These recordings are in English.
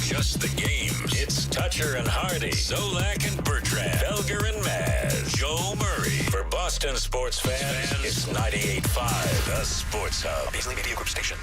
just the games. It's Toucher and Hardy, Zolak and Bertrand, Felger and Maz, Joe Murray. For Boston sports fans, it's 98.5, the Sports Hub. Beasley Media Group station.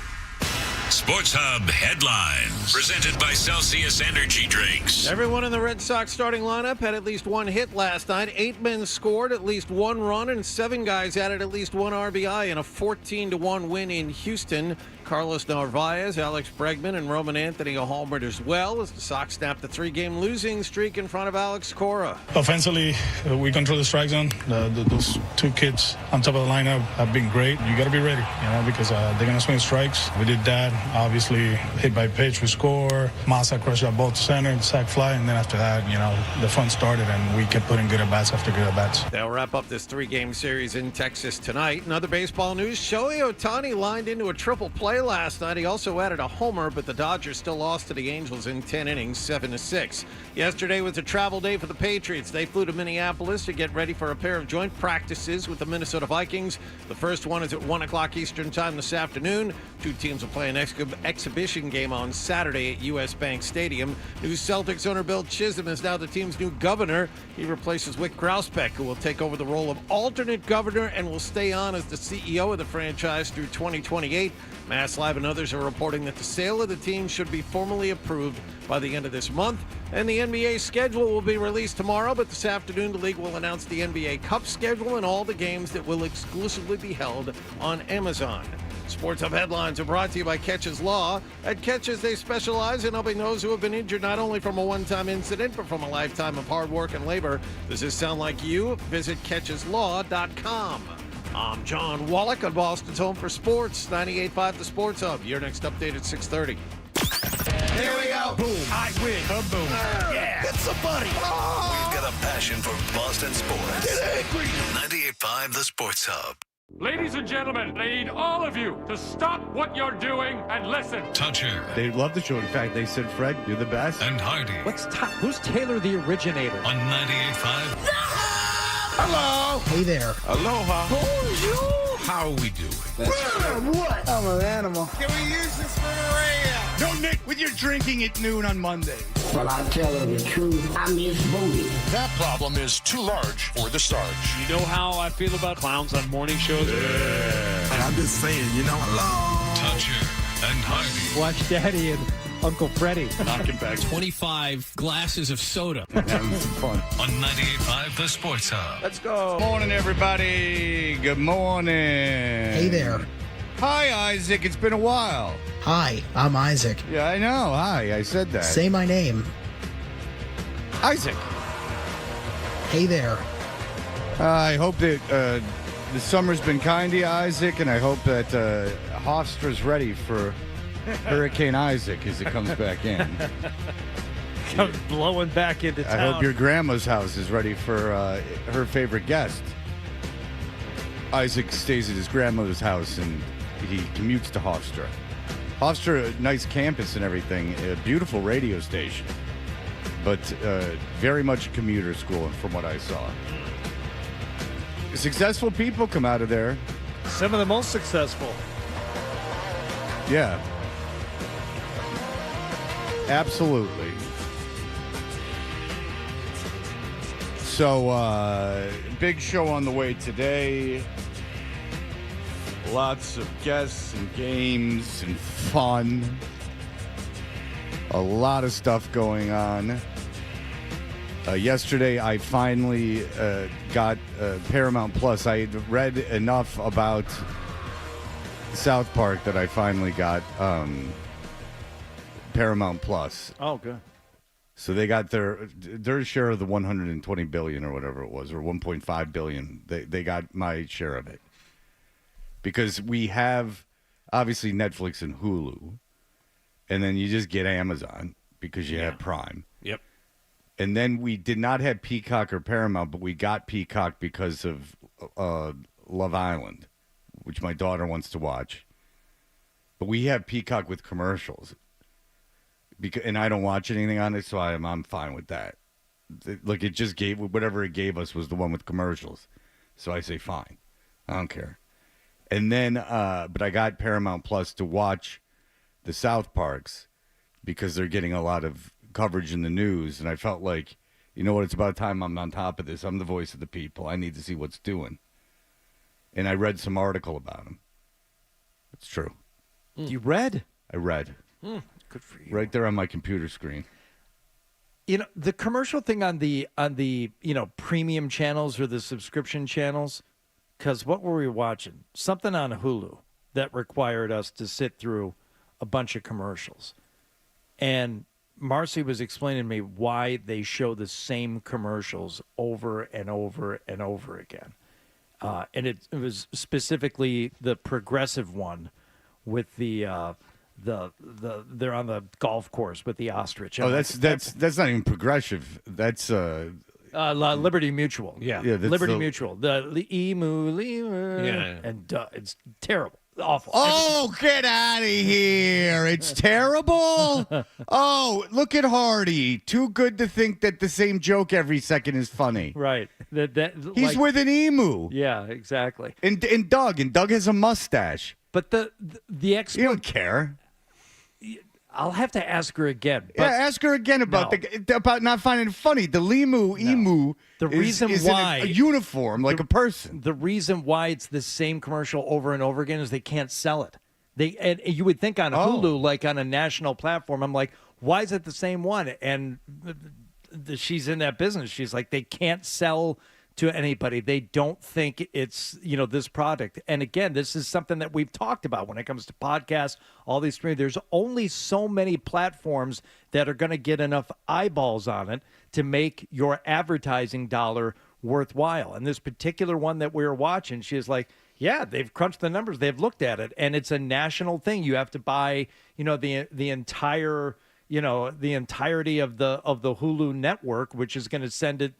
Sports Hub headlines, presented by Celsius Energy Drinks. Everyone in the Red Sox starting lineup had at least one hit last night. 8 men scored at least one run, and 7 guys added at least one RBI in a 14-1 win in Houston. Carlos Narvaez, Alex Bregman, and Roman Anthony homered as well as the Sox snapped the 3-game losing streak in front of Alex Cora. Offensively, we control the strike zone. Those 2 kids on top of the lineup have been great. You got to be ready, because they're going to swing strikes. We did that. Obviously, hit by pitch, we score. Massa crushed out both center, sac fly, and then after that, the fun started, and we kept putting good at-bats after good at-bats. They'll wrap up this 3-game series in Texas tonight. In other baseball news, Shohei Ohtani lined into a triple play last night. He also added a homer, but the Dodgers still lost to the Angels in 10 innings, 7-6. Yesterday was a travel day for the Patriots. They flew to Minneapolis to get ready for a pair of joint practices with the Minnesota Vikings. The first one is at 1 o'clock Eastern time this afternoon. 2 teams will play an exhibition game on Saturday at U.S. Bank Stadium. New Celtics owner Bill Chisholm is now the team's new governor. He replaces Wick Grousbeck, who will take over the role of alternate governor and will stay on as the CEO of the franchise through 2028. Mass Live and others are reporting that the sale of the team should be formally approved by the end of this month. And the NBA schedule will be released tomorrow, but this afternoon the league will announce the NBA Cup schedule and all the games that will exclusively be held on Amazon. Sports Hub headlines are brought to you by Catches Law. At Catches, they specialize in helping those who have been injured not only from a one-time incident, but from a lifetime of hard work and labor. Does this sound like you? Visit CatchesLaw.com. I'm John Wallach on Boston's Home for Sports, 98.5 The Sports Hub. Your next update at 6:30. Here we go. Boom. I win. Kaboom. Yeah. Hit somebody. Oh. We've got a passion for Boston sports. Get angry. 98.5 The Sports Hub. Ladies and gentlemen, I need all of you to stop what you're doing and listen. Toucher They love the show. In fact, they said, Fred, you're the best. and Hardy Who's Taylor the originator? on 98.5. Hello. Hey there. Aloha. How are we doing? What? I'm an animal. Can we use this for the radio? No, Nick, with your drinking at noon on Monday. Well, I tell her the truth, I miss Booty. That problem is too large for the starch. You know how I feel about clowns on morning shows? And I'm just saying, hello. Toucher and Hardy. Watch Daddy and Uncle Freddie. Knocking back 25 glasses of soda. Having some fun. On 98.5 The Sports Hub. Let's go. Good morning, everybody. Good morning. Hey there. Hi, Isaac. It's been a while. Hi, I'm Isaac. Yeah, I know. Hi, I said that. Say my name. Isaac. Hey there. I hope that the summer's been kind to you, Isaac, and I hope that Hofstra's ready for Hurricane Isaac as it comes back in. comes blowing back into town. I hope your grandma's house is ready for her favorite guest. Isaac stays at his grandmother's house, and he commutes to Hofstra. Hofstra, a nice campus and everything, a beautiful radio station, but very much a commuter school from what I saw. Successful people come out of there. Some of the most successful. Yeah. Absolutely. So, big show on the way today. Lots of guests and games and fun. A lot of stuff going on. Yesterday, I finally got Paramount Plus. I had read enough about South Park that I finally got Paramount Plus. Oh, good. So they got their share of the 120 billion or whatever it was, or 1.5 billion. They got my share of it. Because we have, obviously, Netflix and Hulu. And then you just get Amazon because you have Prime. Yep. And then we did not have Peacock or Paramount, but we got Peacock because of Love Island, which my daughter wants to watch. But we have Peacock with commercials. And I don't watch anything on it, so I'm fine with that. Look, it just gave, whatever it gave us was the one with commercials. So I say, fine. I don't care. And then, but I got Paramount Plus to watch the South Parks because they're getting a lot of coverage in the news. And I felt like, you know what, it's about time I'm on top of this. I'm the voice of the people. I need to see what's doing. And I read some article about him. It's true. You read? I read. Good for you. Right there on my computer screen. You know, the commercial thing on the premium channels or the subscription channels, because what were we watching? Something on Hulu that required us to sit through a bunch of commercials. And Marcy was explaining to me why they show the same commercials over and over and over again. And it was specifically the Progressive one with the they're on the golf course with the ostrich. Oh, that's not even Progressive. That's Liberty Mutual. Yeah. Liberty Mutual. The emu, Yeah. and it's terrible, awful. Oh, get out of here. It's terrible. Oh, look at Hardy. Too good to think that the same joke every second is funny. Right. He's with an emu. Yeah, exactly. And Doug has a mustache. But the You don't care. I'll have to ask her again. But Yeah, ask her again about about not finding it funny. The emu The reason is why- in a uniform like a person. the reason why it's the same commercial over and over again is they can't sell it. And you would think on Hulu, like on a national platform, I'm like, why is it the same one? And she's in that business. She's like, they can't sell to anybody. They don't think it's, this product. And again, this is something that we've talked about when it comes to podcasts, all these things. There's only so many platforms that are going to get enough eyeballs on it to make your advertising dollar worthwhile. And this particular one that we were watching, she's like, yeah, they've crunched the numbers. They've looked at it, and it's a national thing. You have to buy, the entire, the entirety of the Hulu network, which is going to send it,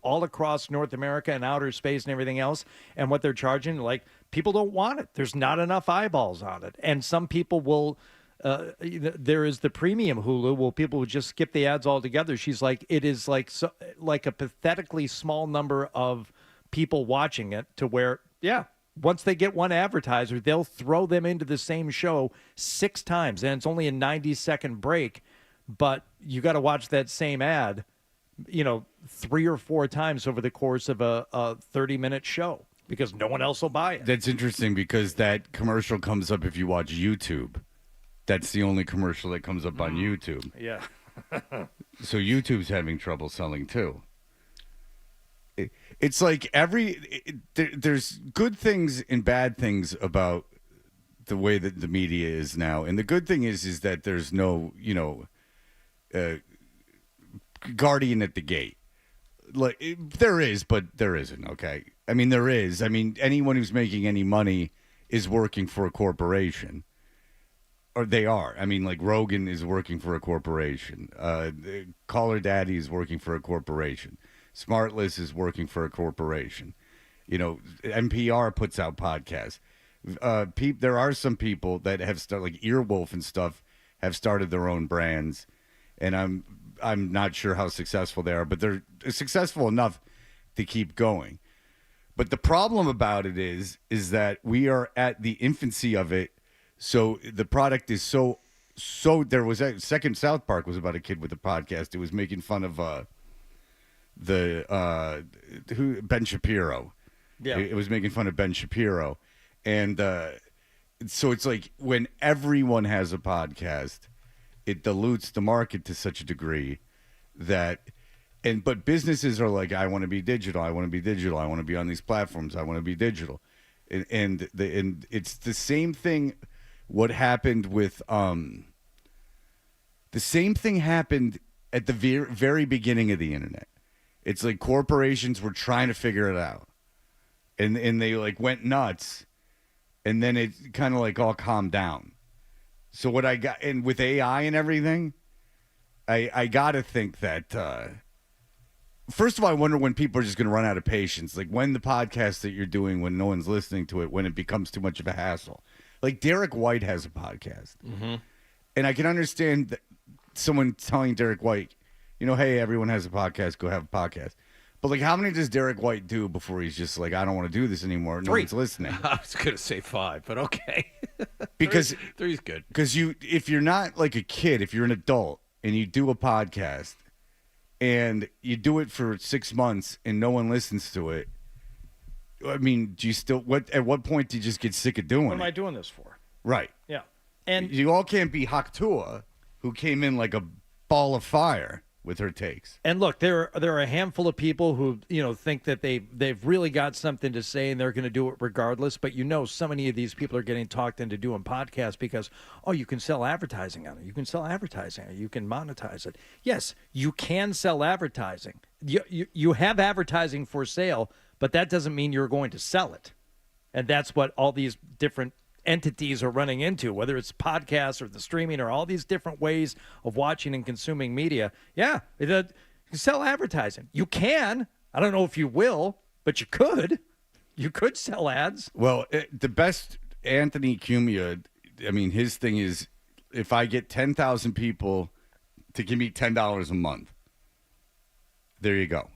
all across North America and outer space and everything else. And what they're charging, like, people don't want it. There's not enough eyeballs on it, and some people will. There is the premium Hulu. Well, people would just skip the ads altogether. She's like, it is like a pathetically small number of people watching it to where, yeah. Once they get one advertiser, they'll throw them into the same show 6 times, and it's only a 90-second break, but you got to watch that same ad, 3 or 4 times over the course of a 30-minute show because no one else will buy it. That's interesting because that commercial comes up if you watch YouTube. That's the only commercial that comes up on YouTube. Yeah. So YouTube's having trouble selling too. It's like there's good things and bad things about the way that the media is now. And the good thing is that there's no, guardian at the gate. Like there is, but there isn't. Okay. I mean, there is. I mean, anyone who's making any money is working for a corporation. Or they are. I mean, like Rogan is working for a corporation. Caller Daddy is working for a corporation. Smartless is working for a corporation. NPR puts out podcasts. There are some people that have started, like Earwolf and stuff, have started their own brands, and I'm not sure how successful they are, but they're successful enough to keep going. But the problem about it is that we are at the infancy of it. So the product is so. There was a second South Park was about a kid with a podcast. It was making fun of Ben Shapiro. Yeah, it was making fun of Ben Shapiro, and so it's like when everyone has a podcast, it dilutes the market to such a degree that. But businesses are like, I want to be digital. I want to be digital. I want to be on these platforms. I want to be digital, and it's the same thing. What happened with the same thing happened at the very beginning of the internet. It's like corporations were trying to figure it out, and they like went nuts, and then it kind of like all calmed down. So what I got, and with AI and everything, I got to think that. First of all, I wonder when people are just going to run out of patience. Like when the podcast that you're doing, when no one's listening to it, when it becomes too much of a hassle. Like Derek White has a podcast. Mm-hmm. And I can understand someone telling Derek White, hey, everyone has a podcast, go have a podcast. But like, how many does Derek White do before he's just like, I don't want to do this anymore? No 3. one's listening. I was going to say 5, but okay. Because 3's good. Because if you're not like a kid, if you're an adult and you do a podcast and you do it for 6 months and no one listens to it, I mean, do you still at what point do you just get sick of doing it? What am I doing this for? Right. Yeah. And you all can't be Haktua, who came in like a ball of fire with her takes. And look, there are a handful of people who think that they've really got something to say and they're going to do it regardless. But so many of these people are getting talked into doing podcasts because you can sell advertising on it. You can sell advertising on it. You can monetize it. Yes, you can sell advertising. You have advertising for sale, but that doesn't mean you're going to sell it. And that's what all these different entities are running into, whether it's podcasts or the streaming or all these different ways of watching and consuming media. Yeah, you can sell advertising. You can. I don't know if you will, but you could. You could sell ads. Well, the best Anthony Cumia, I mean, his thing is if I get 10,000 people to give me $10 a month, there you go.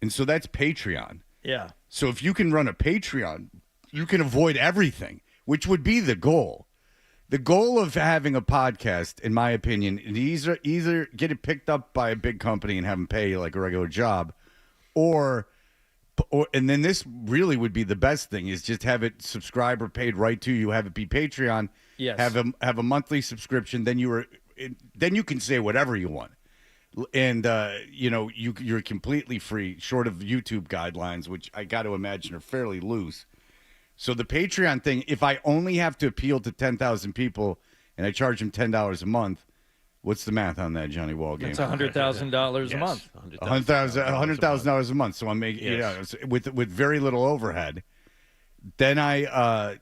And so that's Patreon. Yeah. So if you can run a Patreon, you can avoid everything, which would be the goal. The goal of having a podcast, in my opinion, is either get it picked up by a big company and have them pay like a regular job, or and then this really would be the best thing is just have it subscriber paid right to you, have it be Patreon, yes. have a monthly subscription, then you can say whatever you want. And you're completely free, short of YouTube guidelines, which I got to imagine are fairly loose. So the Patreon thing, if I only have to appeal to 10,000 people and I charge them $10 a month, what's the math on that, Johnny Wallgame? It's $100,000 a month. $100,000 a month. So I'm making with very little overhead. Then I've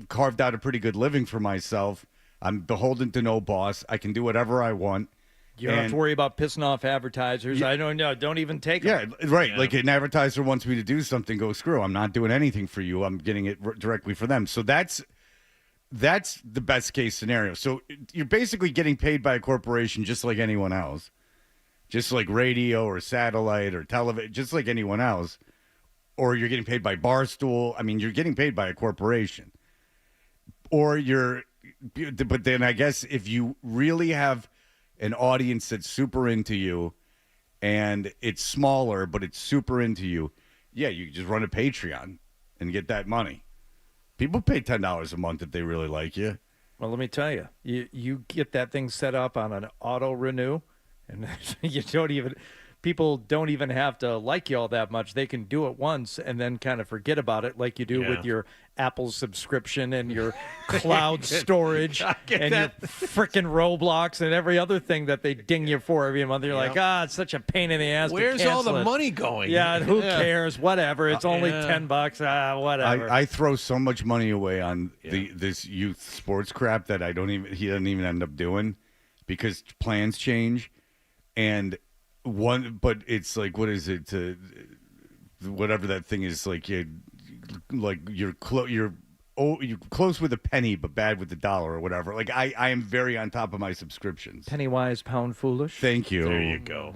carved out a pretty good living for myself. I'm beholden to no boss. I can do whatever I want. You don't have to worry about pissing off advertisers. Yeah, I don't know. Don't even take them. Yeah, right. Yeah. Like an advertiser wants me to do something, go screw. I'm not doing anything for you. I'm getting it directly for them. So that's the best case scenario. So you're basically getting paid by a corporation just like anyone else, just like radio or satellite or television, just like anyone else. Or you're getting paid by Barstool. I mean, you're getting paid by a corporation. But then I guess if you really have an audience that's super into you and it's smaller, but it's super into you, yeah, you just run a Patreon and get that money. People pay $10 a month if they really like you. Well, let me tell you, you get that thing set up on an auto renew, and people don't even have to like you all that much. They can do it once and then kind of forget about it, like you do with your Apple subscription and your cloud storage and your frickin' Roblox and every other thing that they ding you for every month. You're like, it's such a pain in the ass. Where's all the money going? Yeah, who cares? Whatever. It's only $10. Whatever. I throw so much money away on this youth sports crap that he doesn't even end up doing because plans change. And but it's like, what is it? Whatever that thing is, like you're close with a penny, but bad with the dollar or whatever. Like I am very on top of my subscriptions. Penny wise, pound foolish. Thank you. There you go.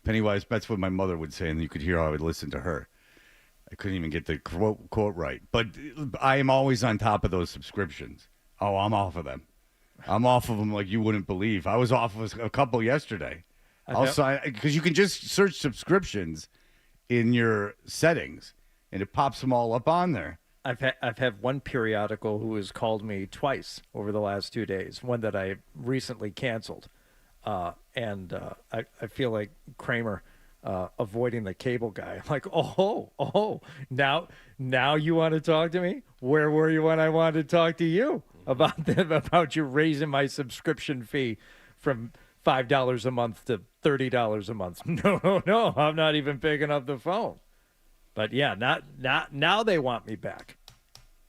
Penny wise, that's what my mother would say, and you could hear how I would listen to her. I couldn't even get the quote right, but I am always on top of those subscriptions. Oh, I'm off of them. I'm off of them like you wouldn't believe. I was off of a couple yesterday. Because you can just search subscriptions in your settings, and it pops them all up on there. I've had one periodical who has called me twice over the last 2 days. One that I recently canceled, and I feel like Kramer avoiding the cable guy. I'm like, now you want to talk to me? Where were you when I wanted to talk to you about you raising my subscription fee from $5 a month to $30 a month? No, I'm not even picking up the phone. But yeah, not now they want me back.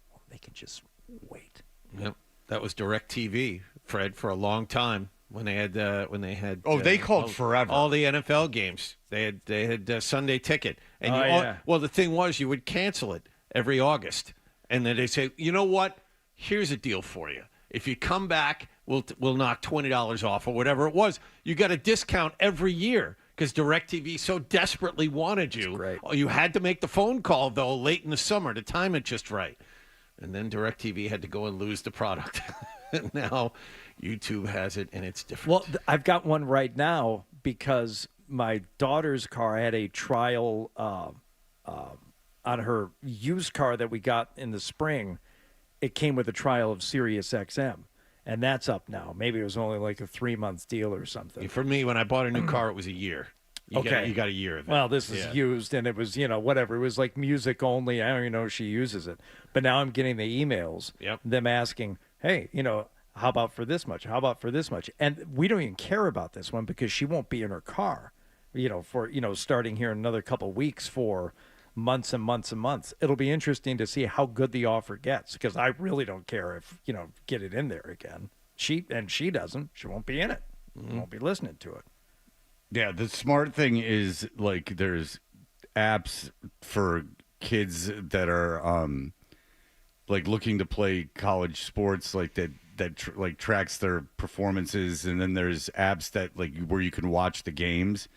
Well, they can just wait. Yep, that was DirecTV, Fred, for a long time when they had they called forever all the NFL games. They had Sunday Ticket, and well, the thing was you would cancel it every August, and then they say, you know what? Here's a deal for you. If you come back, we'll knock $20 off or whatever it was. You got a discount every year because DirecTV so desperately wanted you. Great. Oh, you had to make the phone call, though, late in the summer to time it just right. And then DirecTV had to go and lose the product. And now YouTube has it, and it's different. Well, I've got one right now because my daughter's car had a trial on her used car that we got in the spring. It came with a trial of Sirius XM, and that's up now. Maybe it was only like a 3-month deal or something. For me, when I bought a new car, it was a year. You got a year of it. Well, this is used, and it was, whatever. It was like music only. I don't even know if she uses it. But now I'm getting the emails, them asking, hey, how about for this much? How about for this much? And we don't even care about this one because she won't be in her car, for, starting here in another couple of weeks for months and months and months. It'll be interesting to see how good the offer gets because I really don't care if, get it in there again. She doesn't. She won't be in it. Won't be listening to it. Yeah, the smart thing is like there's apps for kids that are like looking to play college sports like that like tracks their performances, and then there's apps that like where you can watch the games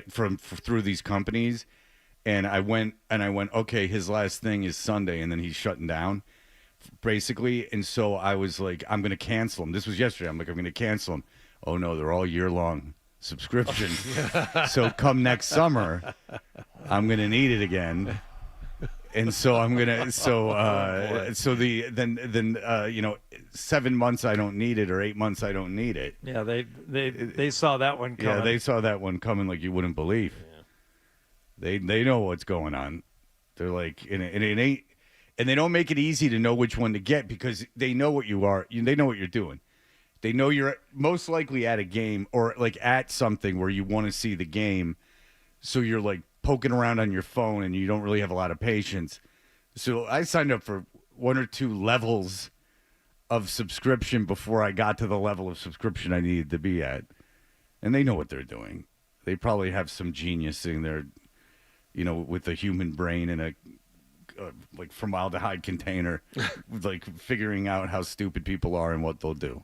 through these companies. And I went, okay, his last thing is Sunday, and then he's shutting down, basically. And so I was like, I'm going to cancel him. This was yesterday. I'm like, I'm going to cancel him. Oh no, they're all year-long subscriptions. So come next summer, I'm going to need it again. And so I'm gonna. So 7 months I don't need it, or 8 months I don't need it. Yeah, they saw that one coming. Yeah, they saw that one coming like you wouldn't believe. Yeah. They know what's going on. They're like, and it ain't, and they don't make it easy to know which one to get because they know what you are. They know what you're doing. They know you're most likely at a game or like at something where you want to see the game, so you're like poking around on your phone and you don't really have a lot of patience. So I signed up for 1 or 2 levels of subscription before I got to the level of subscription I needed to be at. And they know what they're doing. They probably have some genius sitting there, with a human brain in a like formaldehyde container, like figuring out how stupid people are and what they'll do.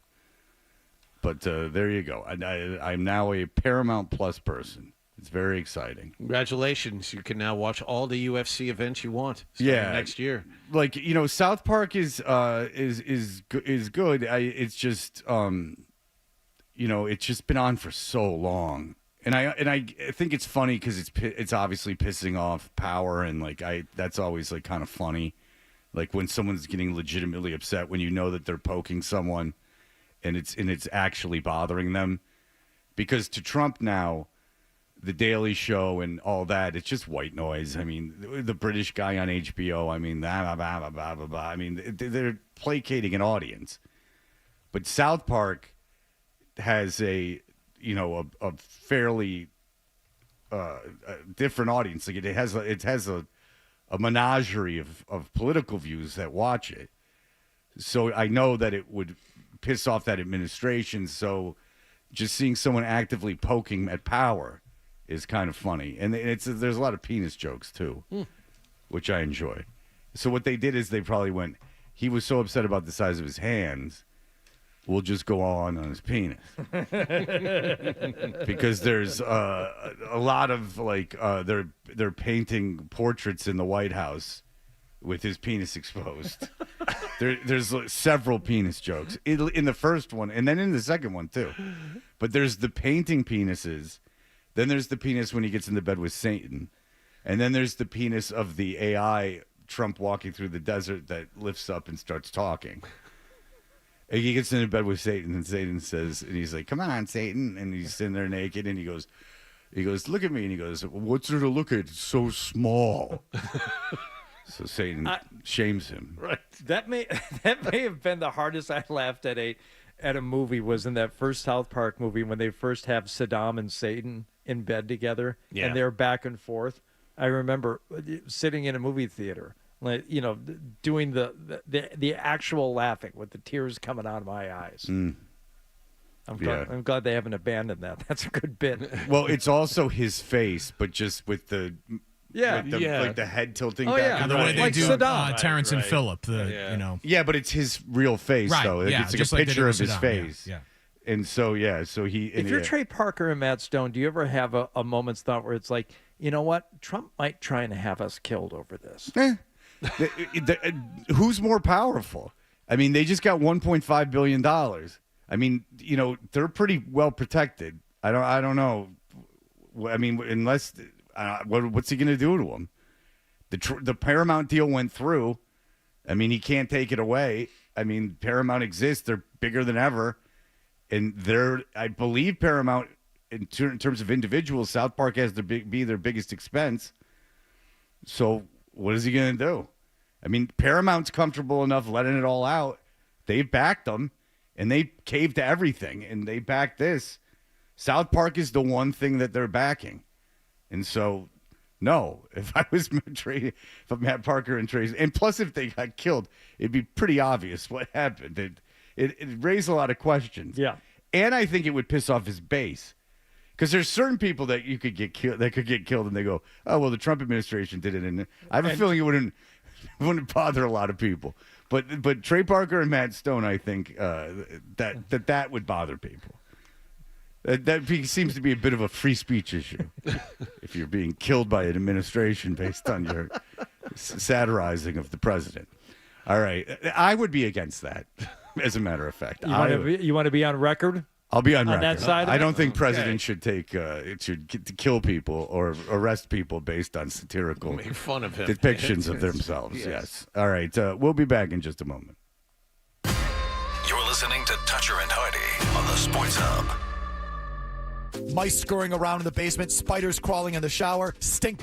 But there you go. I'm now a Paramount Plus person. It's very exciting. Congratulations! You can now watch all the UFC events you want. Next year. Like South Park is good. It's just it's just been on for so long, and I think it's funny because it's obviously pissing off Power, and that's always like kind of funny, like when someone's getting legitimately upset when you know that they're poking someone, and it's actually bothering them, because to Trump now, The Daily Show and all that, it's just white noise. I mean, the British guy on HBO, I mean, blah, blah, blah, blah, blah, blah. I mean, they're placating an audience. But South Park has a fairly different audience. Like it has a menagerie of political views that watch it. So I know that it would piss off that administration. So just seeing someone actively poking at Power is kind of funny, and there's a lot of penis jokes too, which I enjoy. So what they did is they probably went, he was so upset about the size of his hands, we'll just go on his penis, because there's a lot of they're painting portraits in the White House with his penis exposed. There's several penis jokes in the first one, and then in the second one too. But there's the painting penises. Then there's the penis when he gets into bed with Satan. And then there's the penis of the AI Trump walking through the desert that lifts up and starts talking. And he gets into bed with Satan, and Satan says, and he's like, come on, Satan. And he's sitting there naked, and he goes, look at me. And he goes, what's there to look at? It's so small. So Satan shames him. Right. That may have been the hardest I laughed at a movie, was in that first South Park movie when they first have Saddam and Satan in bed together, and they're back and forth. I remember sitting in a movie theater, doing the actual laughing with the tears coming out of my eyes. I'm glad they haven't abandoned that. That's a good bit. Well, it's also his face, but just with the like the head tilting back. Yeah, the way they like do Saddam. Terrence and Phillip. Yeah, but it's his real face, though. It's like just a picture like of his face. Yeah. And so, yeah, so he. If you're Trey Parker and Matt Stone, do you ever have a moment's thought where it's like, you know what? Trump might try and have us killed over this. Who's more powerful? I mean, they just got $1.5 billion. I mean, they're pretty well protected. I don't know. I mean, unless what's he going to do to them? The Paramount deal went through. I mean, he can't take it away. I mean, Paramount exists. They're bigger than ever. And I believe Paramount, in terms of individuals, South Park has be their biggest expense. So what is he going to do? I mean, Paramount's comfortable enough letting it all out. They've backed them, and they caved to everything, and they backed this. South Park is the one thing that they're backing. And so, no, if I was Matt Parker and Tracy, and plus if they got killed, it'd be pretty obvious what happened. It raised a lot of questions. Yeah. And I think it would piss off his base. Because there's certain people that you could get killed, and they go, "Oh well, the Trump administration did it," and I have a feeling it wouldn't bother a lot of people. But Trey Parker and Matt Stone, I think that would bother people. That seems to be a bit of a free speech issue. If you're being killed by an administration based on your satirizing of the president. All right, I would be against that. As a matter of fact, you want to be on record? I'll be on record. That side. I don't think presidents should kill people or arrest people based on satirical Make fun of him. depictions of themselves. Yes. All right. We'll be back in just a moment. You're listening to Toucher and Hardy on the Sports Hub. Mice scurrying around in the basement, spiders crawling in the shower, stink.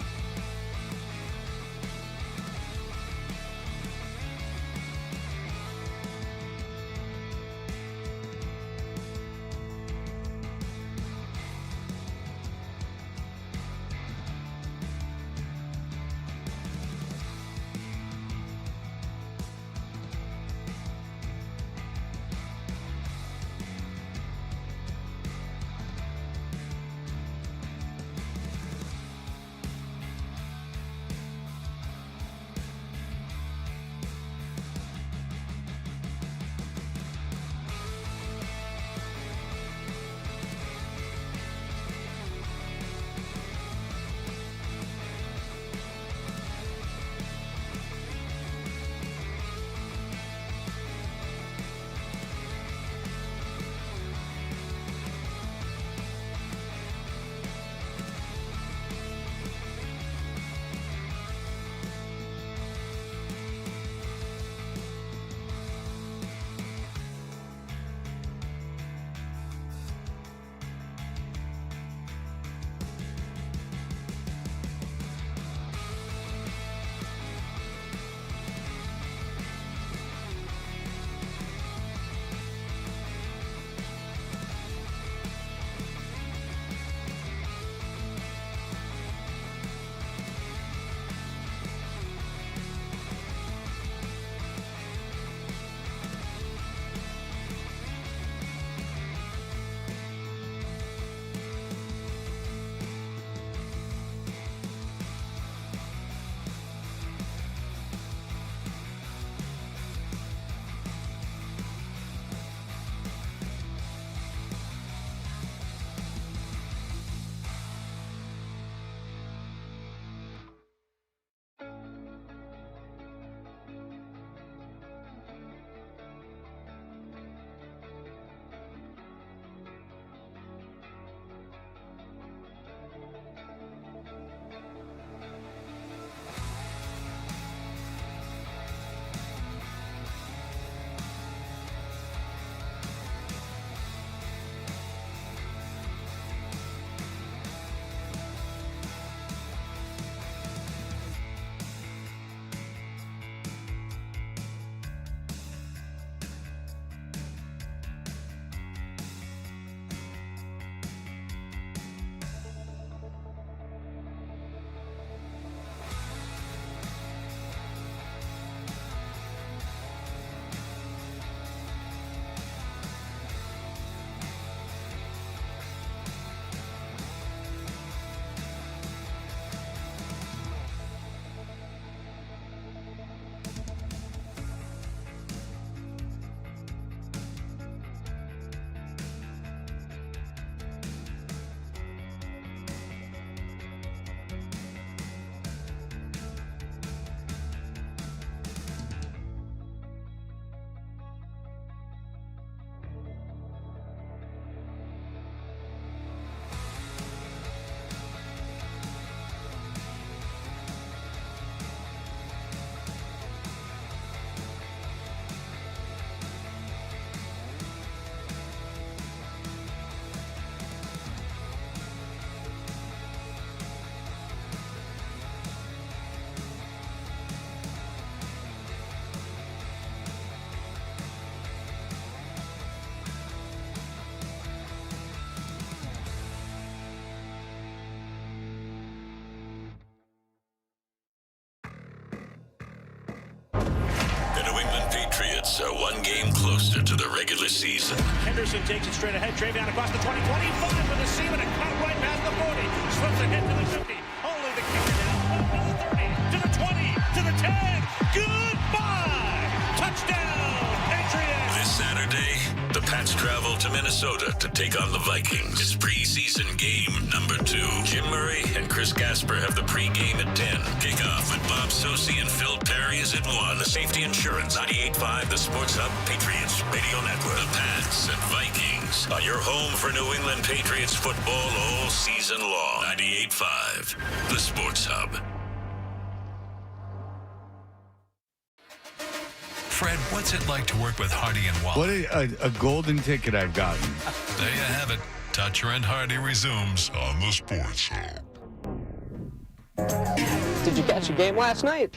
Patriots are one game closer to the regular season. Henderson takes it straight ahead. Trayvon across the 20, 25 with a seam and a cut right past the 40. Slips ahead to the 50. Only the kicker now. To the 30, to the 20, to the 10. Goodbye. Touchdown, Patriots. This Saturday, the Pats travel to Minnesota to take on the Vikings. It's preseason game number 2. Jim Murray and Chris Gasper have the pregame at 10. Kickoff with Bob Sosi and Phil Perry is at 1. The Safety Insurance, 98.5, the Sports Hub, Patriots Radio Network. The Pats and Vikings are your home for New England Patriots football all season long. 98.5, the Sports Hub. Fred, what's it like to work with Hardy and Wallach? What a golden ticket I've gotten. There you have it. Toucher and Hardy resumes on the Sports Hub. Did you catch a game last night?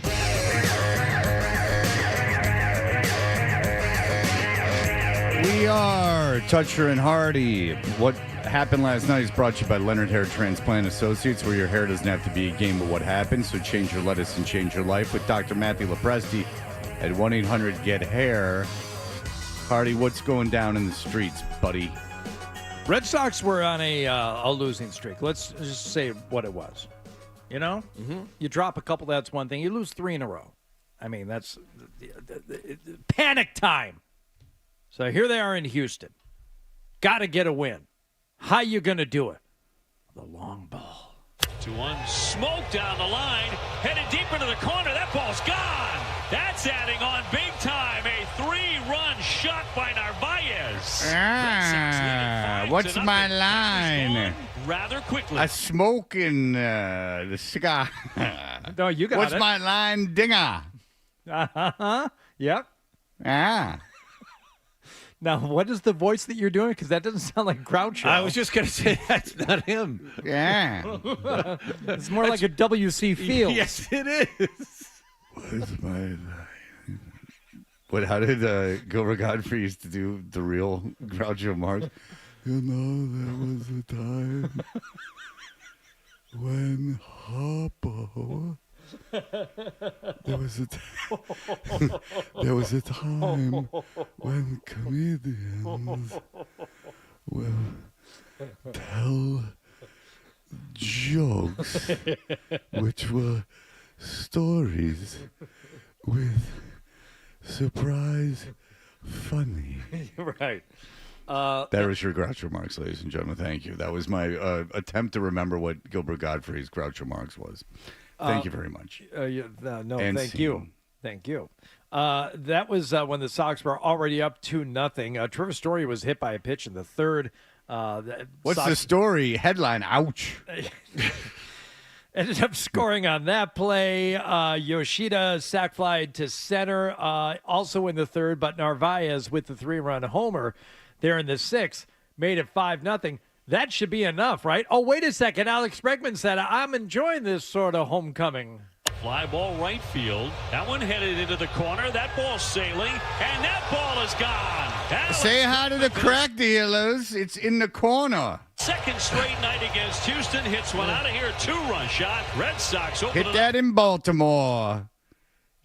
We are Toucher and Hardy. What happened last night is brought to you by Leonard Hair Transplant Associates, where your hair doesn't have to be a game of what happened. So change your lettuce and change your life with Dr. Matthew Lepresti at 1-800-GET-HAIR. Hardy, what's going down in the streets, buddy? Red Sox were on a losing streak. Let's just say what it was. You know? Mm-hmm. You drop a couple, that's one thing. You lose 3 in a row. I mean, that's panic time. So here they are in Houston. Got to get a win. How you going to do it? The long ball. 2-1, smoke down the line, headed deep into the corner. That ball's gone. That's adding on big time. A 3-run shot by Narvaez. What's my line? Rather quickly. A smoke in the cigar. No, you got What's it. my line? Dinger. Uh-huh. Yep. Ah. Now, what is the voice that you're doing? Because that doesn't sound like Groucho. I was just going to say that's not him. Yeah. It's more like a W.C. Fields. Yes, it is. What's my line? What? How did Gilbert Godfrey used to do the real Groucho Marx? You know, there was a time when Harpo. There was a time when comedians will tell jokes which were stories with surprise funny. Right. That was your Groucho Marx, ladies and gentlemen. Thank you. That was my attempt to remember what Gilbert Godfrey's Groucho Marx was. Thank you very much. No, And thank scene. you. Thank you. That was when the Sox were already up 2-0. Trevor Story was hit by a pitch in the third. What's the story? Headline, ouch. Ended up scoring on that play. Yoshida sac fly to center, also in the third, but Narvaez with the 3-run homer there in the sixth made it 5-0. That should be enough, right? Oh, wait a second. Alex Bregman said, I'm enjoying this sort of homecoming. Fly ball right field. That one headed into the corner. That ball's sailing, and that ball is gone. Say hi to the crack dealers. It's in the corner. Second straight night against Houston. Hits one out of here. 2-run shot. Red Sox open Hit that in Baltimore.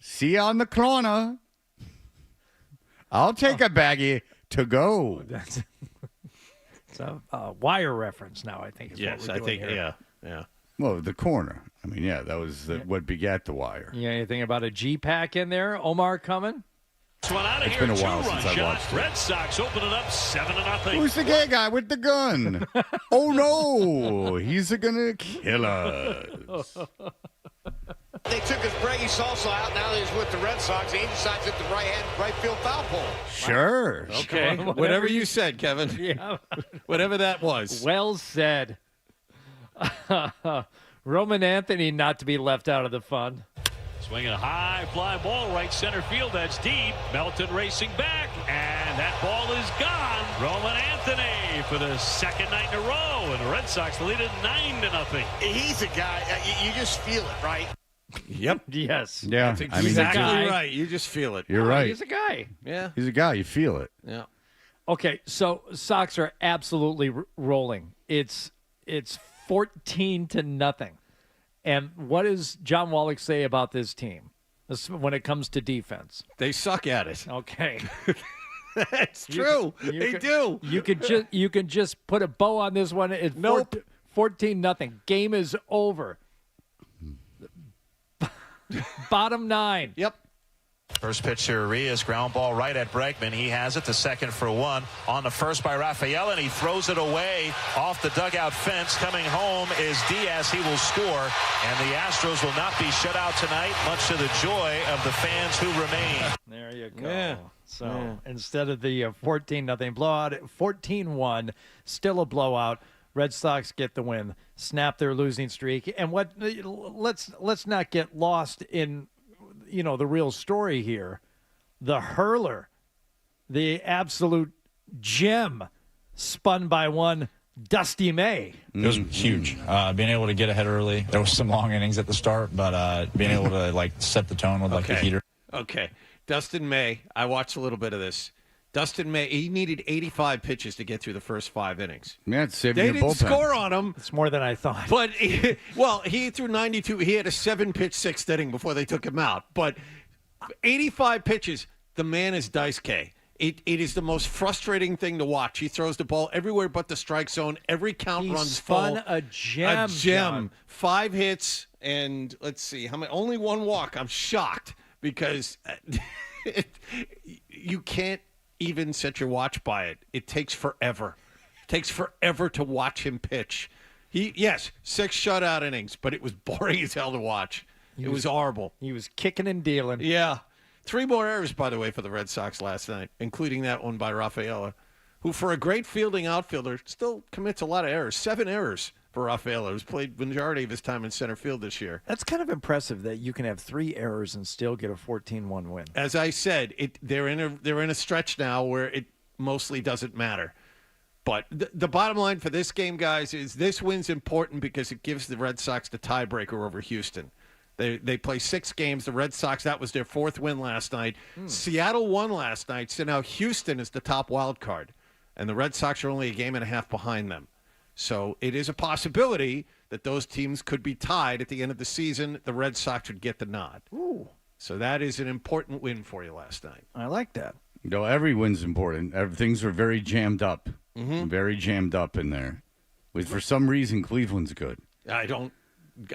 See you on the corner. I'll take a baggie to go. That's it's a Wire reference now, I think. Is Yes, what we're doing here. yeah. Well, the corner. I mean, yeah, that was what begat the Wire. Yeah, anything about a G-Pack in there? Omar coming? This one out of It's here. been a while 2-run since I shot. watched it. Red Sox open it up 7-0. Who's the gay guy with the gun? Oh, no. He's going to kill us. They took his Brady Salsa out. Now he's with the Red Sox. He decides at the right field foul pole. Sure. Okay. Whatever you said, Kevin. Yeah. Whatever that was. Well said. Roman Anthony not to be left out of the fun. Swinging a high fly ball right center field. That's deep. Melton racing back, and that ball is gone. Roman Anthony for the second night in a row, and the Red Sox lead it 9-0. He's a guy, you just feel it, right? Yep. Yes. Yeah. That's exactly right. You just feel it. You're right. He's a guy. Yeah. He's a guy. You feel it. Yeah. Okay, so Sox are absolutely rolling. It's 14-0. And what does John Wallach say about this team? when it comes to defense. They suck at it. Okay. That's true. They do. You can just put a bow on this one. It's 14-0. Game is over. Bottom 9. Yep. First pitch to Urias, ground ball right at Bregman. He has it, the second for one. On the first by Rafael, and he throws it away off the dugout fence. Coming home is Diaz. He will score, and the Astros will not be shut out tonight, much to the joy of the fans who remain. There you go. Yeah. So instead of the 14-0 blowout, 14-1, still a blowout. Red Sox get the win, snap their losing streak. And let's not get lost in the real story here. The hurler, the absolute gem, spun by one Dusty May. It was huge. Being able to get ahead early. There was some long innings at the start, but being able to set the tone with the heater. Okay. Dustin May, I watched a little bit of this. Dustin May, he needed 85 pitches to get through the first 5 innings. Yeah, it's saving They your didn't bullpen. score on him. It's more than I thought. But, he threw 92. He had a 7-pitch 6th inning before they took him out. But 85 pitches, the man is dice K. It is the most frustrating thing to watch. He throws the ball everywhere but the strike zone. Every count runs full. He spun a gem. A gem. 5 hits, and let's see, how many? Only 1 walk. I'm shocked because you can't even set your watch by it. It takes forever. It takes forever to watch him pitch. 6 shutout innings, but it was boring as hell to watch. It was horrible. He was kicking and dealing. Yeah. 3 more errors, by the way, for the Red Sox last night, including that one by Rafaela, who, for a great fielding outfielder, still commits a lot of errors. 7 errors for Rafaela, who's played majority of his time in center field this year. That's kind of impressive that you can have 3 errors and still get a 14-1 win. As I said, they're in a stretch now where it mostly doesn't matter. But the bottom line for this game, guys, is this win's important because it gives the Red Sox the tiebreaker over Houston. They play 6 games. The Red Sox, that was their 4th win last night. Seattle won last night, so now Houston is the top wild card. And the Red Sox are only a game and a half behind them. So it is a possibility that those teams could be tied at the end of the season. The Red Sox would get the nod. Ooh. So that is an important win for you last night. I like that. Every win's important. Things are very jammed up. Mm-hmm. Very jammed up in there. For some reason, Cleveland's good.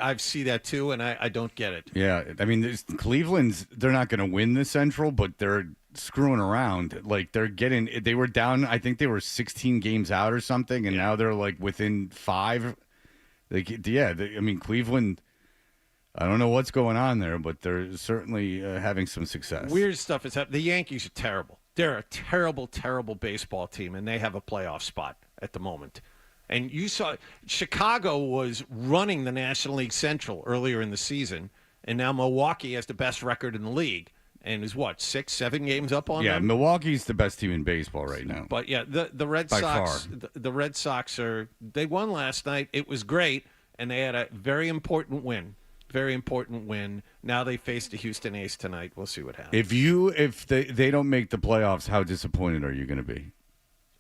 I see that too, and I don't get it. Yeah, I mean, Cleveland's, they're not going to win the Central, but they're screwing around. They were down, I think they were 16 games out or something, and now they're within 5. Cleveland, I don't know what's going on there, but they're certainly having some success. Weird stuff is happening. The Yankees are terrible. They're a terrible, terrible baseball team, and they have a playoff spot at the moment. And you saw Chicago was running the National League Central earlier in the season, and now Milwaukee has the best record in the league and is 6, 7 games up on them? Yeah, Milwaukee's the best team in baseball right now. But yeah, the Red By Sox, far. the Red Sox they won last night. It was great, and they had a very important win. Very important win. Now they face the Houston A's tonight. We'll see what happens. If they don't make the playoffs, how disappointed are you going to be?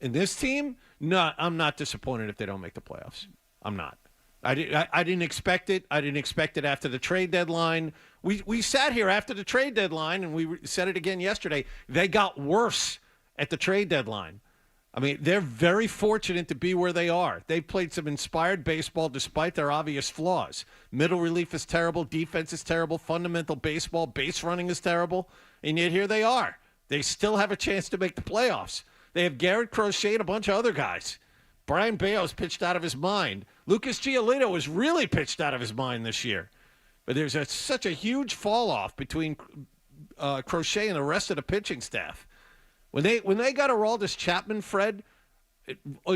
In this team, no, I'm not disappointed if they don't make the playoffs. I'm not. I didn't expect it. I didn't expect it after the trade deadline. We sat here after the trade deadline, and we said it again yesterday. They got worse at the trade deadline. I mean, they're very fortunate to be where they are. They've played some inspired baseball despite their obvious flaws. Middle relief is terrible. Defense is terrible. Fundamental baseball, base running is terrible. And yet here they are. They still have a chance to make the playoffs. They have Garrett Crochet and a bunch of other guys. Brian Bayo's pitched out of his mind. Lucas Giolito has really pitched out of his mind this year. But there's such a huge fall-off between Crochet and the rest of the pitching staff. When they got Aroldis Chapman, Fred,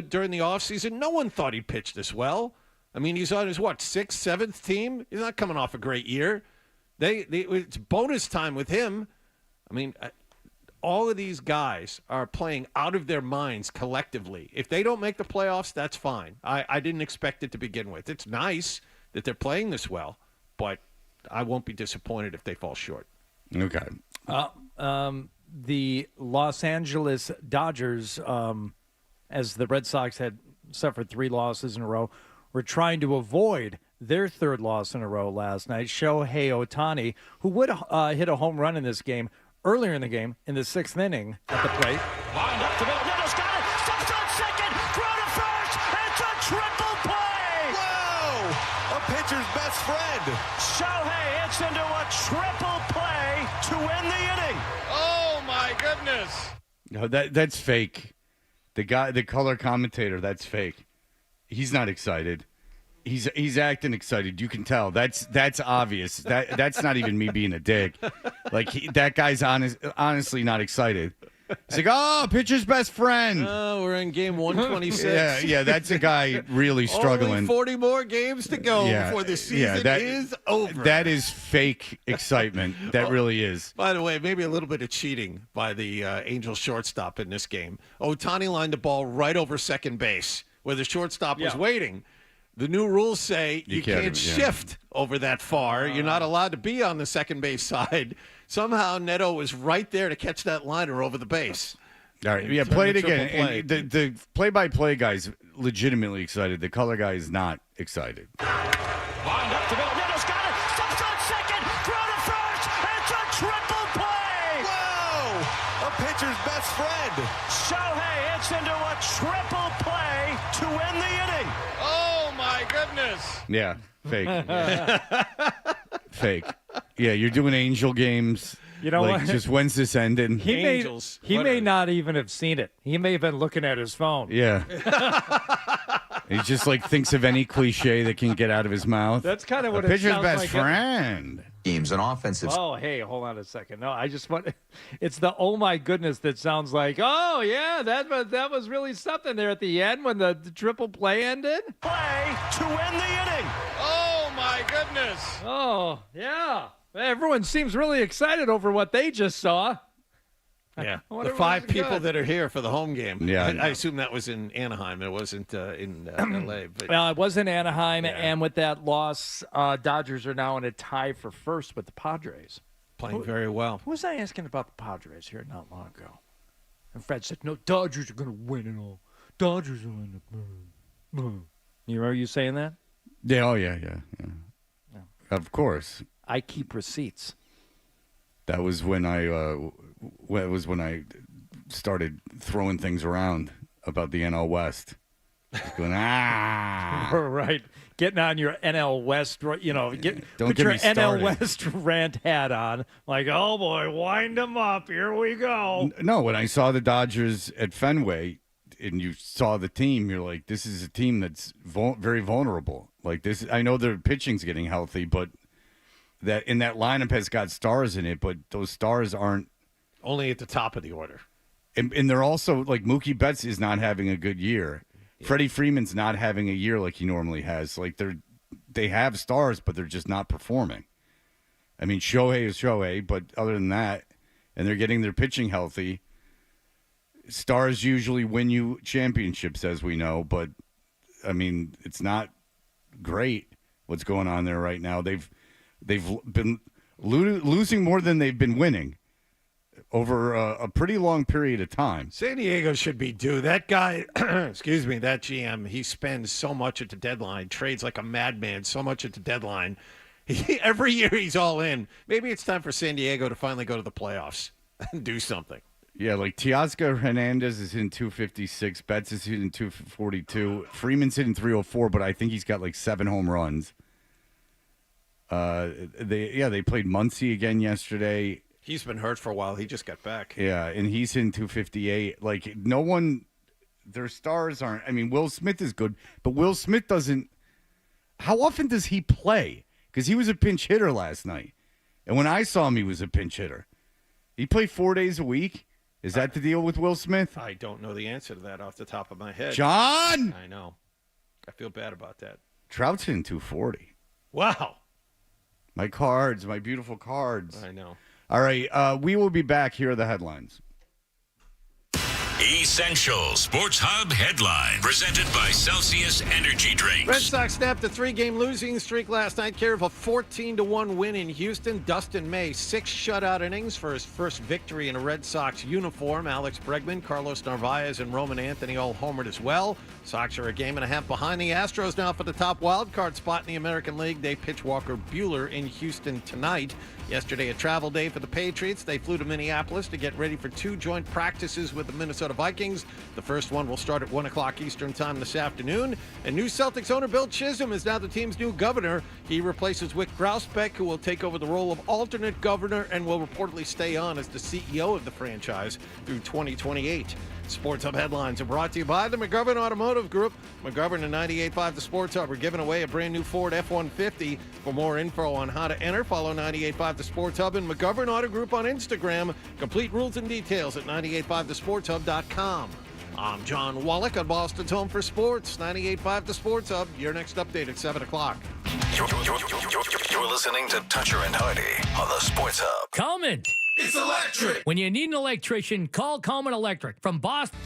during the offseason, no one thought he'd pitch this well. I mean, he's on his, 6th, 7th team? He's not coming off a great year. It's bonus time with him. I mean, all of these guys are playing out of their minds collectively. If they don't make the playoffs, that's fine. I didn't expect it to begin with. It's nice that they're playing this well, but I won't be disappointed if they fall short. Okay. The Los Angeles Dodgers, as the Red Sox had suffered 3 losses in a row, were trying to avoid their third loss in a row last night. Shohei Ohtani, who would hit a home run in this game earlier in the game in the 6th inning at the plate. Lined up the middle. Nettles got it. Steps on second. Throw to first. It's a triple play. Whoa! A pitcher's best friend. Shohei hits into a triple play to win the inning. Oh, my goodness. No, that's fake. The color commentator, that's fake. He's not excited. He's acting excited. You can tell. That's obvious. That's not even me being a dick. Like that guy's honestly not excited. He's like, oh, pitcher's best friend. Oh, we're in game 126. Yeah, that's a guy really struggling. Only 40 more games to go before the season is over. That is fake excitement. That really is. By the way, maybe a little bit of cheating by the Angels shortstop in this game. Ohtani lined the ball right over second base where the shortstop was waiting. The new rules say you can't shift over that far. You're not allowed to be on the second base side. Somehow Neto was right there to catch that liner over the base. All right, play it again. And the play-by-play guy's legitimately excited. The color guy is not excited. Lined up the middle. Neto's got it. Steps on second. Throw to first. It's a triple play. Whoa! A pitcher's best friend. Shohei hits into a triple play to win the inning. Oh, my goodness. Yeah, fake. Fake. Yeah, you're doing Angel games. You know what? Just when's this ending? He may not even have seen it. He may have been looking at his phone. Yeah. He just thinks of any cliche that can get out of his mouth. That's kind of what it pitcher's sounds best like. friend. Teams and offensive. Oh, hey, hold on a second. No, I just want. It's the oh my goodness that sounds like. Oh yeah, that was really something there at the end when the triple play ended. Play to win the inning. Oh, my goodness. Oh yeah, everyone seems really excited over what they just saw. Yeah, the 5 people that are here for the home game. Yeah, I assume that was in Anaheim. It wasn't in L.A. But well, it was in Anaheim, and with that loss, Dodgers are now in a tie for first with the Padres. Playing very well. Who was I asking about the Padres here not long ago? And Fred said, "No, Dodgers are going to win it all. Dodgers will end up." You remember you saying that? Yeah. Oh yeah. Of course. I keep receipts. That was when I started throwing things around about the NL West. Going, right. Getting on your NL West, put your NL West rant hat on. Like, oh boy, wind them up. Here we go. No, when I saw the Dodgers at Fenway and you saw the team, you're like, this is a team that's very vulnerable. Like this, I know their pitching's getting healthy, but that lineup has got stars in it, but those stars aren't only at the top of the order. And they're also Mookie Betts is not having a good year. Yeah. Freddie Freeman's not having a year like he normally has. They have stars, but they're just not performing. I mean, Shohei is Shohei, but other than that, and they're getting their pitching healthy. Stars usually win you championships, as we know, but I mean, it's not great what's going on there right now. They've been losing more than they've been winning over a pretty long period of time. San Diego should be due. That guy, excuse me, that GM, he spends so much at the deadline, trades like a madman, so much at the deadline. Every year he's all in. Maybe it's time for San Diego to finally go to the playoffs and do something. Yeah, Teoscar Hernandez is hitting 256. Betts is hitting 242. Freeman's hitting 304, but I think he's got 7 home runs. They played Muncy again yesterday. He's been hurt for a while. He just got back. Yeah, and he's in 258. No one, their stars aren't. I mean, Will Smith is good, but Will Smith doesn't. How often does he play? Because he was a pinch hitter last night. And when I saw him, he was a pinch hitter. He played 4 days a week. Is that the deal with Will Smith? I don't know the answer to that off the top of my head. John! I know. I feel bad about that. Trout's in 240. Wow. My cards, my beautiful cards. I know. All right, we will be back. Here are the headlines. Essential Sports Hub headline presented by Celsius Energy Drinks. Red Sox snapped a 3-game losing streak last night, care of a 14-1 win in Houston. Dustin May, 6 shutout innings for his first victory in a Red Sox uniform. Alex Bregman, Carlos Narvaez, and Roman Anthony all homered as well. Sox are a game and a half behind the Astros now for the top wild card spot in the American League. They pitch Walker Buehler in Houston tonight. Yesterday, a travel day for the Patriots. They flew to Minneapolis to get ready for 2 joint practices with the Minnesota Vikings. The first one will start at 1 o'clock Eastern time this afternoon. And new Celtics owner Bill Chisholm is now the team's new governor. He replaces Wick Grousbeck, who will take over the role of alternate governor and will reportedly stay on as the CEO of the franchise through 2028. Sports Hub headlines are brought to you by the McGovern Automotive Group. McGovern and 98.5 The Sports Hub are giving away a brand new Ford F-150. For more info on how to enter, follow 98.5 The Sports Hub and McGovern Auto Group on Instagram. Complete rules and details at 98.5thesportshub.com. I'm John Wallach on Boston's Home for Sports, 98.5 The Sports Hub. Your next update at 7 o'clock. You're listening to Toucher and Hardy on the Sports Hub. Comment. It's electric. When you need an electrician, call Coleman Electric from Boston.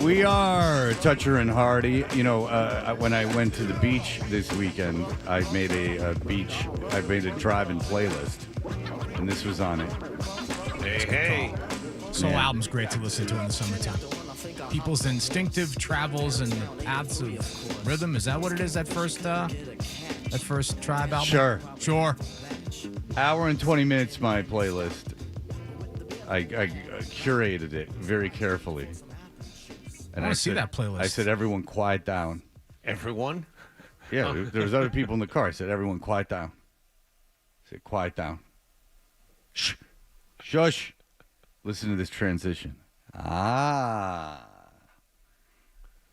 We are Toucher and Hardy. You know, when I went to the beach this weekend, I made a drive-in playlist, and this was on it. Hey. Soul album's great to listen to in the summertime. People's instinctive travels and the paths of rhythm. Is that what it is? That first Tribe album? Sure. Hour and 20 minutes, my playlist. I curated it very carefully. And I see that playlist. I said, everyone quiet down. Everyone? Yeah, there was other people in the car. I said, everyone quiet down. I said, quiet down. Shh. Shush. Listen to this transition. Ah.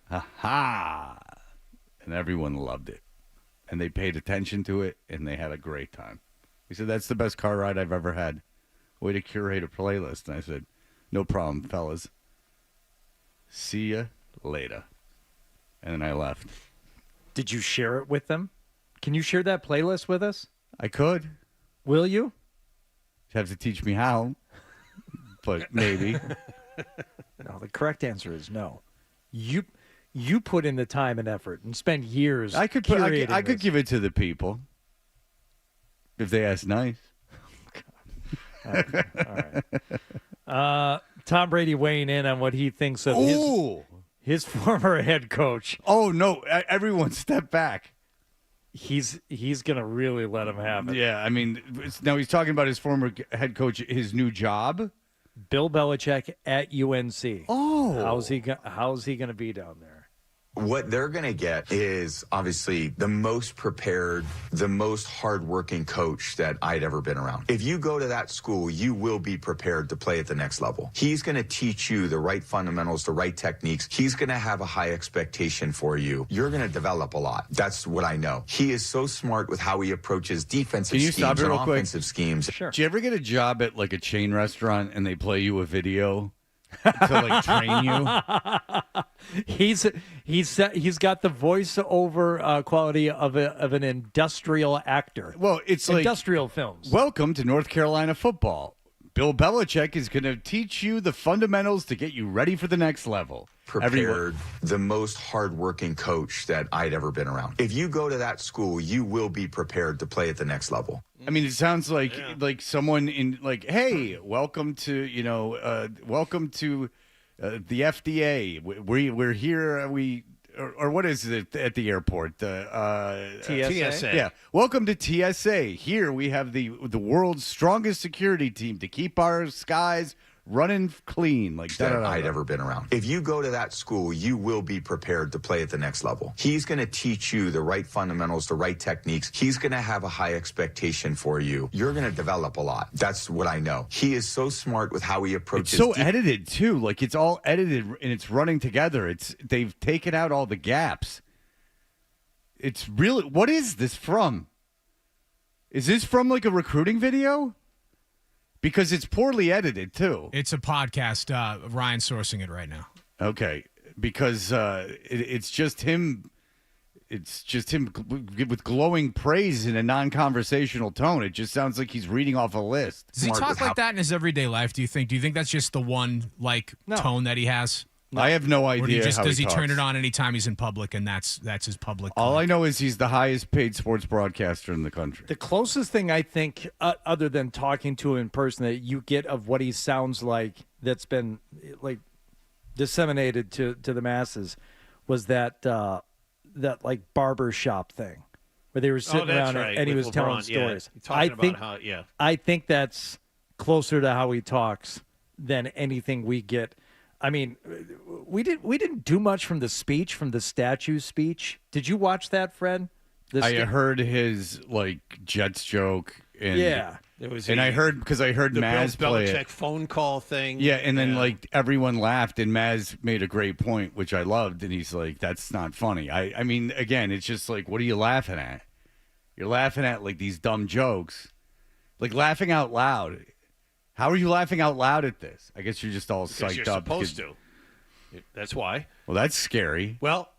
Ha-ha. And everyone loved it. And they paid attention to it, and they had a great time. He said, that's the best car ride I've ever had. Way to curate a playlist. And I said, no problem, fellas. See ya later. And then I left. Did you share it with them? Can you share that playlist with us? I could. Will you? You'd have to teach me how. But maybe. No, the correct answer is no. You put in the time and effort and spend years. I could give it to the people if they ask nice. All right. Tom Brady weighing in on what he thinks of his former head coach. Oh no! Everyone, step back. He's gonna really let him have it. Yeah, I mean, now he's talking about his former head coach, his new job. Bill Belichick at UNC. Oh, how's he going to be down there? What they're going to get is obviously the most prepared, the most hardworking coach that I'd ever been around. If you go to that school, you will be prepared to play at the next level. He's going to teach you the right fundamentals, the right techniques. He's going to have a high expectation for you. You're going to develop a lot. That's what I know. He is so smart with how he approaches defensive schemes and offensive schemes. Sure. Did you ever get a job at like a chain restaurant and they play you a video to like train you? He's got the voiceover quality of an industrial actor. Well, it's like industrial films. Welcome to North Carolina football. Bill Belichick is going to teach you the fundamentals to get you ready for the next level. Prepared, the most hardworking coach that I'd ever been around. If you go to that school, you will be prepared to play at the next level. I mean, it sounds like someone in like, hey, welcome to the FDA. We're here. Or what is it at the airport? TSA. Yeah. Welcome to TSA. Here we have the world's strongest security team to keep our skies running clean. Like that I'd ever been around. If you go to that school, you will be prepared to play at the next level. He's going to teach you the right fundamentals, the right techniques. He's going to have a high expectation for you. You're going to develop a lot. That's what I know. He is so smart with how he approaches. It's so edited too. Like it's all edited and it's running together. They've taken out all the gaps. It's really, what is this from? Is this from like a recruiting video? Because it's poorly edited, too. It's a podcast. Ryan's sourcing it right now. Okay. Because it's just him. It's just him with glowing praise in a non-conversational tone. It just sounds like he's reading off a list. Does he talk like that in his everyday life, do you think? Do you think that's just the one tone that he has? No. I have no idea. Or does he talks. turn it on anytime he's in public, and that's his public? All I know is he's the highest paid sports broadcaster in the country. The closest thing I think, other than talking to him in person, that you get of what he sounds like that's been like disseminated to the masses was that like barber shop thing where they were sitting around and he was telling stories. I think that's closer to how he talks than anything we get. I mean, we didn't do much from the statue speech. Did you watch that, Fred? I heard his Jets joke. And, yeah, it was. And I heard the Maz Bill play Belichick it. phone call thing. Yeah, and then everyone laughed, and Maz made a great point, which I loved. And he's like, "That's not funny." I mean, again, it's just like, what are you laughing at? You're laughing at these dumb jokes, laughing out loud. How are you laughing out loud at this? I guess you're just all psyched you're up. Supposed to. That's why. Well, that's scary. Well,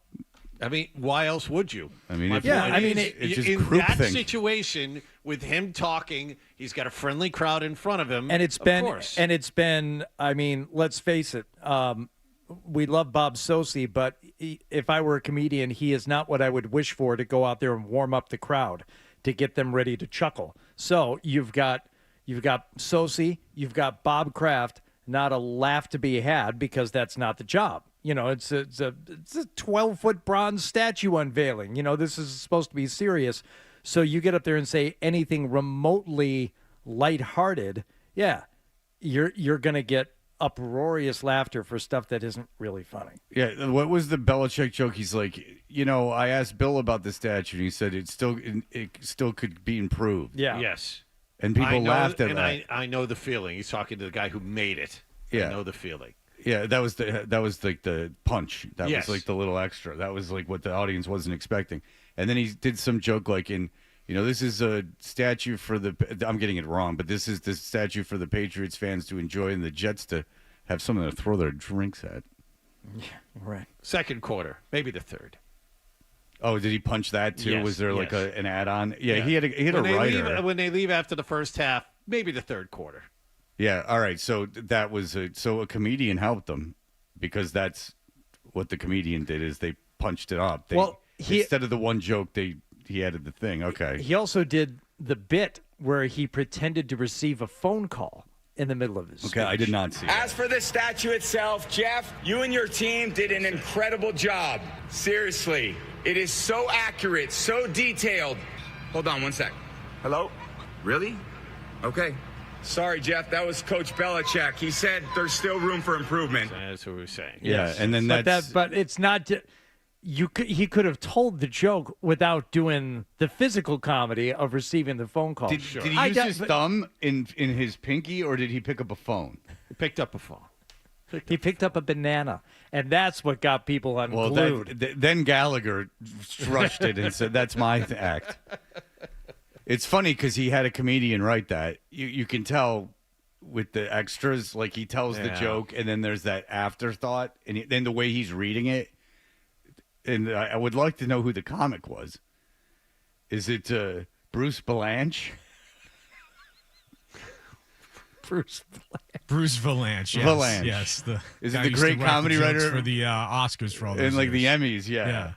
I mean, why else would you? I mean, it's just in groupthink. that situation with him talking, he's got a friendly crowd in front of him, and it's been. I mean, let's face it. we love Bob Socci, but if I were a comedian, he is not what I would wish for to go out there and warm up the crowd to get them ready to chuckle. So you've got Socci, you've got Bob Kraft, not a laugh to be had because that's not the job. It's a 12-foot bronze statue unveiling. This is supposed to be serious. So you get up there and say anything remotely lighthearted, yeah, you're going to get uproarious laughter for stuff that isn't really funny. Yeah, what was the Belichick joke? He's like, I asked Bill about the statue, and he said it still could be improved. Yeah. Yes. And people laughed at and that. I know the feeling. He's talking to the guy who made it. Yeah. I know the feeling. Yeah, that was like the punch. That Yes. was like the little extra. That was like what the audience wasn't expecting. And then he did some joke like this is a statue for I'm getting it wrong, but this is the statue for the Patriots fans to enjoy and the Jets to have something to throw their drinks at. Yeah, right. Second quarter, maybe the third. Oh, did he punch that too? Yes, Was there like yes. an add-on? Yeah, he had a writer. When they leave after the first half, maybe the third quarter. Yeah, all right. So that was a comedian helped them because that's what the comedian did is they punched it up. Instead of the one joke, he added the thing. Okay. He also did the bit where he pretended to receive a phone call in the middle of his speech. I did not see that. As for the statue itself, Jeff, you and your team did an incredible job. Seriously, it is so accurate, so detailed. Hold on one sec. Hello? Really? Okay. Sorry, Jeff, that was Coach Belichick. He said there's still room for improvement. That's what we were saying. Yeah, Yes. and then But it's not. He could have told the joke without doing the physical comedy of receiving the phone call. Did he use his thumb in his pinky, or did he pick up a phone? He picked up a phone. He picked up a banana, and that's what got people unglued. Well, then Gallagher rushed it and said, "That's my act." It's funny because he had a comedian write that. You can tell with the extras, like he tells the joke, and then there's that afterthought, and then the way he's reading it. And I would like to know who the comic was. Is it Bruce Valanche? Bruce Valanche. Yes. Valanche. Yes. Is guy it the used to great write comedy the jokes writer for the Oscars for all those and like years. the Emmys? Yeah.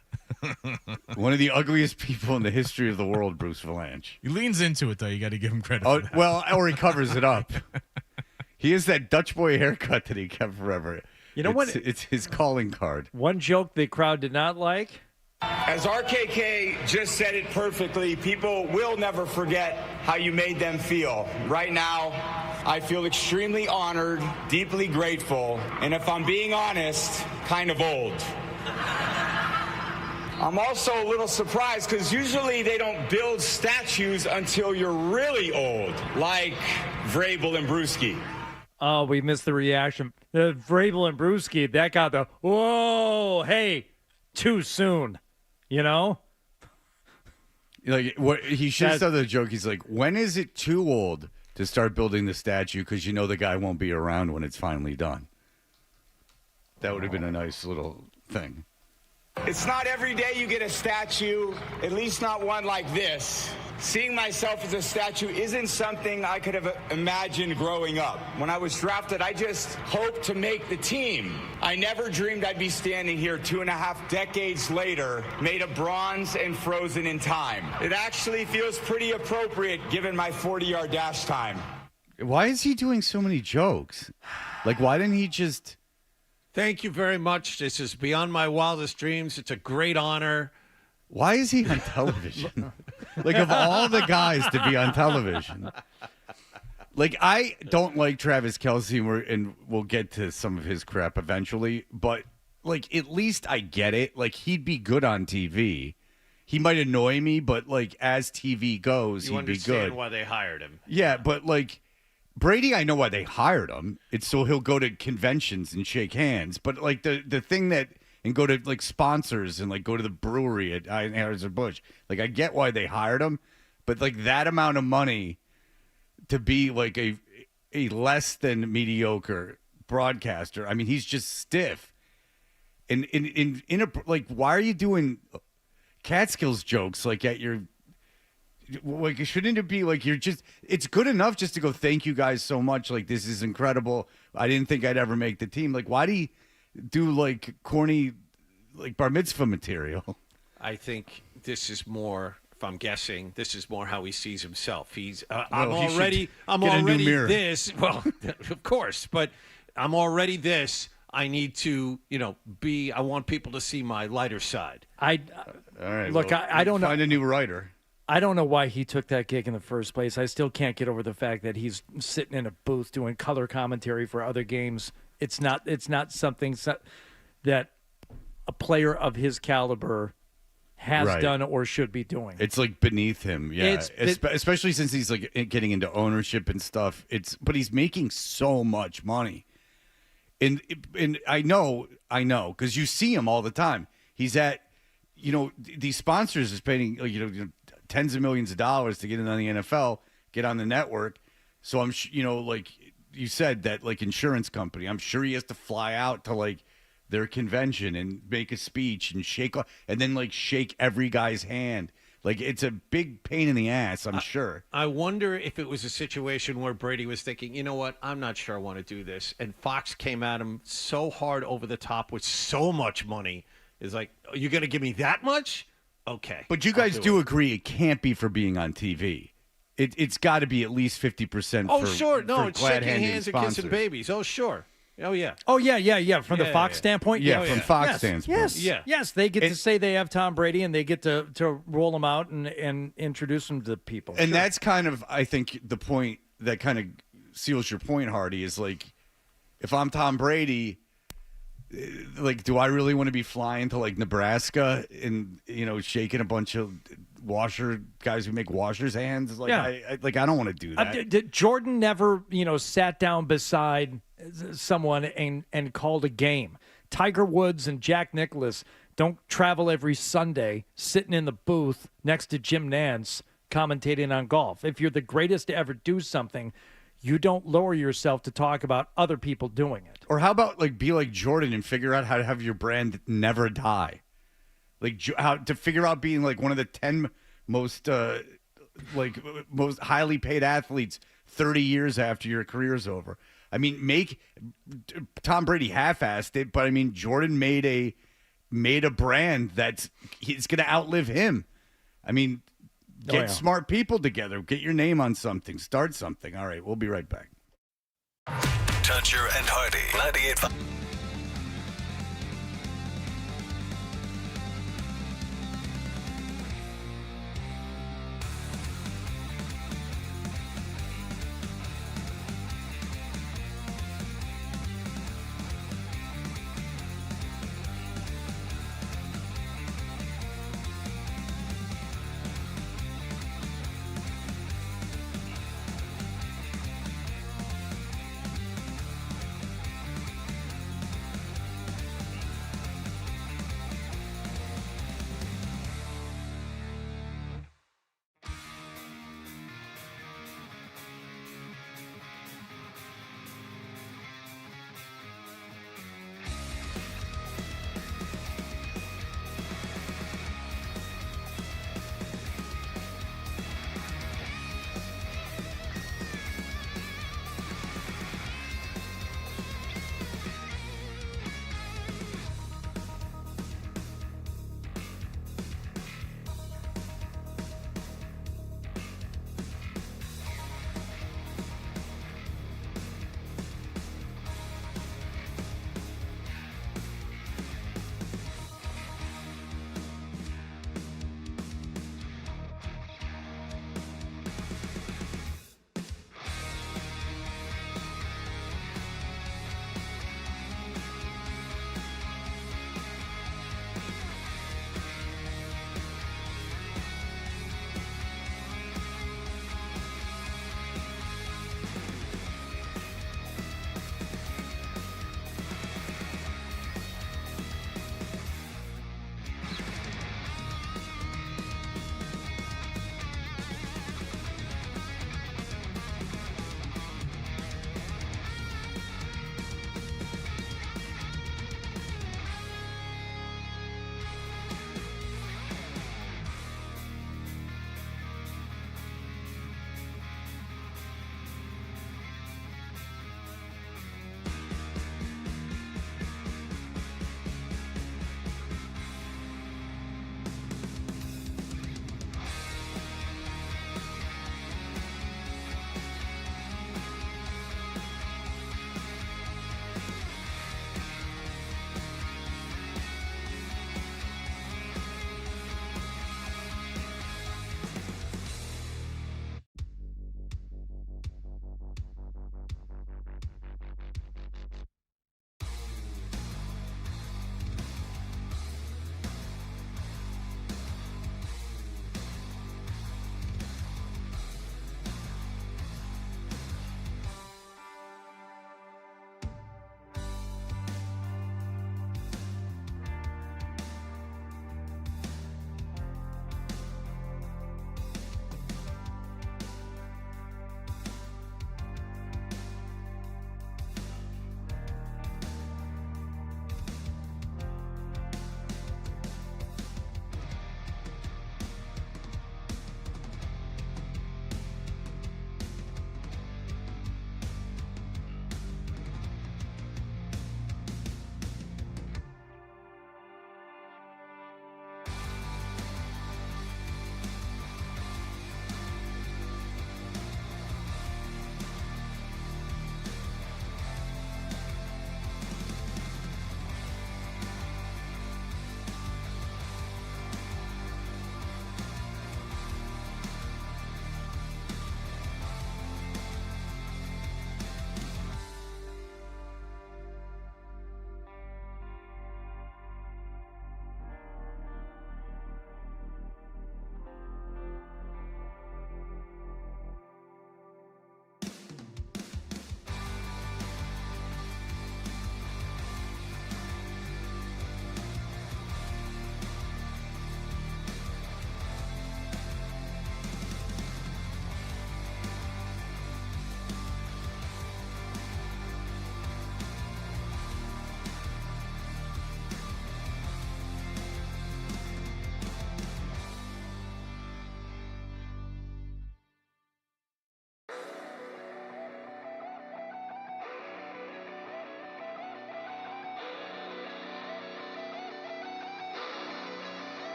One of the ugliest people in the history of the world, Bruce Valanche. He leans into it though. You got to give him credit. Oh for that. well, or he covers it up. He has that Dutch boy haircut that he kept forever. You know what? It's his calling card. One joke the crowd did not like. As RKK just said it perfectly, people will never forget how you made them feel. Right now, I feel extremely honored, deeply grateful, and if I'm being honest, kind of old. I'm also a little surprised because usually they don't build statues until you're really old, like Vrabel and Brewski. Oh, we missed the reaction. Vrabel and Brewski, that got the, whoa, hey, too soon. Like what he should have said the joke. He's like, when is it too old to start building the statue? Because the guy won't be around when it's finally done. That would have been a nice little thing. It's not every day you get a statue, at least not one like this. Seeing myself as a statue isn't something I could have imagined growing up. When I was drafted, I just hoped to make the team. I never dreamed I'd be standing here 2.5 decades later, made of bronze and frozen in time. It actually feels pretty appropriate given my 40-yard dash time. Why is he doing so many jokes? Like, why didn't he just... Thank you very much. This is beyond my wildest dreams. It's a great honor. Why is he on television? Like, of all the guys to be on television. Like, I don't like Travis Kelce, and we'll get to some of his crap eventually, but, like, at least I get it. Like, he'd be good on TV. He might annoy me, but, like, as TV goes, You he'd be good. understand why they hired him. Yeah, but, like, Brady, I know why they hired him. It's so he'll go to conventions and shake hands. But, like, the thing that... And go to, like, sponsors and, like, go to the brewery at Anheuser-Busch. Like, I get why they hired him. But, like, that amount of money to be, like, a less than mediocre broadcaster, I mean, he's just stiff. And like, why are you doing Catskills jokes, like, at your... Like, shouldn't it be, like, you're just... It's good enough just to go, thank you guys so much. Like, this is incredible. I didn't think I'd ever make the team. Like, why do you... do like corny, like bar mitzvah material. I think this is more. If I'm guessing, this is more how he sees himself. I'm already this. Well, of course, but I'm already this. I need to, I want people to see my lighter side. All right. Look, I don't know. Find a new writer. I don't know why he took that gig in the first place. I still can't get over the fact that he's sitting in a booth doing color commentary for other games. It's not something that a player of his caliber has done or should be doing. It's like beneath him, yeah. Especially since he's like getting into ownership and stuff. But he's making so much money, and I know, because you see him all the time. He's at, these sponsors is paying tens of millions of dollars to get in on the NFL, get on the network. So I'm, like you said, that like insurance company. I'm sure he has to fly out to like their convention and make a speech and shake every guy's hand. Like, it's a big pain in the ass, I'm sure. I wonder if it was a situation where Brady was thinking, you know what, I'm not sure I want to do this. And Fox came at him so hard over the top with so much money. It's like, oh, you're going to give me that much? Okay. But you guys do agree it can't be for being on TV. It's got to be at least 50% Oh, for, sure. No, for it's shaking glad-handed hands and sponsors. kissing babies. Oh, sure. Oh, yeah. Oh, yeah. From the Fox standpoint? Yeah, from Fox yes. standpoint. Yes, they get to say they have Tom Brady, and they get to roll him out and introduce him to people. And that's kind of, I think, the point that kind of seals your point, Hardy, is like, if I'm Tom Brady, like, do I really want to be flying to, like, Nebraska and, shaking a bunch of guys who make washers' hands? Like, I don't want to do that. Jordan never, sat down beside someone and called a game. Tiger Woods and Jack Nicklaus don't travel every Sunday sitting in the booth next to Jim Nantz commentating on golf. If you're the greatest to ever do something, you don't lower yourself to talk about other people doing it. Or how about like be like Jordan and figure out how to have your brand never die? Like how to figure out being like one of the 10 most highly paid athletes 30 years after your career's over. I mean, Tom Brady half-assed it, but I mean, Jordan made a brand he's going to outlive him. I mean, get smart people together, get your name on something, start something. All right, we'll be right back. Toucher and Hardy, 98.5.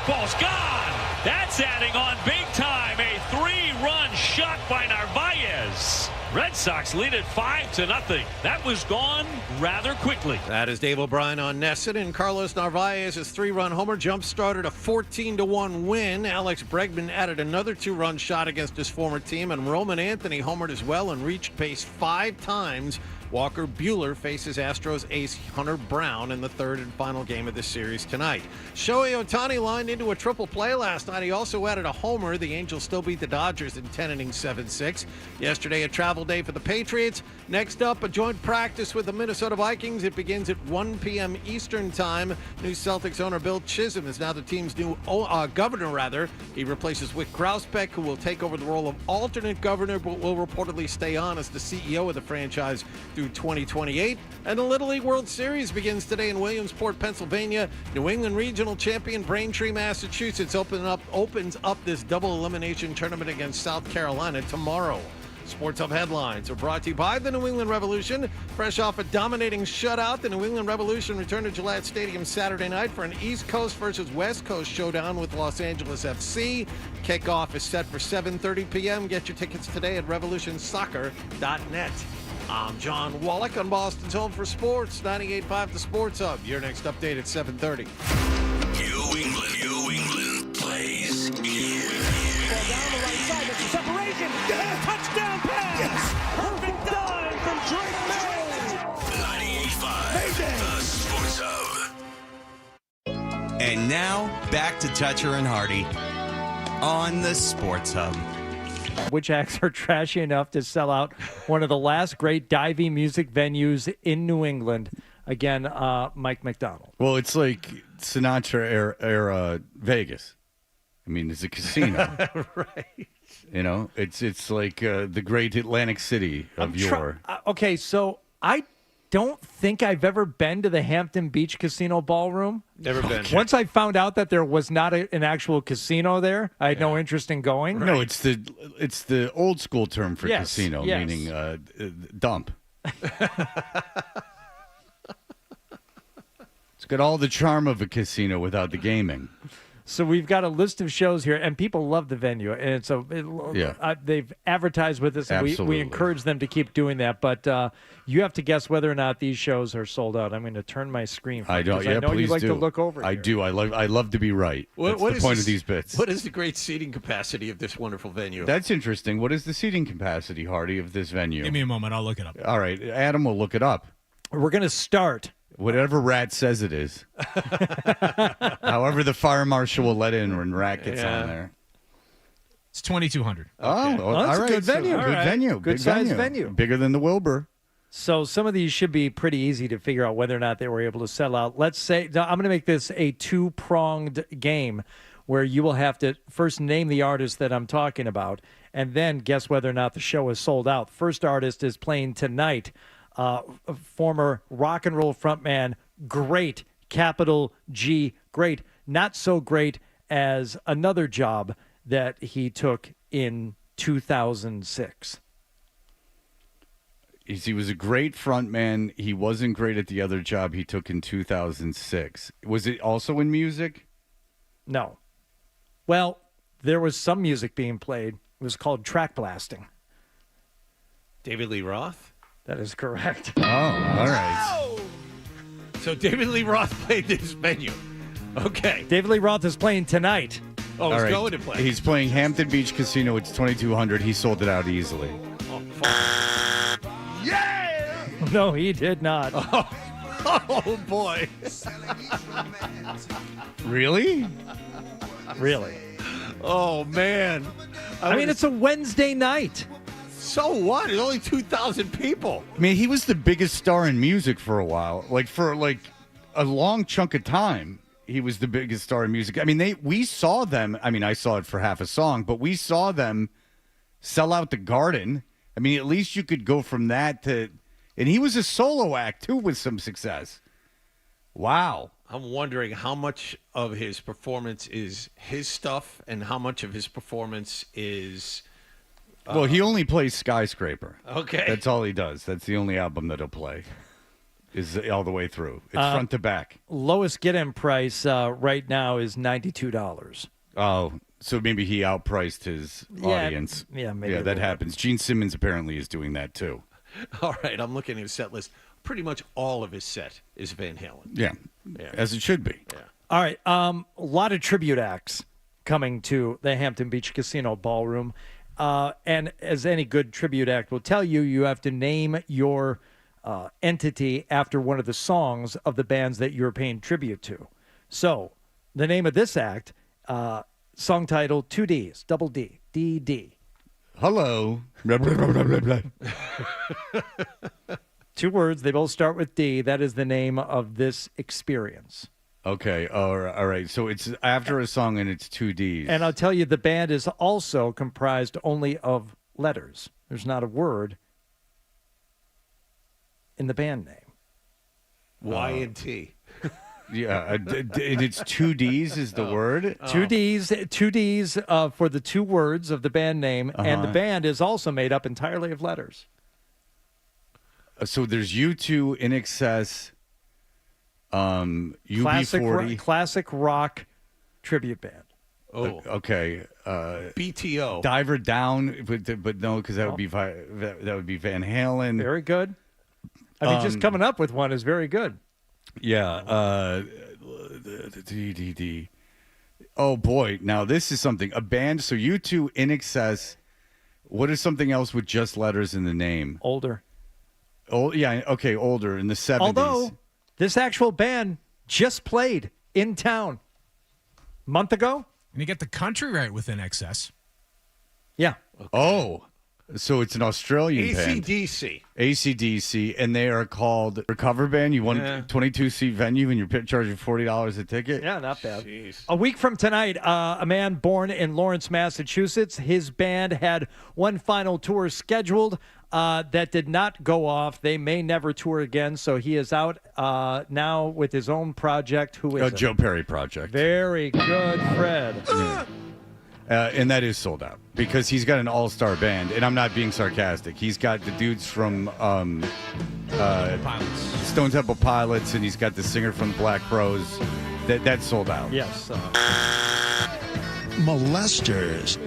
That ball's gone. That's adding on big time. A 3-run shot by Narvaez. Red Sox lead it 5-0. That was gone rather quickly. That is Dave O'Brien on NESN, and Carlos Narvaez's 3-run homer jump-started a 14-1 win. Alex Bregman added another 2-run shot against his former team, and Roman Anthony homered as well and reached base 5 times. Walker Buehler faces Astros ace Hunter Brown in the third and final game of this series tonight. Shohei Ohtani lined into a triple play last night. He also added a homer. The Angels still beat the Dodgers in 10 innings, 7-6. Yesterday, a travel day for the Patriots. Next up, a joint practice with the Minnesota Vikings. It begins at 1 p.m. Eastern Time. New Celtics owner Bill Chisholm is now the team's new governor. He replaces Wick Grousbeck, who will take over the role of alternate governor, but will reportedly stay on as the CEO of the franchise through 2028. And the Little League World Series begins today in Williamsport, Pennsylvania. New England Regional Champion Braintree, Massachusetts opens up this double elimination tournament against South Carolina tomorrow. Sports Hub headlines are brought to you by the New England Revolution. Fresh off a dominating shutout, the New England Revolution returned to Gillette Stadium Saturday night for an East Coast versus West Coast showdown with Los Angeles FC. Kickoff is set for 7:30 p.m. Get your tickets today at revolutionsoccer.net. I'm John Wallach on Boston's Home for Sports, 98.5 The Sports Hub. Your next update at 7:30. New England plays here. Ball down the right side, there's a separation. Yeah. Touchdown pass. Yes. Perfect dive from Drake May. 98.5 The Sports Hub. And now, back to Toucher and Hardy on the Sports Hub. Which acts are trashy enough to sell out one of the last great diving music venues in New England? Again, Mike McDonald. Well, it's like Sinatra era Vegas. I mean, it's a casino. Right. You know, it's like the great Atlantic City of yore. Okay, so I don't think I've ever been to the Hampton Beach Casino Ballroom. Never been. Once I found out that there was not an actual casino there, I had no interest in going. No, it's the old school term for casino, meaning dump. It's got all the charm of a casino without the gaming. So we've got a list of shows here, and people love the venue, and so they've advertised with us, and we encourage them to keep doing that. But you have to guess whether or not these shows are sold out. I'm going to turn my screen. I don't. Yeah, I know please you like do. to look over. I here. do. I love to be right. That's the point of these bits. What is the great seating capacity of this wonderful venue? That's interesting. What is the seating capacity, Hardy, of this venue? Give me a moment. I'll look it up. All right, Adam will look it up. We're going to start. Whatever Rat says it is. However the fire marshal will let in when Rat gets on there. It's 2,200. Oh, all that's right. a good venue. Good venue. Good Big size venue. Bigger than the Wilbur. So some of these should be pretty easy to figure out whether or not they were able to sell out. Let's say I'm going to make this a two-pronged game where you will have to first name the artist that I'm talking about and then guess whether or not the show is sold out. First artist is playing tonight. Former rock and roll frontman, great, capital G, great, not so great as another job that he took in 2006. He was a great frontman. He wasn't great at the other job he took in 2006. Was it also in music? No. Well, there was some music being played. It was called track blasting. David Lee Roth? That is correct. Oh, all right. So David Lee Roth played this venue. Okay. David Lee Roth is playing tonight. Oh, he's going to play. He's playing Hampton Beach Casino. It's 2,200. He sold it out easily. Oh, yeah! No, he did not. Oh boy. Really? Really? Oh, man. I mean, it's a Wednesday night. So what? There's only 2,000 people. I mean, he was the biggest star in music for a while. For a long chunk of time, he was the biggest star in music. I mean, we saw them. I mean, I saw it for half a song, but we saw them sell out the Garden. I mean, at least you could go from that to... And he was a solo act, too, with some success. Wow. I'm wondering how much of his performance is his stuff and how much of his performance is... Well, he only plays Skyscraper. Okay. That's all he does. That's the only album that he'll play. is all the way through. It's front to back. Lowest get-in price right now is $92. Oh, so maybe he outpriced his audience. Yeah, maybe. Yeah, that happens. Gene Simmons apparently is doing that too. All right, I'm looking at his set list. Pretty much all of his set is Van Halen. Yeah, as it should be. Yeah. All right, a lot of tribute acts coming to the Hampton Beach Casino Ballroom. And as any good tribute act will tell you, you have to name your entity after one of the songs of the bands that you're paying tribute to. So the name of this act, song title, 2 Ds, double D, D-D. Hello. 2 words, they both start with D. That is the name of this experience. Okay, all right. So it's after a song and it's 2 Ds. And I'll tell you, the band is also comprised only of letters. There's not a word in the band name. Y and T. Yeah, and it's 2 Ds is the word? 2 Ds for the 2 words of the band name, and the band is also made up entirely of letters. So there's U2, In Excess, UB40. Classic rock tribute band. Oh, okay. BTO. Diver Down, but no, because that would be Van Halen. Very good. I mean, just coming up with one is very good. Yeah. D. Oh boy! Now this is something. A band. So U2, In Excess. What is something else with just letters in the name? Older. Oh yeah. Okay. Older in the 70s. Although this actual band just played in town a month ago. And you get the country right within excess. Yeah. Okay. Oh, so it's an Australian band. AC/DC, and they are called a cover band. You want a 22-seat venue, and you're charging $40 a ticket? Yeah, not bad. Jeez. A week from tonight, a man born in Lawrence, Massachusetts, his band had one final tour scheduled that did not go off. They may never tour again, so he is out now with his own project. Who is it? Joe Perry Project. Very good, Fred. Yeah. And that is sold out because he's got an all-star band, and I'm not being sarcastic. He's got the dudes from Stone Temple Pilots, and he's got the singer from Black Crowes. That's sold out. Yes. Molesters.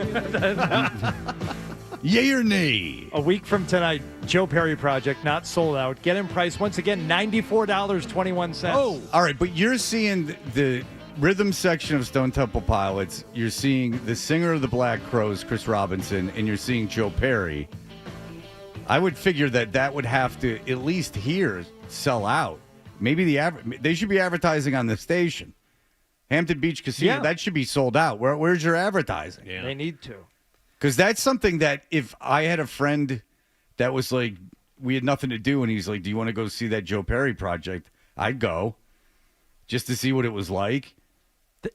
Yay or nay? A week from tonight, Joe Perry Project, not sold out. Get in price once again, $94.21. Oh, all right, but you're seeing the rhythm section of Stone Temple Pilots. You're seeing the singer of the Black Crowes, Chris Robinson, and you're seeing Joe Perry. I would figure that would have to at least here sell out. Maybe they should be advertising on the station. Hampton Beach Casino, that should be sold out. Where's your advertising? Yeah. They need to. Because that's something that if I had a friend that was like, we had nothing to do, and he's like, do you want to go see that Joe Perry Project? I'd go just to see what it was like.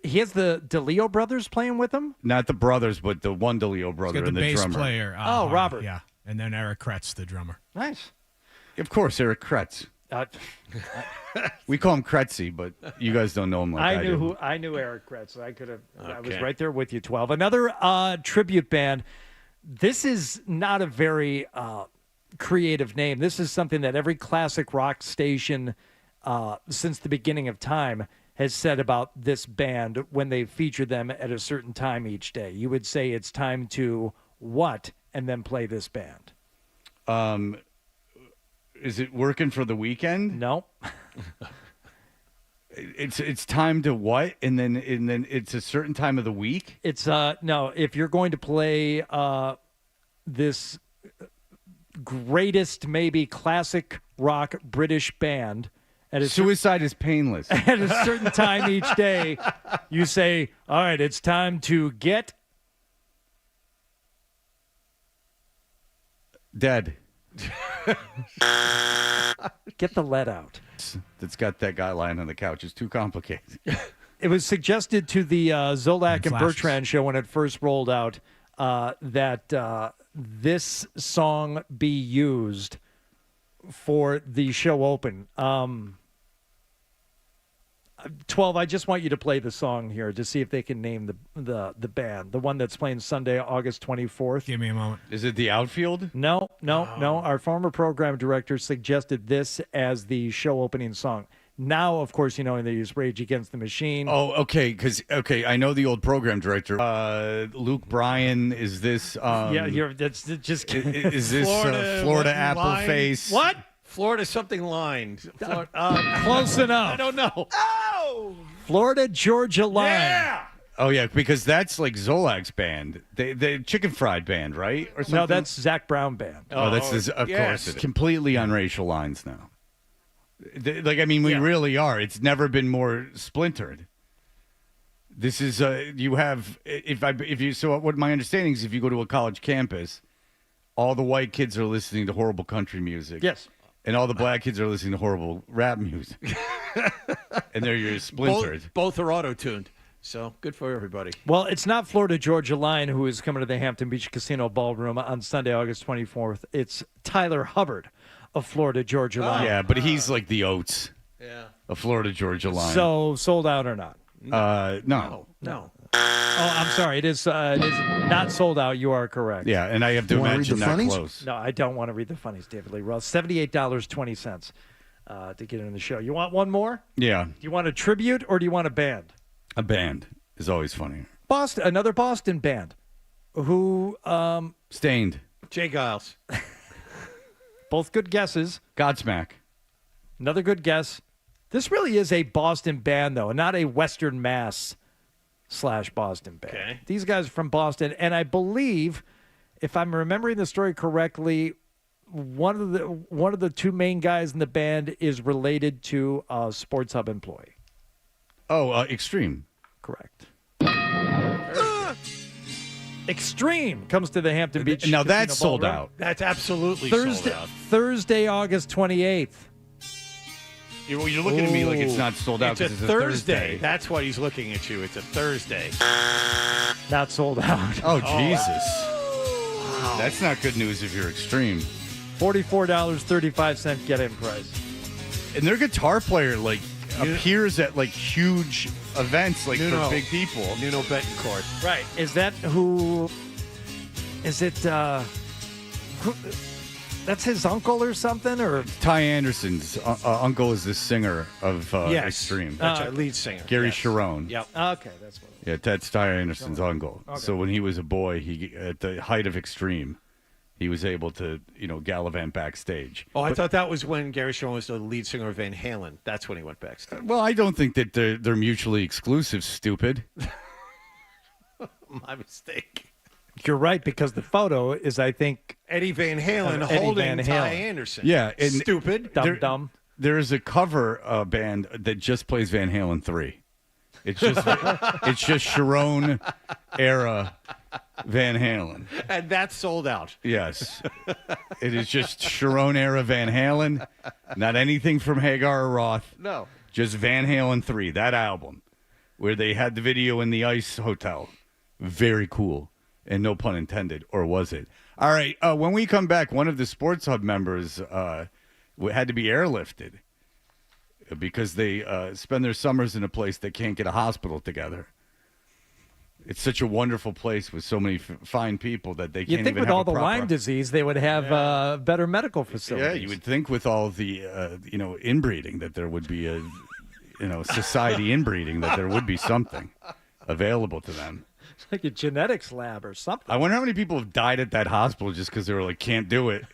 He has the DeLeo brothers playing with him? Not the brothers, but the one DeLeo brother and the bass drummer. player. Robert. Yeah, and then Eric Kretz, the drummer. Nice. Of course, Eric Kretz. We call him Kretzy, but you guys don't know him like I do. I knew Eric Kretz. So I could have. Okay. I was right there with you. 12. Another tribute band. This is not a very creative name. This is something that every classic rock station since the beginning of time has said about this band when they feature them at a certain time each day. You would say it's time to what, and then play this band. Is it Working for the Weekend? No. It's time to what, and then it's a certain time of the week. It's no. If you're going to play this greatest maybe classic rock British band. Suicide is painless. At a certain time each day, you say, all right, it's time to get dead. Get the lead out. That's got that guy lying on the couch. It's too complicated. It was suggested to the Zolak and Bertrand show when it first rolled out that this song be used for the show open. 12, I just want you to play the song here to see if they can name the band, the one that's playing Sunday, August 24th. Give me a moment. Is it the Outfield? No. Our former program director suggested this as the show opening song. Now, of course, they use Rage Against the Machine. Oh, okay, I know the old program director. Luke Bryan, is this... that's just... is this Florida Apple Face? What? Florida something lined. Close enough. I don't know. Oh! Florida Georgia Line. Yeah! Oh, yeah, because that's like Zolak's band. The Chicken Fried Band, right? Or something? No, that's Zach Brown Band. Of course. It's completely on racial lines now. We really are. It's never been more splintered. This is you have what my understanding is, if you go to a college campus, all the white kids are listening to horrible country music. Yes. And all the black kids are listening to horrible rap music. And you're splintered. Both are auto-tuned. So good for everybody. Well, it's not Florida Georgia Line who is coming to the Hampton Beach Casino Ballroom on Sunday, August 24th. It's Tyler Hubbard of Florida Georgia Line. Yeah, but he's like the Oates of Florida Georgia Line. So sold out or not? No. Oh, I'm sorry. It is not sold out. You are correct. Yeah, and I have to imagine that close. No, I don't want to read the funnies, David Lee Roth. $78.20 to get in the show. You want one more? Yeah. Do you want a tribute or do you want a band? A band is always funny. Another Boston band. Who? Stained. Jay Giles. Both good guesses. Godsmack. Another good guess. This really is a Boston band, though, not a Western Mass / Boston band. Okay. These guys are from Boston, and I believe, if I'm remembering the story correctly, one of the two main guys in the band is related to a Sports Hub employee. Oh, Extreme. Correct. Extreme comes to the Hampton Beach. Now that's Casino sold Ballroom. out. That's absolutely Thursday, sold out. Thursday, August 28th. You're looking at me like it's not sold out. It's a Thursday. That's why he's looking at you. It's a Thursday. Not sold out. Oh, Jesus. Wow. That's not good news if you're Extreme. $44.35 get-in price. And their guitar player, appears at, huge events, for big people. Nuno Betancourt. Right. Is that who... Is it... who... That's his uncle or something, or Ty Anderson's uncle is the singer of Extreme. That's our lead singer, Gary Sharon. Yep. Okay, that's what. Yeah, that's Ty Anderson's uncle. Okay. So when he was a boy, at the height of Extreme, he was able to gallivant backstage. Oh, I thought that was when Gary Sharon was the lead singer of Van Halen. That's when he went backstage. Well, I don't think that they're mutually exclusive. Stupid. My mistake. You're right, because the photo is, I think, Eddie Van Halen holding Ty Anderson. Yeah. And stupid. Dumb. There is a cover band that just plays Van Halen 3. It's just Sharon era Van Halen. And that's sold out. Yes. It is just Sharon era Van Halen. Not anything from Hagar or Roth. No. Just Van Halen 3, that album, where they had the video in the Ice Hotel. Very cool. And no pun intended, or was it? All right, when we come back, one of the Sports Hub members had to be airlifted because they spend their summers in a place that can't get a hospital together. It's such a wonderful place with so many fine people that they can't even have You'd think with all the proper... Lyme disease, they would have better medical facilities. Yeah, you would think with all the, inbreeding that there would be a, society inbreeding, that there would be something available to them. It's like a genetics lab or something. I wonder how many people have died at that hospital just because they were like, can't do it.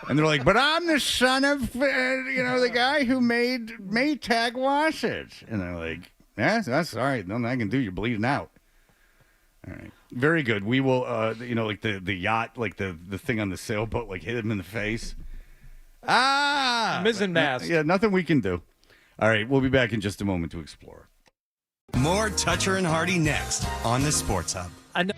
And they're like, but I'm the son of, the guy who made Maytag washes. And they're like, yeah, that's all right. Nothing I can do. You're bleeding out. All right. Very good. We will, the yacht, the thing on the sailboat, hit him in the face. Mizzen mast. Yeah, nothing we can do. All right. We'll be back in just a moment to explore. More Toucher and Hardy next on the Sports Hub. I know.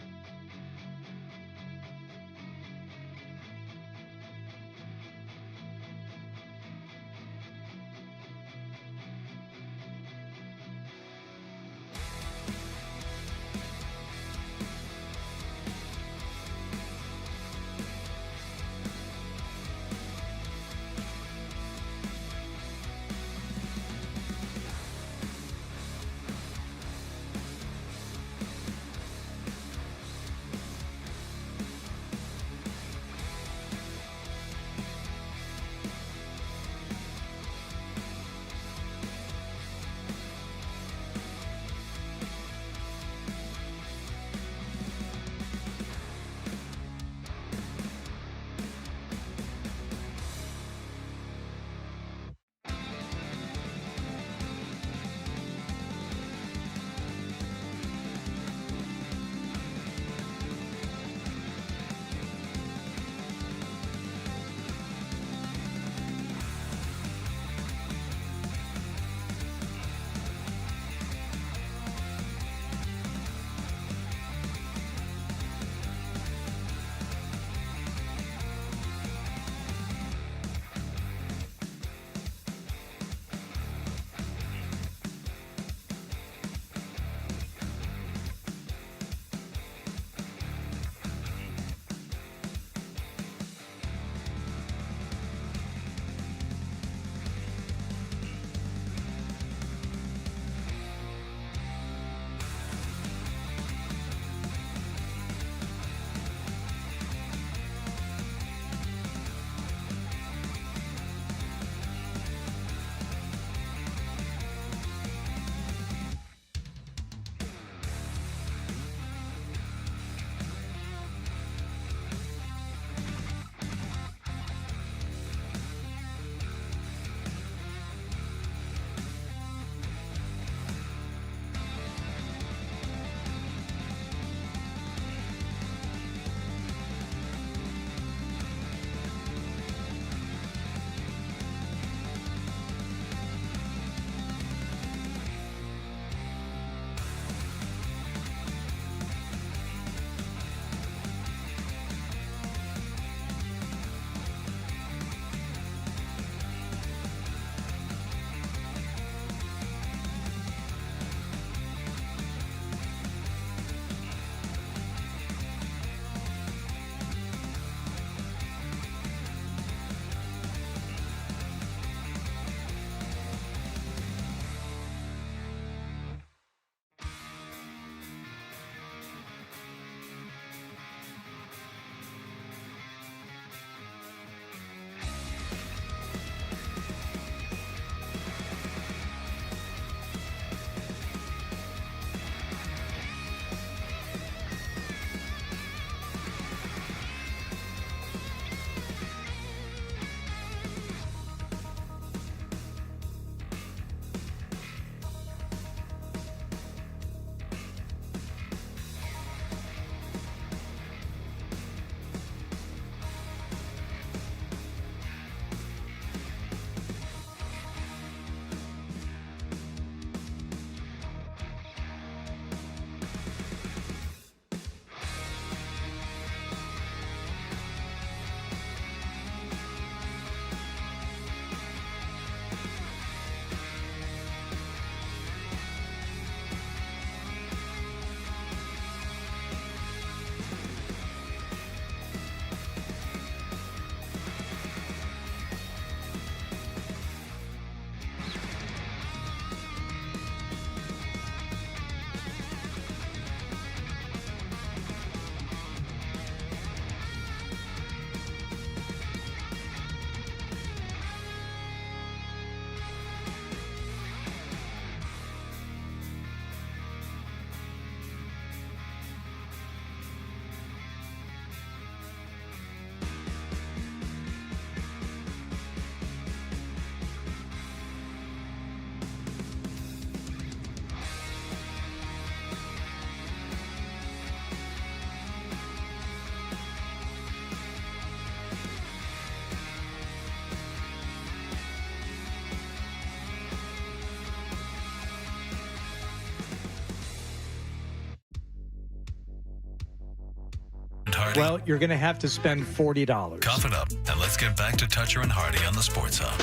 Hardy? Well, you're going to have to spend $40. Cough it up, and let's get back to Toucher and Hardy on the Sports Hub.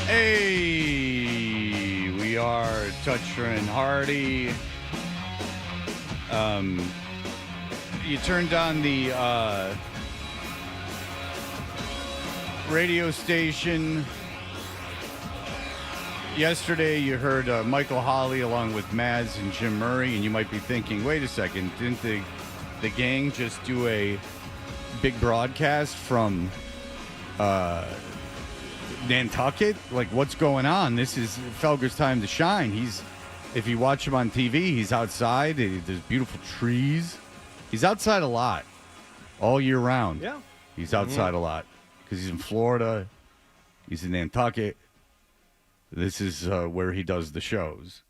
Hey, we are Toucher and Hardy. You turned on the radio station. Yesterday, you heard Michael Holley along with Mads and Jim Murray, and you might be thinking, wait a second, didn't the gang just do a big broadcast from Nantucket? Like, what's going on? This is Felger's time to shine. If you watch him on TV, he's outside. There's beautiful trees. He's outside a lot, all year round. Yeah. He's outside a lot because he's in Florida. He's in Nantucket. This is where he does the shows.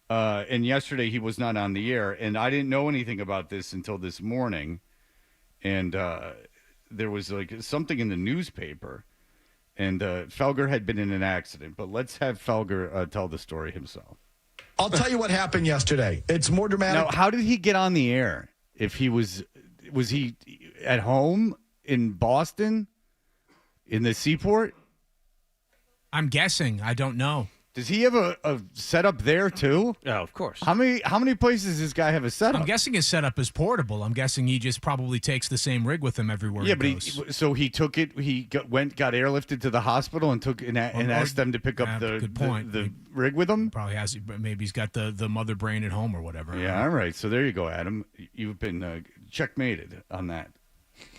And yesterday he was not on the air, and I didn't know anything about this until this morning. And there was like something in the newspaper, and Felger had been in an accident. But let's have Felger tell the story himself. I'll tell you what happened yesterday. It's more dramatic. Now, how did he get on the air? If he was he at home in Boston, in the Seaport? I'm guessing. I don't know. Does he have a setup there too? Oh, of course. How many places does this guy have a setup? I'm guessing his setup is portable. I'm guessing he just probably takes the same rig with him everywhere. Yeah, he but goes. so he took it. He got airlifted to the hospital and asked them to pick up the rig with him. Probably has. Maybe he's got the mother brain at home or whatever. Yeah, all right. So there you go, Adam. You've been checkmated on that.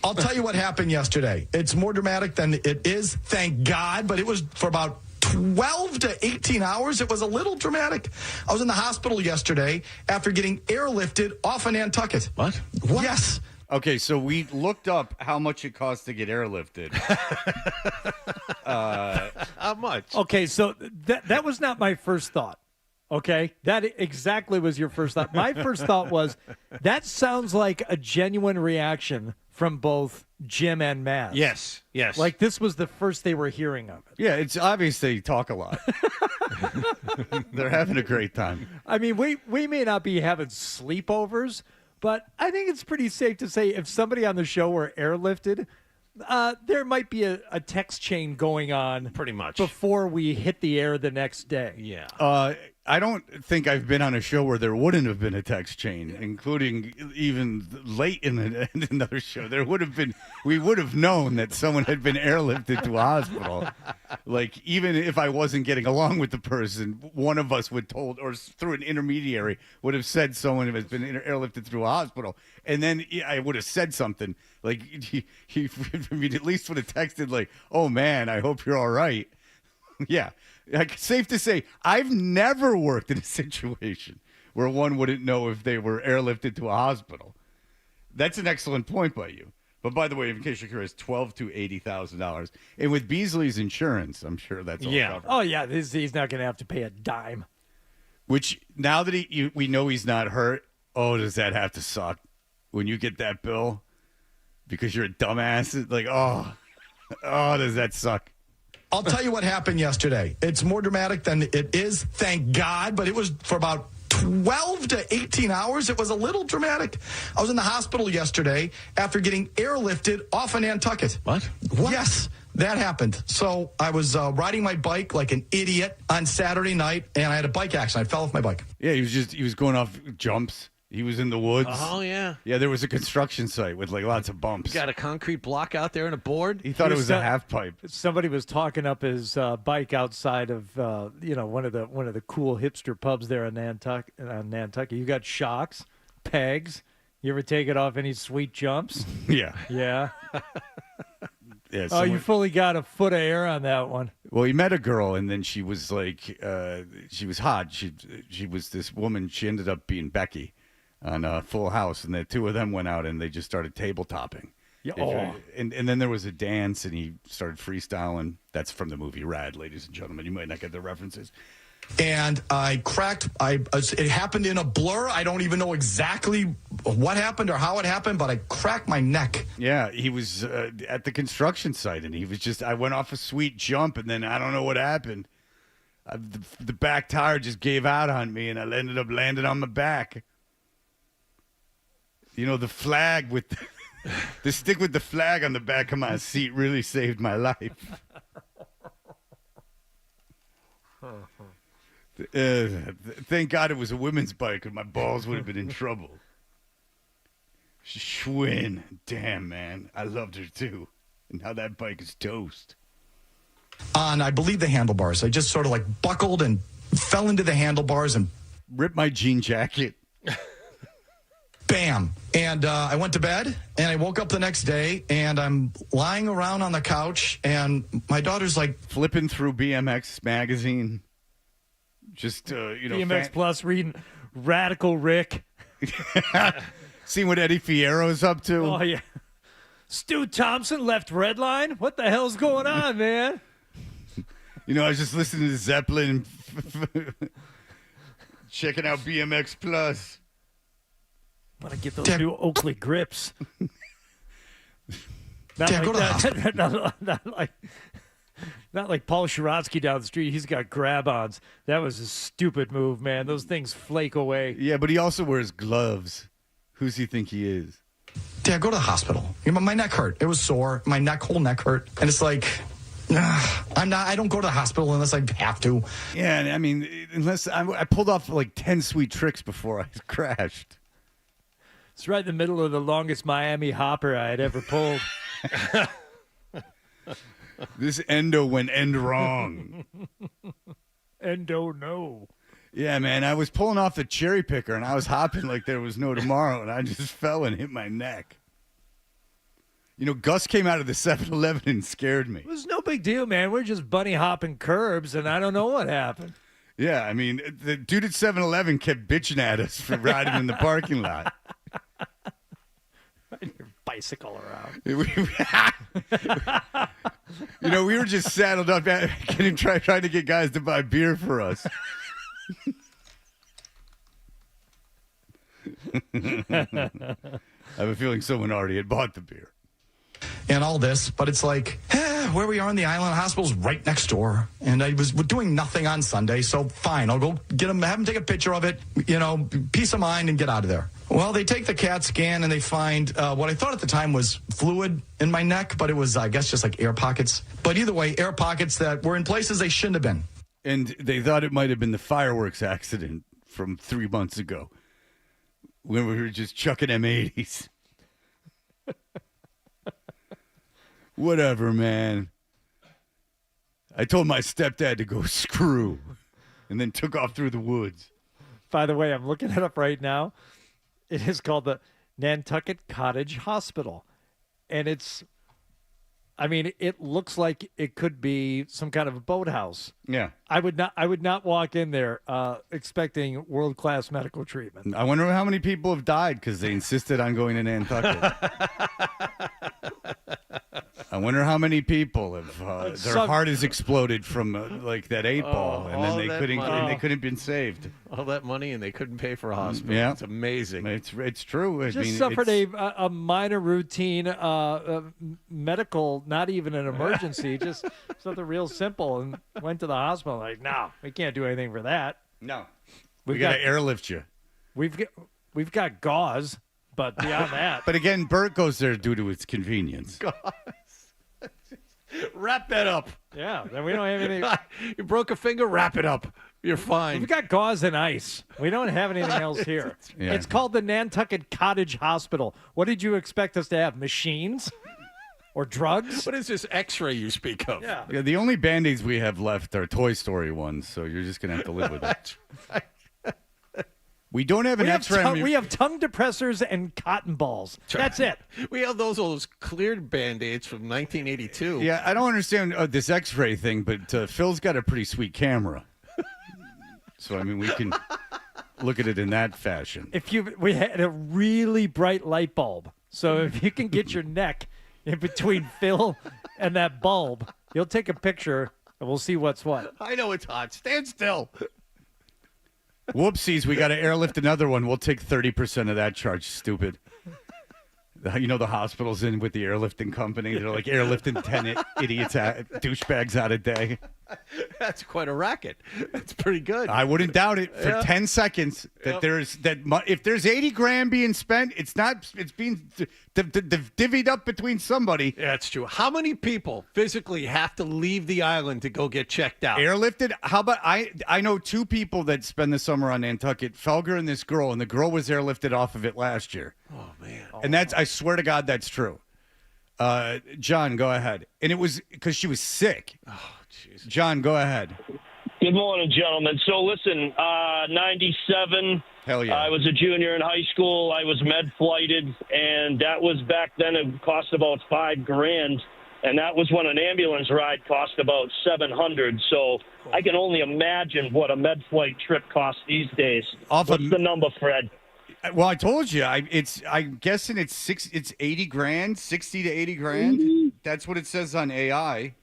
I'll tell you what happened yesterday. It's more dramatic than it is, thank God, but it was for about 12 to 18 hours. It was a little dramatic. I was in the hospital yesterday after getting airlifted off of Nantucket. What? Yes. Okay, so we looked up how much it costs to get airlifted. How much? Okay, so that was not my first thought. Okay, that exactly was your first thought. My first thought was, that sounds like a genuine reaction from both Jim and Matt. Yes. Like this was the first they were hearing of it. Yeah, it's obvious they talk a lot. They're having a great time. I mean, we may not be having sleepovers, but I think it's pretty safe to say if somebody on the show were airlifted, there might be a text chain going on pretty much before we hit the air the next day. Yeah. I don't think I've been on a show where there wouldn't have been a text chain, including even late in another show. There would have been. We would have known that someone had been airlifted to a hospital. Like, even if I wasn't getting along with the person, one of us would told, or through an intermediary, would have said someone has been airlifted through a hospital, and then I would have said something like he at least would have texted like, "Oh man, I hope you're all right." Yeah. Like, safe to say, I've never worked in a situation where one wouldn't know if they were airlifted to a hospital. That's an excellent point by you. But by the way, in case you're curious, $12,000 to $80,000, and with Beasley's insurance, I'm sure that's all covered. Oh yeah, he's not going to have to pay a dime. Which now that we know he's not hurt, oh, does that have to suck when you get that bill because you're a dumbass? It's like, oh, does that suck? I'll tell you what happened yesterday. It's more dramatic than it is, thank God, but it was for about 12 to 18 hours. It was a little dramatic. I was in the hospital yesterday after getting airlifted off of Nantucket. What? Yes, that happened. So I was riding my bike like an idiot on Saturday night, and I had a bike accident. I fell off my bike. Yeah, he was going off jumps. He was in the woods. Oh, yeah. Yeah, there was a construction site with like lots of bumps. Got a concrete block out there and a board. He thought it was a half pipe. Somebody was talking up his bike outside of one of the cool hipster pubs there in Nantucket. You got shocks, pegs. You ever take it off any sweet jumps? Yeah. Yeah. Yeah. Oh, you fully got a foot of air on that one. Well, he met a girl, and then she was like, she was hot. She was this woman. She ended up being Becky on Full House, and the two of them went out and they just started tabletopping. Yeah. And then there was a dance, and he started freestyling. That's from the movie Rad, ladies and gentlemen. You might not get the references. and I cracked. It happened in a blur. I don't even know exactly what happened or how it happened, but I cracked my neck. Yeah, he was at the construction site, and he was just. I went off a sweet jump, and then I don't know what happened. The back tire just gave out on me, and I ended up landing on my back. You know, the flag with the stick with the flag on the back of my seat really saved my life. Thank God it was a women's bike, or my balls would have been in trouble. Schwinn, damn man, I loved her too. And now that bike is toast. On, I believe, the handlebars. I just sort of like buckled and fell into the handlebars and ripped my jean jacket. Bam. And I went to bed, and I woke up the next day, and I'm lying around on the couch, and my daughter's like flipping through BMX magazine. Just, BMX Plus, reading Radical Rick. Seeing what Eddie Fierro's up to. Oh, yeah. Stu Thompson left Redline? What the hell's going on, man? You know, I was just listening to Zeppelin, checking out BMX Plus. Want to get those new Oakley grips. Not like Paul Sharatsky down the street. He's got grab-ons. That was a stupid move, man. Those things flake away. Yeah, but he also wears gloves. Who's he think he is? Dad, go to the hospital. My neck hurt. It was sore. My whole neck hurt. And it's like, I don't go to the hospital unless I have to. Yeah, I mean, unless I pulled off like 10 sweet tricks before I crashed. It's right in the middle of the longest Miami hopper I had ever pulled. This endo went end wrong. Endo no. Yeah, man, I was pulling off the cherry picker, and I was hopping like there was no tomorrow, and I just fell and hit my neck. You know, Gus came out of the 7-Eleven and scared me. It was no big deal, man. We're just bunny hopping curbs, and I don't know what happened. Yeah, I mean, the dude at 7-Eleven kept bitching at us for riding in the parking lot. Riding your bicycle around. You know, we were just saddled up, trying to get guys to buy beer for us. I have a feeling someone already had bought the beer. And all this, but it's like, where we are in the island, hospital's right next door. And I was doing nothing on Sunday, so fine, I'll go get him, have him take a picture of it, peace of mind, and get out of there. Well, they take the CAT scan, and they find what I thought at the time was fluid in my neck, but it was, I guess, just like air pockets. But either way, air pockets that were in places they shouldn't have been. And they thought it might have been the fireworks accident from 3 months ago when we were just chucking M80s. Whatever, man. I told my stepdad to go screw and then took off through the woods. By the way, I'm looking it up right now. It is called the Nantucket Cottage Hospital. And it looks like it could be some kind of a boathouse. Yeah. I would not walk in there expecting world-class medical treatment. I wonder how many people have died because they insisted on going to Nantucket. I wonder how many people have their heart has exploded from like that 8-ball, and then they couldn't been saved. All that money, and they couldn't pay for a hospital. Yeah. It's amazing. It's true. Suffered a minor routine medical, not even an emergency, just something real simple, and went to the hospital. Like, no, we can't do anything for that. No, we got to airlift you. We've got gauze, but beyond that. But again, Bert goes there due to its convenience. Gauze. Wrap that up. Yeah, then we don't have anything. You broke a finger, wrap it up. You're fine. We've got gauze and ice. We don't have anything else here. Yeah. It's called the Nantucket Cottage Hospital. What did you expect us to have? Machines? Or drugs? What is this X-ray you speak of? Yeah, the only Band-Aids we have left are Toy Story ones, so you're just going to have to live with it. We don't have an X-ray. We have tongue depressors and cotton balls. That's it. We have those cleared Band-Aids from 1982. Yeah, I don't understand this X-ray thing, but Phil's got a pretty sweet camera. So, I mean, we can look at it in that fashion. We had a really bright light bulb. So if you can get your neck in between Phil and that bulb, you'll take a picture, and we'll see what's what. I know it's hot. Stand still. Whoopsies, we got to airlift another one. We'll take 30% of that charge, stupid. You know the hospital's in with the airlifting company. They're like airlifting 10 idiots, douchebags out a day. That's quite a racket. That's pretty good. I wouldn't doubt it for 10 seconds that if there's $80,000 being spent, it's being divvied up between somebody. Yeah, that's true. How many people physically have to leave the island to go get checked out? Airlifted? How about I know two people that spend the summer on Nantucket, Felger and this girl, and the girl was airlifted off of it last year. Oh, man. And I swear to God, that's true. John, go ahead. And it was because she was sick. Oh, jeez. John, go ahead. Good morning, gentlemen. So listen, 97. Hell yeah. I was a junior in high school. I was med flighted, and that was back then. It cost about $5,000, and that was when an ambulance ride cost about $700. So I can only imagine what a med flight trip costs these days. What's the number, Fred? Well, I told you. I'm guessing it's $80,000, 60 to 80 grand. Mm-hmm. That's what it says on AI. It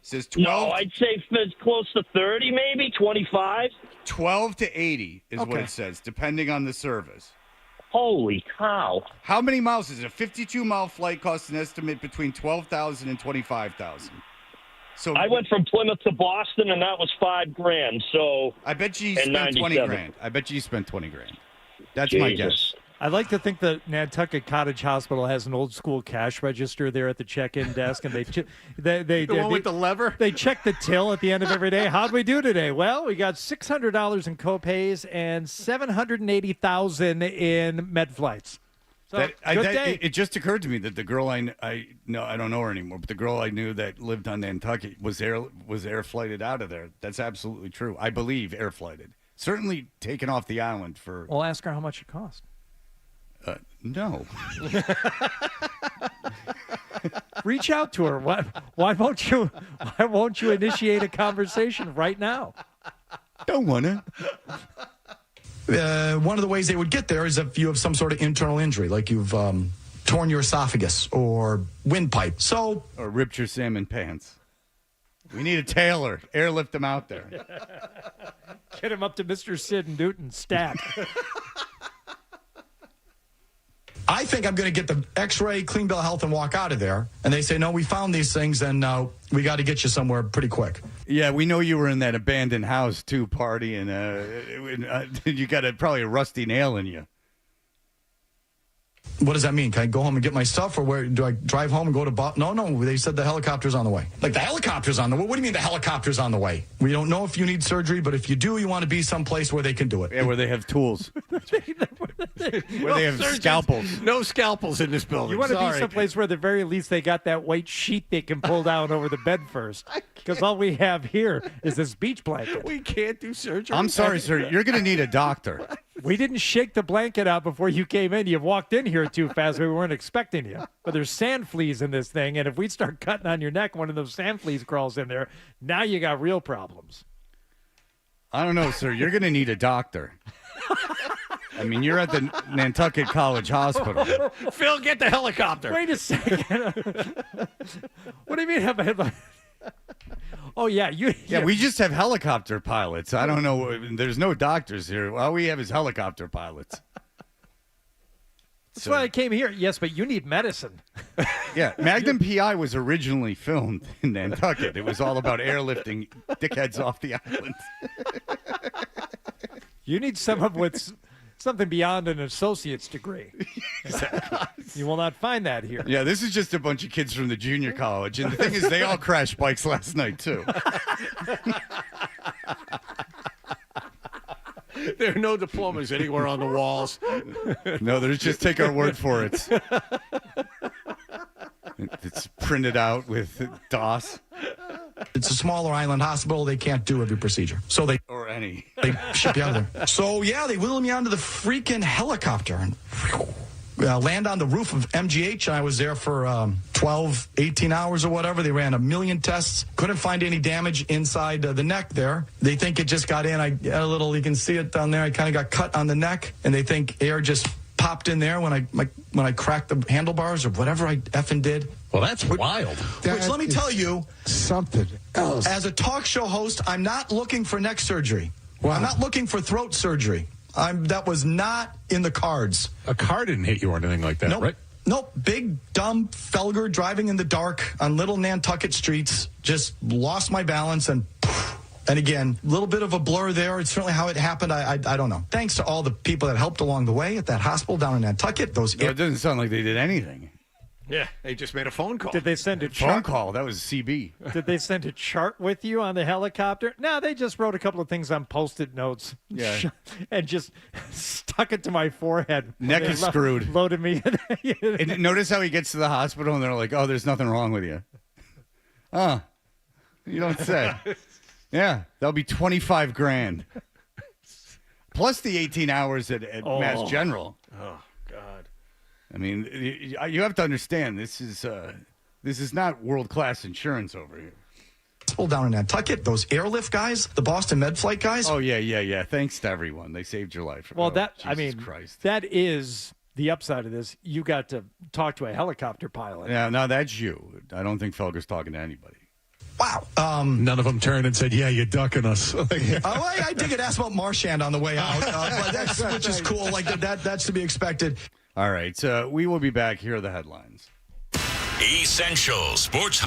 says 12. No, I'd say it's close to 30, maybe 25. 12 to 80 is what it says, depending on the service. Holy cow! How many miles is it? A 52-mile flight costs an estimate between $12,000 and $25,000. So I went from Plymouth to Boston, and that was $5,000. So I bet you spent $20,000. I bet you spent $20,000. That's my guess. I'd like to think that Nantucket Cottage Hospital has an old school cash register there at the check-in desk, and with the lever. They check the till at the end of every day. How'd we do today? Well, we got $600 in copays and $780,000 in med flights. So good day. It just occurred to me that the girl I don't know her anymore, but the girl I knew that lived on Nantucket was air flighted out of there. That's absolutely true. I believe air flighted. Certainly taken off the island for. Well, ask her how much it cost. No. Reach out to her. Why won't you initiate a conversation right now? Don't wanna. One of the ways they would get there is if you have some sort of internal injury, like you've torn your esophagus or windpipe. Or ripped your salmon pants. We need a tailor. Airlift them out there. Get him up to Mr. Sid Newton stat. I think I'm going to get the X-ray, clean bill of health, and walk out of there. And they say, no, we found these things, and we got to get you somewhere pretty quick. Yeah, we know you were in that abandoned house, too, party, and you got probably a rusty nail in you. What does that mean? Can I go home and get my stuff, or where do I drive home and go to No, they said the helicopter's on the way. Like, the helicopter's on the way? What do you mean the helicopter's on the way? We don't know if you need surgery, but if you do, you want to be someplace where they can do it. Yeah, where they have tools. Where they have scalpels. No scalpels in this building. You want to be someplace where at the very least they got that white sheet they can pull down over the bed first. Because all we have here is this beach blanket. We can't do surgery. I'm sorry, sir. You're going to need a doctor. We didn't shake the blanket out before you came in. You walked in here too fast. We weren't expecting you. But there's sand fleas in this thing, and if we start cutting on your neck, one of those sand fleas crawls in there, now you got real problems. I don't know, sir. You're going to need a doctor. I mean, you're at the Nantucket College Hospital. Phil, get the helicopter. Wait a second. What do you mean? Oh, yeah. Yeah, we just have helicopter pilots. I don't know. There's no doctors here. All we have is helicopter pilots. That's why I came here. Yes, but you need medicine. Yeah, Magnum P.I. was originally filmed in Nantucket. It was all about airlifting dickheads off the island. You need someone with something beyond an associate's degree. Exactly. You will not find that here. Yeah, this is just a bunch of kids from the junior college. And the thing is, they all crashed bikes last night, too. There are no diplomas anywhere on the walls. No, there's just take our word for it. It's printed out with DOS. It's a smaller island hospital. They can't do every procedure. So they ship you out of there. So, yeah, they wheel me onto the freaking helicopter and land on the roof of MGH. And I was there for 12, 18 hours or whatever. They ran 1 million tests. Couldn't find any damage inside the neck there. They think it just got in. I got a little, you can see it down there. I kind of got cut on the neck. And they think air just popped in there when I cracked the handlebars or whatever I effing did. Well, that's wild. Which, let me tell you, something else. As a talk show host, I'm not looking for neck surgery. Wow. I'm not looking for throat surgery. That was not in the cards. A car didn't hit you or anything like that, nope. right? Nope. Big, dumb Felger driving in the dark on little Nantucket streets. Just lost my balance and again, a little bit of a blur there. It's certainly how it happened. I don't know. Thanks to all the people that helped along the way at that hospital down in Nantucket. It doesn't sound like they did anything. Yeah, they just made a phone call. Did they send a phone call? That was CB. Did they send a chart with you on the helicopter? No, they just wrote a couple of things on Post-it notes. Yeah. And just stuck it to my forehead. Neck is screwed. Loaded me. And notice how he gets to the hospital and they're like, "Oh, there's nothing wrong with you." You don't say. Yeah, that'll be $25,000 plus the 18 hours at Mass General. Oh God. I mean, you have to understand this is not world-class insurance over here. Down in Nantucket, those airlift guys, the Boston Med Flight guys. Oh yeah. Thanks to everyone, they saved your life. Well, Christ. that is the upside of this. You got to talk to a helicopter pilot. Yeah, no, that's you. I don't think Felger's talking to anybody. Wow. None of them turned and said, "Yeah, you're ducking us." I did get asked about Marchand on the way out, but which is cool. Like that's to be expected. All right, so we will be back. Here are the headlines. Essential Sports.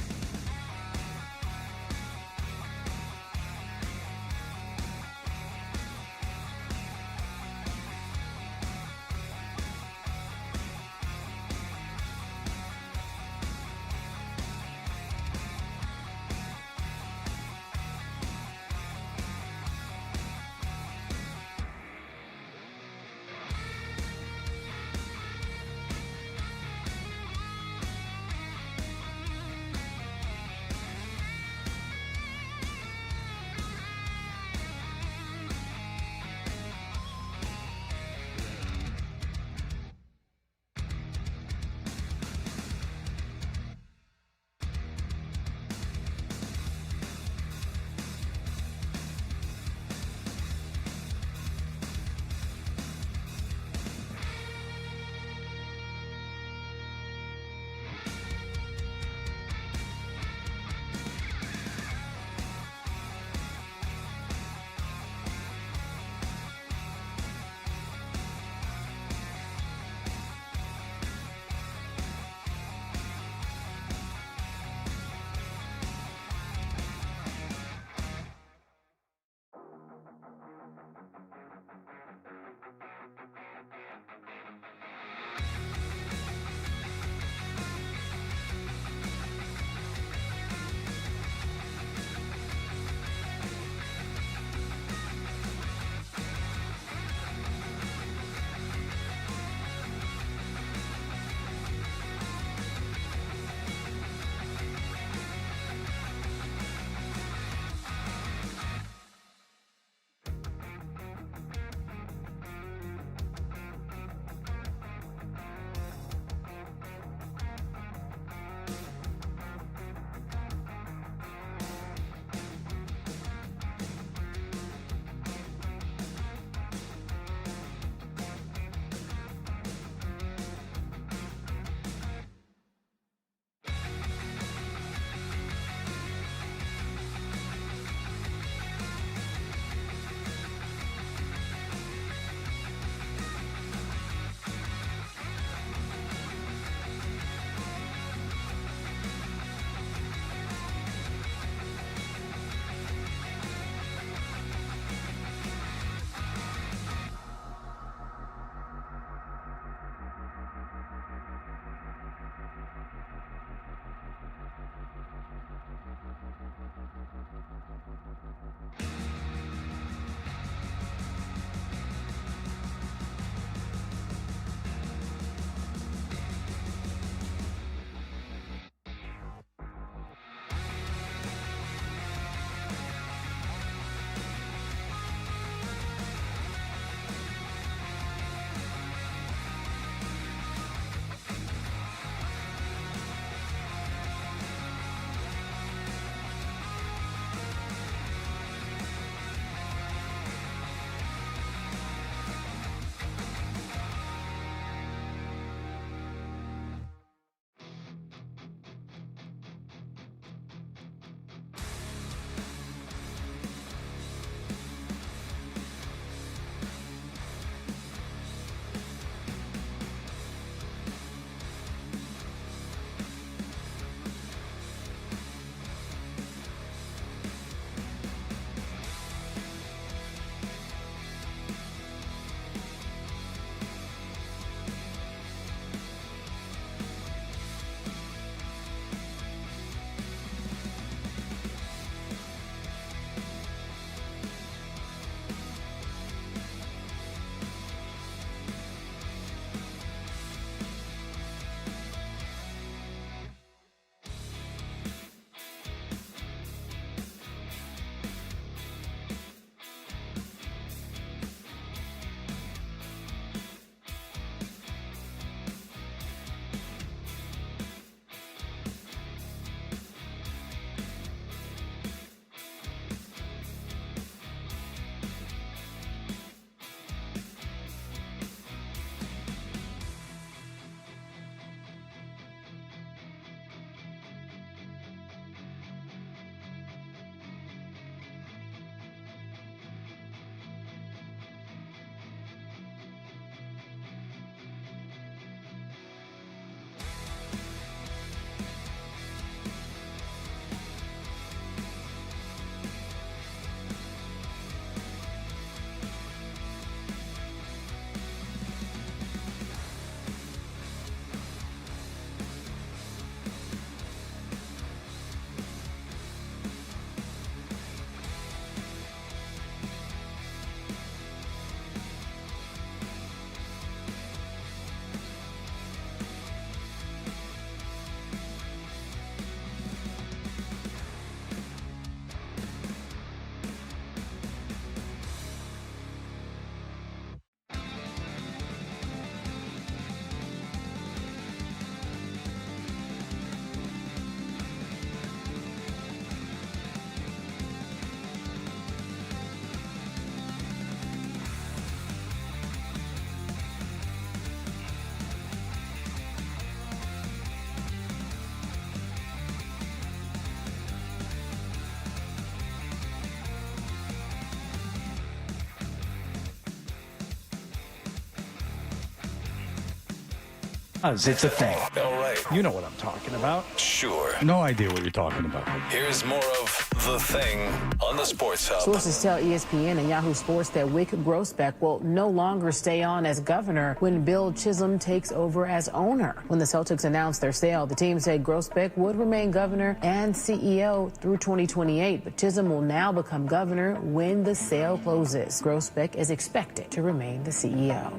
It's a thing. All right. You know what I'm talking about. Sure. No idea what you're talking about. Here's more of The Thing on the Sports Hub. Sources tell ESPN and Yahoo Sports that Wick Grousbeck will no longer stay on as governor when Bill Chisholm takes over as owner. When the Celtics announced their sale, the team said Grousbeck would remain governor and CEO through 2028, but Chisholm will now become governor when the sale closes. Grousbeck is expected to remain the CEO.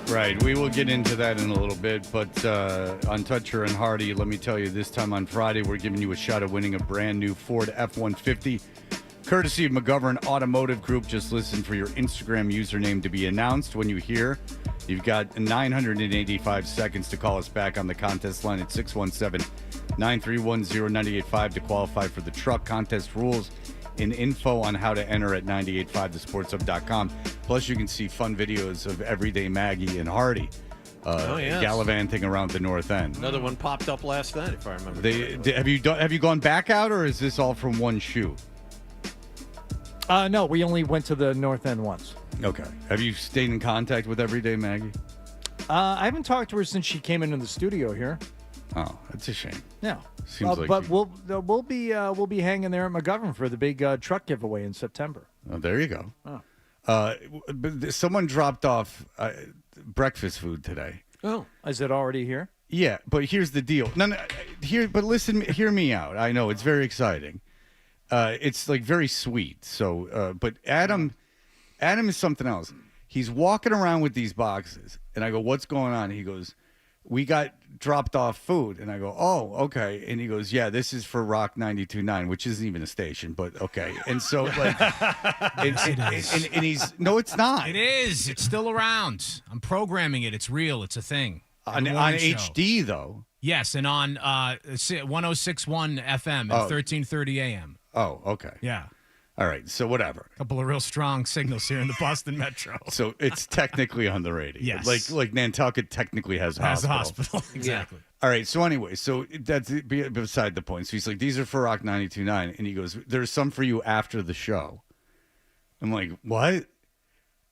Right. We will get into that in a little bit. But on Toucher and Hardy, let me tell you, this time on Friday, we're giving you a shot at winning a brand new Ford F-150, courtesy of McGovern Automotive Group. Just listen for your Instagram username to be announced when you hear. You've got 985 seconds to call us back on the contest line at 617-931-0985 to qualify for the truck. Contest rules and info on how to enter at 985thesportshub.com. Plus, you can see fun videos of Everyday Maggie and Hardy yes. gallivanting around the North End. Another one popped up last night, if I remember. Have you gone back out, or is this all from one shoe? No, we only went to the North End once. Okay. Have you stayed in contact with Everyday Maggie? I haven't talked to her since she came into the studio here. Oh, that's a shame. Yeah. Seems like but we'll be hanging there at McGovern for the big truck giveaway in September. Oh, there you go. Oh. But someone dropped off breakfast food today. Oh, is it already here? Yeah, but here's the deal. But listen, hear me out. I know it's very exciting. It's like very sweet. So, but Adam is something else. He's walking around with these boxes, and I go, "What's going on?" He goes, "We got dropped off food." And I go, "Oh, okay." And he goes, "Yeah, this is for Rock 92.9, which isn't even a station, but okay." And so, like, and he's, no, it's not. It is. It's still around. I'm programming it. It's real. It's a thing. On HD, though. Yes, and on 106.1 FM at 13:30 a.m. Oh, okay. Yeah. All right, so whatever. A couple of real strong signals here in the Boston Metro. So it's technically on the radio. Yes. Like Nantucket technically has a hospital. Exactly. Yeah. All right, so anyway, so that's beside the point. So he's like, these are for Rock 92.9. And he goes, there's some for you after the show. I'm like, what?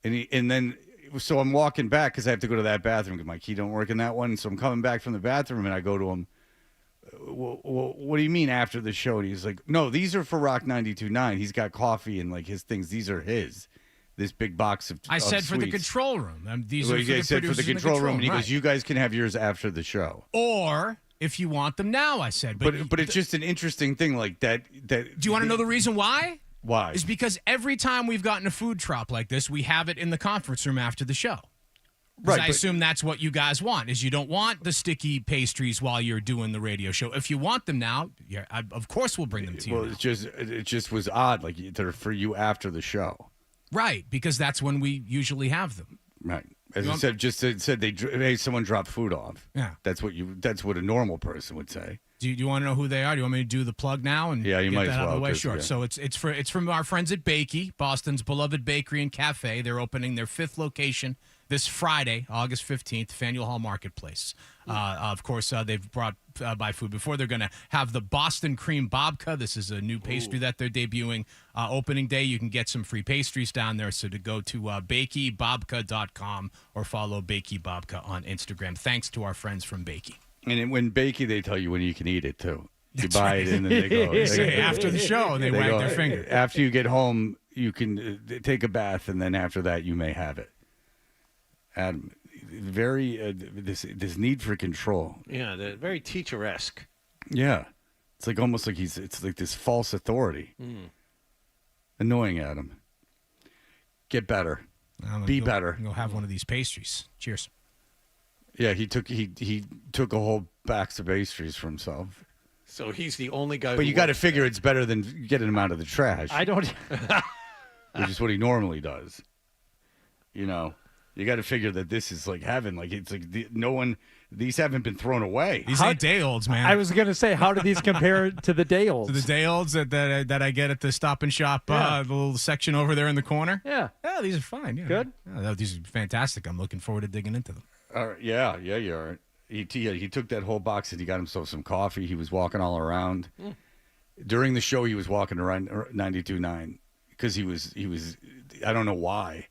And then, so I'm walking back because I have to go to that bathroom because my key don't work in that one. So I'm coming back from the bathroom and I go to him. Well, what do you mean after the show? And he's like, no, these are for Rock 92.9. He's got coffee and like his things. These are his. This big box of I said sweets. For the control room. These are for the said for the control room. And he right. goes, you guys can have yours after the show. Or if you want them now, I said. But it's just an interesting thing like that. Do you want to know the reason why? Why? Is because every time we've gotten a food drop like this, we have it in the conference room after the show. Right, I assume that's what you guys want, is you don't want the sticky pastries while you're doing the radio show. If you want them now, of course we'll bring them to you. Well, it just was odd, like they're for you after the show. Right, because that's when we usually have them. Right. As I said, hey, someone dropped food off. Yeah. That's what a normal person would say. Do you want to know who they are? Do you want me to do the plug now and you get might that as out well, of the way? 'cause, Sure. yeah. So it's from our friends at Bakey, Boston's beloved bakery and cafe. They're opening their 5th location this Friday, August 15th, Faneuil Hall Marketplace. Of course, they've brought by food before. They're going to have the Boston Cream Babka. This is a new pastry that they're debuting. Opening day, you can get some free pastries down there. So to go to bakeybabka.com or follow Bakey Babka on Instagram. Thanks to our friends from Bakey. And when Bakey, they tell you when you can eat it, too. You buy it and then they go. They say after the show, they wag their finger. After you get home, you can take a bath, and then after that, you may have it. Adam, very this need for control. Yeah, very teacher-esque. Yeah, it's like almost like it's like this false authority. Annoying, Adam. Get better. Be better. Go have one of these pastries. Cheers. Yeah, he took a whole box of pastries for himself. So he's the only guy. But you got to figure it's better than getting them out of the trash. I don't. Which is what he normally does. You know, you got to figure that this is like heaven. Like it's like these haven't been thrown away. These ain't day olds, man. I was going to say, how do these compare to the day olds? To the day olds that I get at the Stop and Shop, the little section over there in the corner. Yeah. Yeah, these are fine. Yeah. Good. Yeah, these are fantastic. I'm looking forward to digging into them. Yeah, you are. He took that whole box and he got himself some coffee. He was walking all around. During the show, he was walking around 92.9 because he was. I don't know why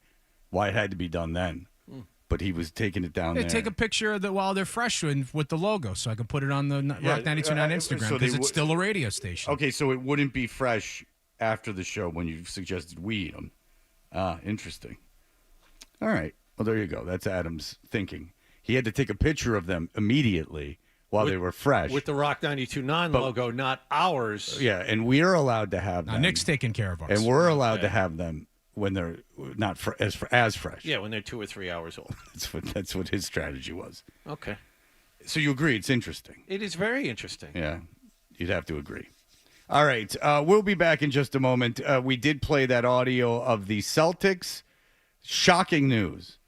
it had to be done then, but he was taking it down Yeah, there. take a picture of while they're fresh with the logo, so I can put it on the Rock 92.9 Instagram so because they it's still a radio station. Okay, so it wouldn't be fresh after the show when you suggested we eat them. Interesting. All right. Well, there you go. That's Adam's thinking. He had to take a picture of them immediately while they were fresh. With the Rock 92.9 logo, not ours. Yeah, and we are allowed to have them. Nick's taking care of ours. And we're allowed to have them when they're not as fresh. Yeah, when they're 2 or 3 hours old. That's what his strategy was. Okay. So you agree it's interesting. It is very interesting. Yeah, you'd have to agree. All right, we'll be back in just a moment. We did play that audio of the Celtics. Shocking news.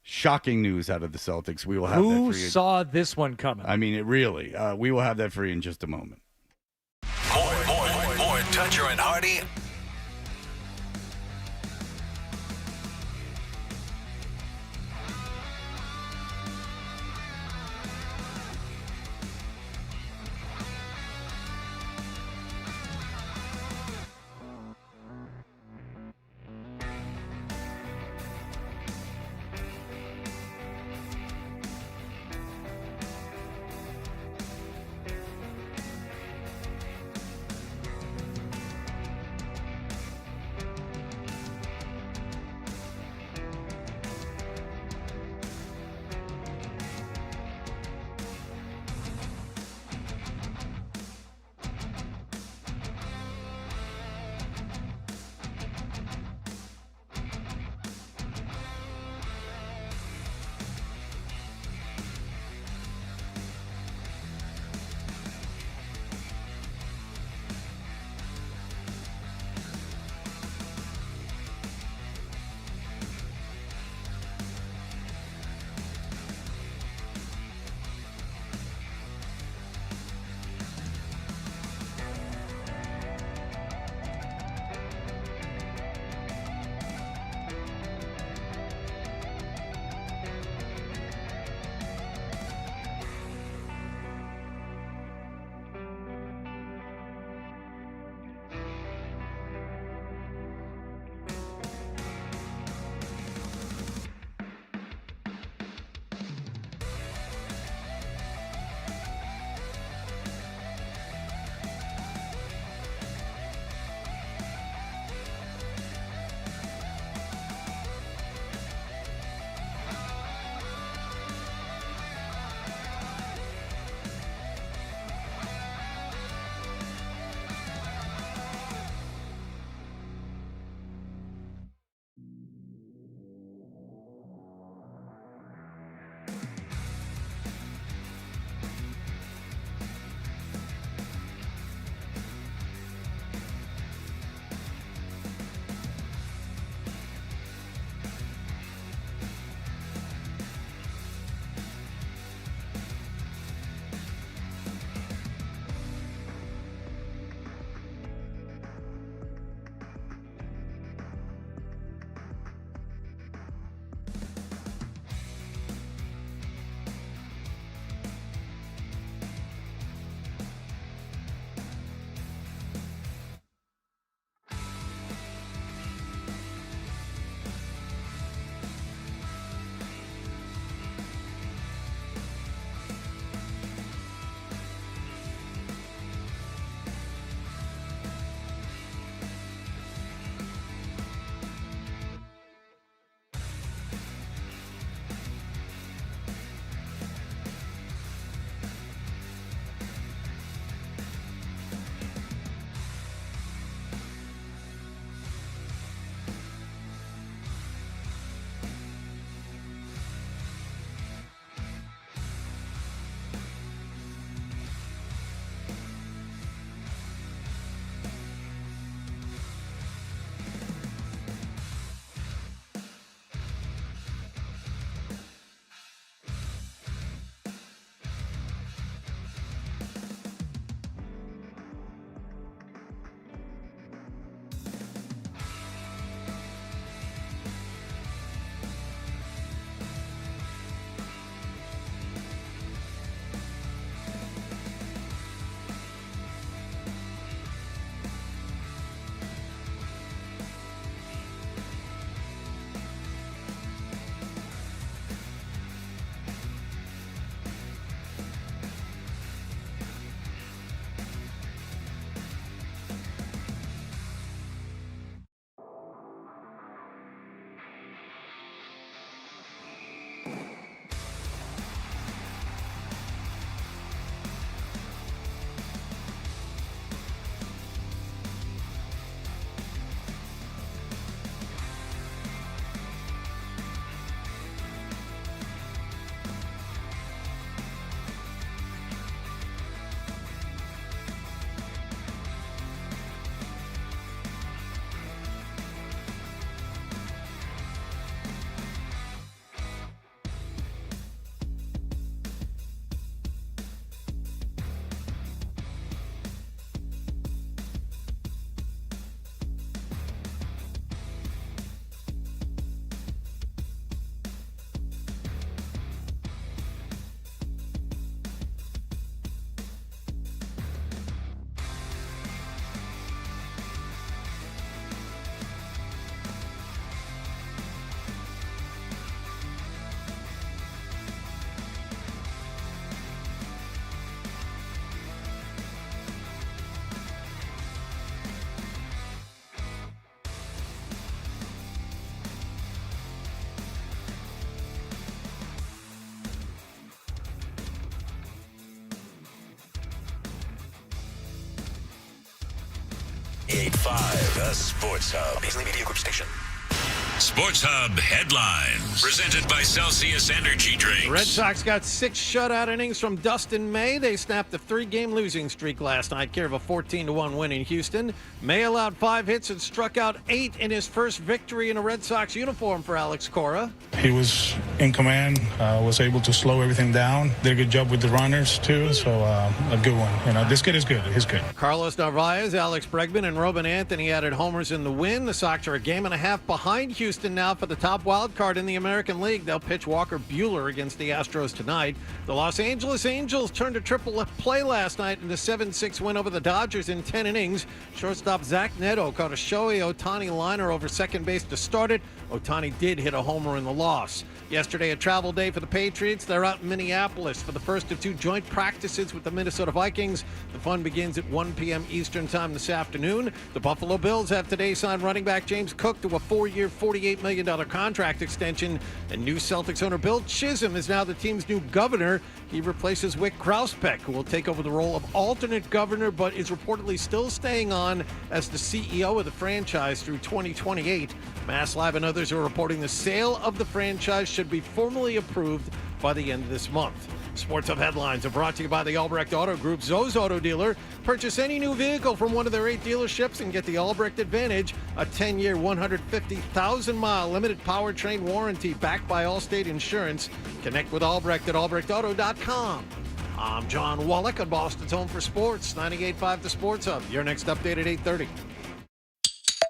Shocking news out of the Celtics. We will have that Who for you. saw this one coming? I mean, it really. We will have that for you in just a moment. More Toucher and Hardy. 98.5, the Sports Hub. Paisley Media Group Station. Sports Hub headlines. Presented by Celsius Energy Drinks. The Red Sox got 6 shutout innings from Dustin May. They snapped a 3-game losing streak last night, care of a 14-1 win in Houston. May allowed 5 hits and struck out 8 in his first victory in a Red Sox uniform for Alex Cora. He was in command, was able to slow everything down. Did a good job with the runners, too, so a good one. This kid is good. He's good. Carlos Narvaez, Alex Bregman, and Robin Anthony added homers in the win. The Sox are a game and a half behind Houston now for the top wild card in the American League. They'll pitch Walker Buehler against the Astros tonight. The Los Angeles Angels turned a triple play last night in the 7-6 win over the Dodgers in 10 innings. Shortstop Zach Neto caught a Shohei Ohtani liner over second base to start it. Ohtani did hit a homer in the loss. Yesterday, a travel day for the Patriots. They're out in Minneapolis for the first of 2 joint practices with the Minnesota Vikings. The fun begins at 1 p.m. Eastern time this afternoon. The Buffalo Bills have today signed running back James Cook to a 4-year, $48 million contract extension. And new Celtics owner Bill Chisholm is now the team's new governor. He replaces Wick Grousbeck, who will take over the role of alternate governor, but is reportedly still staying on as the CEO of the franchise through 2028. Mass Live and others are reporting the sale of the franchise should be formally approved by the end of this month. Sports Hub headlines are brought to you by the Albrecht Auto Group, Zoe's Auto Dealer. Purchase any new vehicle from one of their 8 dealerships and get the Albrecht Advantage, a 10-year, 150,000-mile limited powertrain warranty backed by Allstate Insurance. Connect with Albrecht at albrechtauto.com. I'm John Wallach on Boston's Home for Sports, 98.5 The Sports Hub. Your next update at 8:30.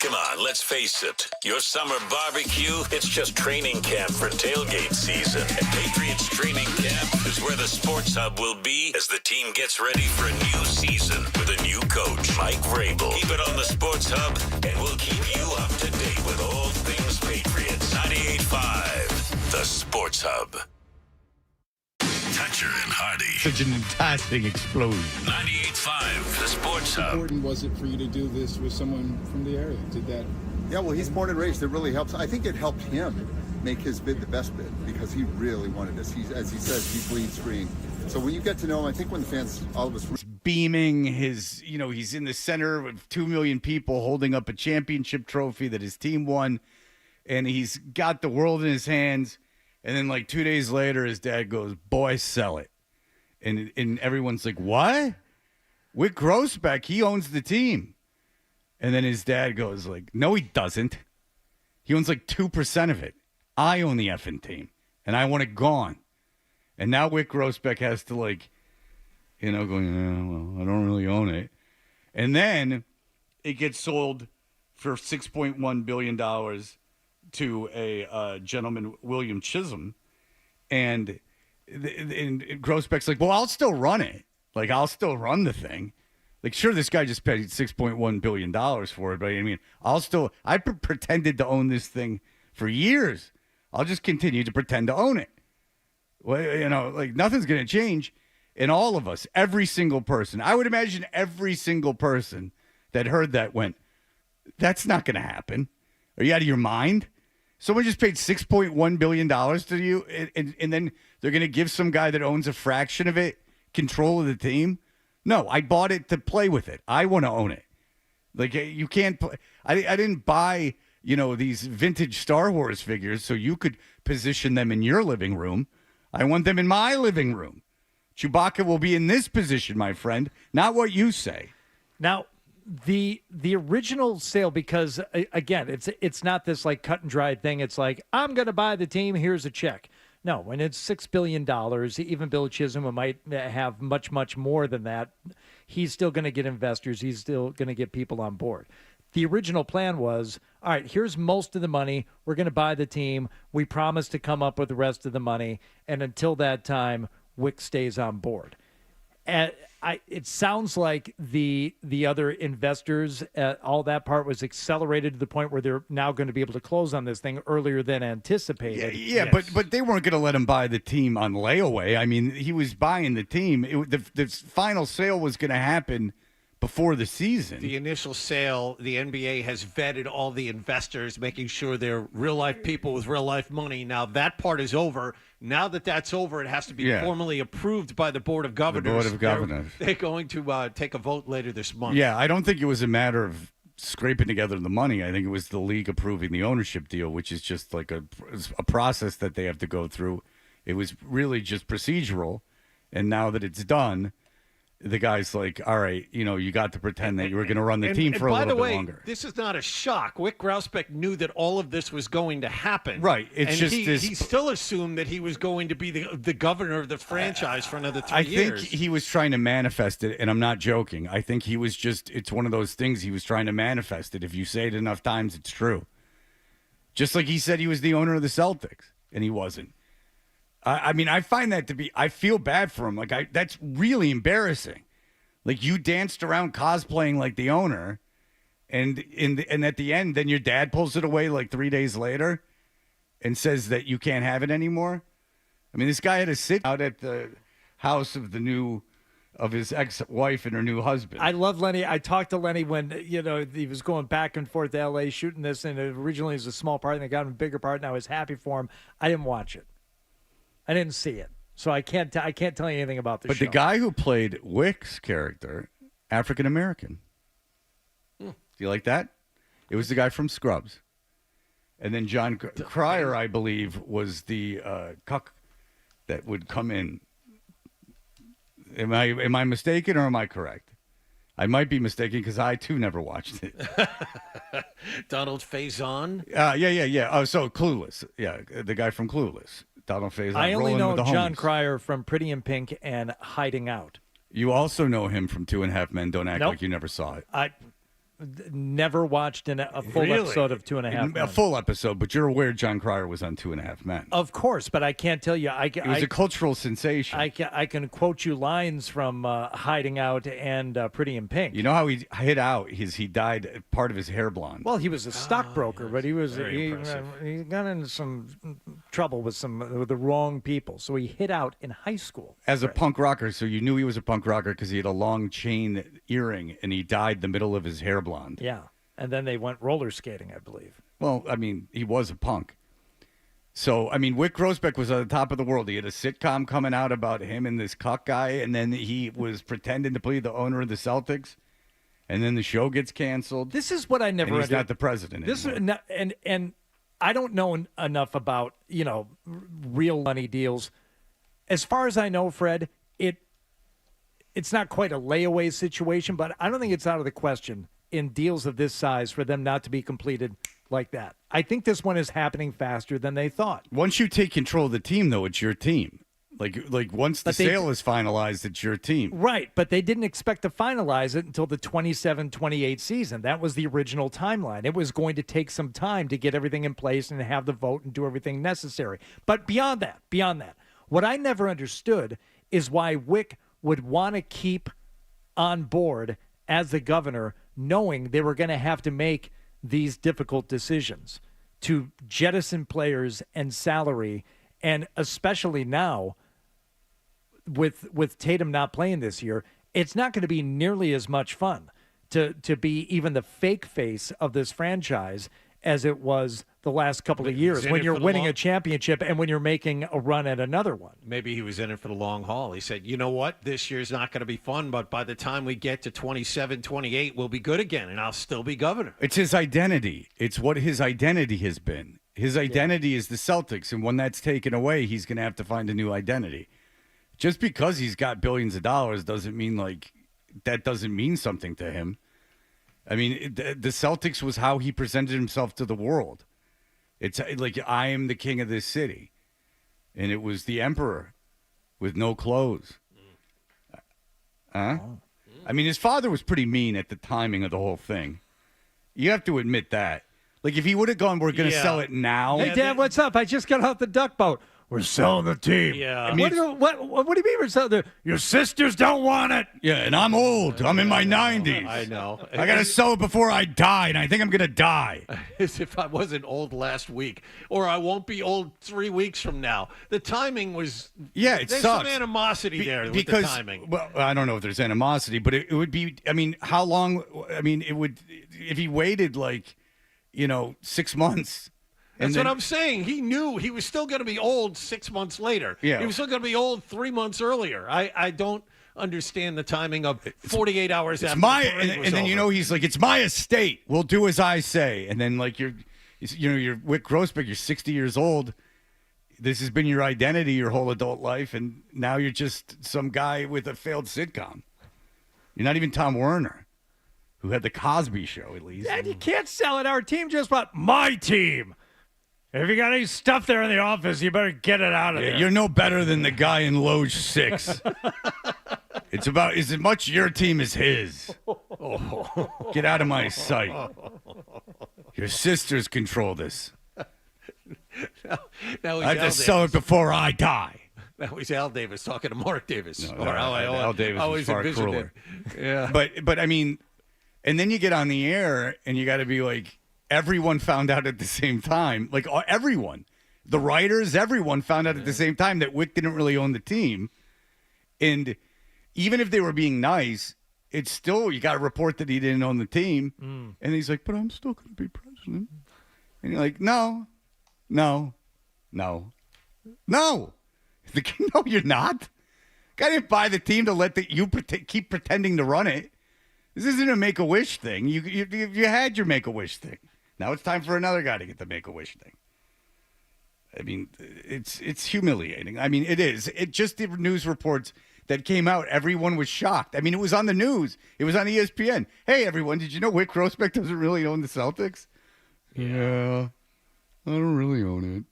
Come on, let's face it. Your summer barbecue, it's just training camp for tailgate season. And Patriots training camp is where the Sports Hub will be as the team gets ready for a new season with a new coach, Mike Vrabel. Keep it on the Sports Hub, and we'll keep you up to date with all things Patriots. 98.5, the Sports Hub. Toucher and Hardy. Such an fantastic explosion. 98.5, the Sports Hub. How important was it for you to do this with someone from the area? Did that? Yeah, well, he's born and raised. It really helps. I think it helped him make his bid the best bid because he really wanted this. As he says, he bleeds green. So when you get to know him, I think when the fans, all of us, beaming his, he's in the center of 2 million people holding up a championship trophy that his team won, and he's got the world in his hands. And then, 2 days later, his dad goes, "Boy, sell it." And everyone's like, "What?" Wick Grousbeck, he owns the team. And then his dad goes "No, he doesn't. He owns 2% of it. I own the effing team, and I want it gone." And now Wick Grousbeck has to, going, "Yeah, well, I don't really own it." And then it gets sold for $6.1 billion to a gentleman, William Chisholm, and Grousbeck's "Well, I'll still run it. I'll still run the thing. Sure, this guy just paid $6.1 billion for it, but I pretended to own this thing for years. I'll just continue to pretend to own it. Well, nothing's going to change." And all of us, every single person, I would imagine every single person that heard that went, "That's not going to happen. Are you out of your mind? Someone just paid $6.1 billion to you, and then they're going to give some guy that owns a fraction of it control of the team? No, I bought it to play with it. I want to own it. You can't play. I didn't buy, these vintage Star Wars figures so you could position them in your living room. I want them in my living room. Chewbacca will be in this position, my friend, not what you say." Now, the original sale, because again, it's not this cut and dried thing. It's I'm going to buy the team. Here's a check. No, when it's $6 billion, even Bill Chisholm might have much, much more than that. He's still going to get investors. He's still going to get people on board. The original plan was, all right, here's most of the money. We're going to buy the team. We promise to come up with the rest of the money. And until that time, Wick stays on board. And it sounds like the other investors, all that part was accelerated to the point where they're now going to be able to close on this thing earlier than anticipated. Yeah, yes. but they weren't going to let him buy the team on layaway. I mean, he was buying the team. The final sale was going to happen before the season. The initial sale, the NBA has vetted all the investors, making sure they're real-life people with real-life money. Now, that part is over. Now that that's over, it has to be formally approved by the Board of Governors. The Board of Governors. They're going to take a vote later this month. Yeah, I don't think it was a matter of scraping together the money. I think it was the league approving the ownership deal, which is just like a process that they have to go through. It was really just procedural. And now that it's done, the guy's like, all right, you got to pretend that you were going to run the team for a little bit longer. This is not a shock. Wick Grousbeck knew that all of this was going to happen. Right. It's just he still assumed that he was going to be the governor of the franchise for another 3 years. I think he was trying to manifest it, and I'm not joking. I think he was it's one of those things he was trying to manifest it. If you say it enough times, it's true. Just like he said he was the owner of the Celtics, and he wasn't. I mean, I find that to be, I feel bad for him. Like, that's really embarrassing. Like, you danced around cosplaying like the owner, and at the end, then your dad pulls it away like 3 days later and says that you can't have it anymore. I mean, this guy had to sit out at the house of his ex-wife and her new husband. I love Lenny. I talked to Lenny when, he was going back and forth to L.A. shooting this, and it originally was a small part, and they got him a bigger part, and I was happy for him. I didn't watch it. I didn't see it, so I can't tell you anything about the show. But the guy who played Wick's character, African American. Do you like that? It was the guy from Scrubs, and then John Cryer, I believe, was the cuck that would come in. Am I mistaken or am I correct? I might be mistaken because I too never watched it. Donald Faison. Yeah. Oh, so Clueless. Yeah, the guy from Clueless. Donald Faison. I only know John homies. Cryer from Pretty in Pink and Hiding Out. You also know him from 2.5 Men. Don't act Nope. like you never saw it. I never watched a full episode of 2.5 Men. A full episode, but you're aware John Cryer was on 2.5 Men. Of course, but I can't tell you. It was a cultural sensation. I can quote you lines from Hiding Out and Pretty in Pink. You know how he hid out? He dyed part of his hair blonde. Well, he was a stockbroker, but he Very got into some trouble with the wrong people, so he hid out in high school. As a punk rocker, so you knew he was a punk rocker because he had a long chain earring and he dyed the middle of his hair blonde. Yeah, and then they went roller skating, I believe. Well, I mean, he was a punk. So, I mean, Wick Grousbeck was on the top of the world. He had a sitcom coming out about him and this cuck guy, and then he was pretending to be the owner of the Celtics, and then the show gets canceled. This is what I never and he's not the president anymore. And I don't know enough about, real money deals. As far as I know, Fred, it's not quite a layaway situation, but I don't think it's out of the question in deals of this size for them not to be completed like that. I think this one is happening faster than they thought. Once you take control of the team, though, it's your team. Like once the sale is finalized, it's your team. Right, but they didn't expect to finalize it until the 27-28 season. That was the original timeline. It was going to take some time to get everything in place and have the vote and do everything necessary. But beyond that, what I never understood is why Wick would want to keep on board as the governor, knowing they were going to have to make these difficult decisions to jettison players and salary, and especially now with Tatum not playing this year, it's not going to be nearly as much fun to be even the fake face of this franchise as it was the last couple of years when you're winning a championship and when you're making a run at another one. Maybe he was in it for the long haul. He said, you know what, this year's not going to be fun, but by the time we get to 27, 28, we'll be good again, and I'll still be governor. It's his identity. It's what his identity has been. His identity is the Celtics, and when that's taken away, he's going to have to find a new identity. Just because he's got billions of dollars doesn't mean that doesn't mean something to him. I mean, the Celtics was how he presented himself to the world. It's like, I am the king of this city. And it was the emperor with no clothes. Huh? I mean, his father was pretty mean at the timing of the whole thing. You have to admit that. Like, if he would have gone, we're going to sell it now. Hey, Dad, what's up? I just got off the duck boat. We're selling the team. Yeah. I mean, what do you mean we're selling your sisters don't want it? Yeah, and I'm old. I'm in my 90s. I know. I got to sell it before I die, and I think I'm going to die. As if I wasn't old last week, or I won't be old 3 weeks from now. The timing was... Yeah, it there's sucks. Some animosity there because, with the timing. Well, I don't know if there's animosity, but it would be... I mean, how long... I mean, it would... If he waited, 6 months... That's what I'm saying. He knew he was still going to be old 6 months later. Yeah. He was still going to be old 3 months earlier. I don't understand the timing of 48 hours It's after my the parade was and then over. he's like, it's my estate. We'll do as I say. And then like you're Wick Grossbeck. You're 60 years old. This has been your identity your whole adult life, and now you're just some guy with a failed sitcom. You're not even Tom Werner, who had the Cosby Show at least. Dad, you can't sell it. Our team just bought my team. If you got any stuff there in the office, you better get it out of there. You're no better than the guy in Loge 6. It's about as much your team as his. Get out of my sight. Your sisters control this. Now I have to sell it before I die. That was Al Davis talking to Mark Davis. No, Al Davis was far crueler. Yeah. But I mean, and then you get on the air and you got to be like, everyone found out at the same time. Like everyone, the writers, everyone found out at the same time that Wick didn't really own the team. And even if they were being nice, it's still, you got to report that he didn't own the team. And he's like, but I'm still going to be president. And you're like, no. No, you're not. Guy didn't buy the team to let you keep pretending to run it. This isn't a Make-A-Wish thing. You had your Make-A-Wish thing. Now it's time for another guy to get the Make-A-Wish thing. I mean, it's humiliating. I mean, it is. It just the news reports that came out, everyone was shocked. I mean, it was on the news. It was on ESPN. Hey, everyone, did you know Wick Grossbeck doesn't really own the Celtics? Yeah. I don't really own it.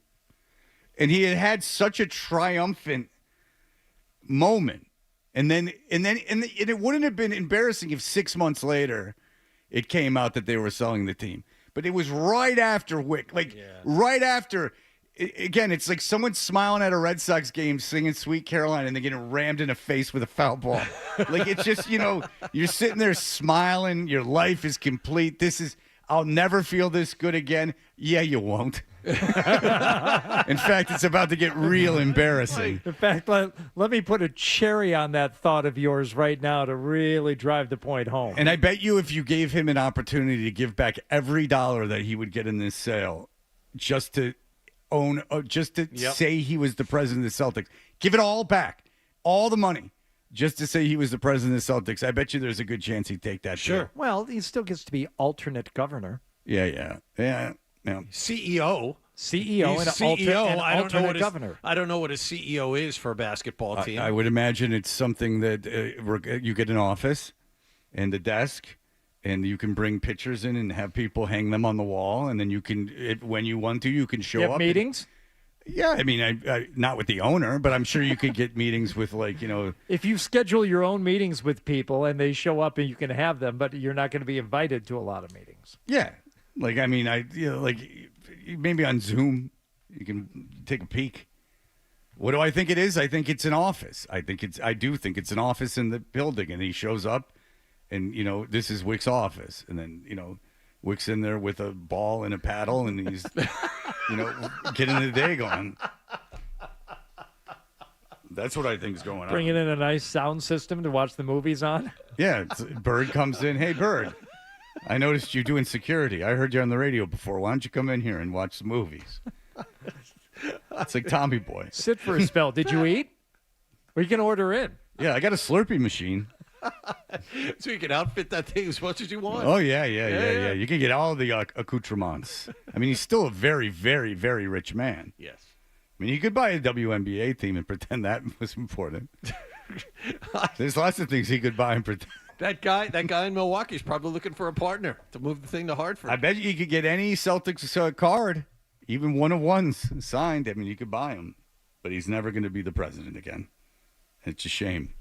And he had such a triumphant moment. And it wouldn't have been embarrassing if 6 months later it came out that they were selling the team. But it was right after Wick. Right after. Again, it's like someone smiling at a Red Sox game singing Sweet Caroline and they're getting rammed in the face with a foul ball. Like, it's just, you're sitting there smiling. Your life is complete. I'll never feel this good again. Yeah, you won't. In fact, it's about to get real embarrassing. In fact, let me put a cherry on that thought of yours right now to really drive the point home. And I bet you if you gave him an opportunity to give back every dollar that he would get in this sale just to say he was the president of the Celtics, give it all back, all the money, just to say he was the president of the Celtics, I bet you there's a good chance he'd take that. Sure. deal. Well, he still gets to be alternate governor. Yeah. CEO. CEO and alternate governor. I don't know what a CEO is for a basketball team. I would imagine it's something that you get an office and a desk, and you can bring pictures in and have people hang them on the wall, and then you can, when you want to, you can show up. Meetings? Yeah, I mean, I not with the owner, but I'm sure you could get meetings with, If you schedule your own meetings with people and they show up and you can have them, but you're not going to be invited to a lot of meetings. Yeah. Maybe on Zoom, you can take a peek. What do I think it is? I think it's an office. I do think it's an office in the building, and he shows up, and this is Wick's office, and then Wick's in there with a ball and a paddle, and he's getting the day going. That's what I think is going on. Bringing in a nice sound system to watch the movies on. Yeah, Bird comes in. Hey, Bird. I noticed you doing security. I heard you on the radio before. Why don't you come in here and watch the movies? It's like Tommy Boy. Sit for a spell. Did you eat? Or you can order in. Yeah, I got a Slurpee machine. So you can outfit that thing as much as you want. Oh, yeah. You can get all the accoutrements. I mean, he's still a very, very, very rich man. Yes. I mean, he could buy a WNBA team and pretend that was important. There's lots of things he could buy and pretend. That guy in Milwaukee is probably looking for a partner to move the thing to Hartford. I bet you could get any Celtics card, even one of ones signed. I mean, you could buy him, but he's never going to be the president again. It's a shame.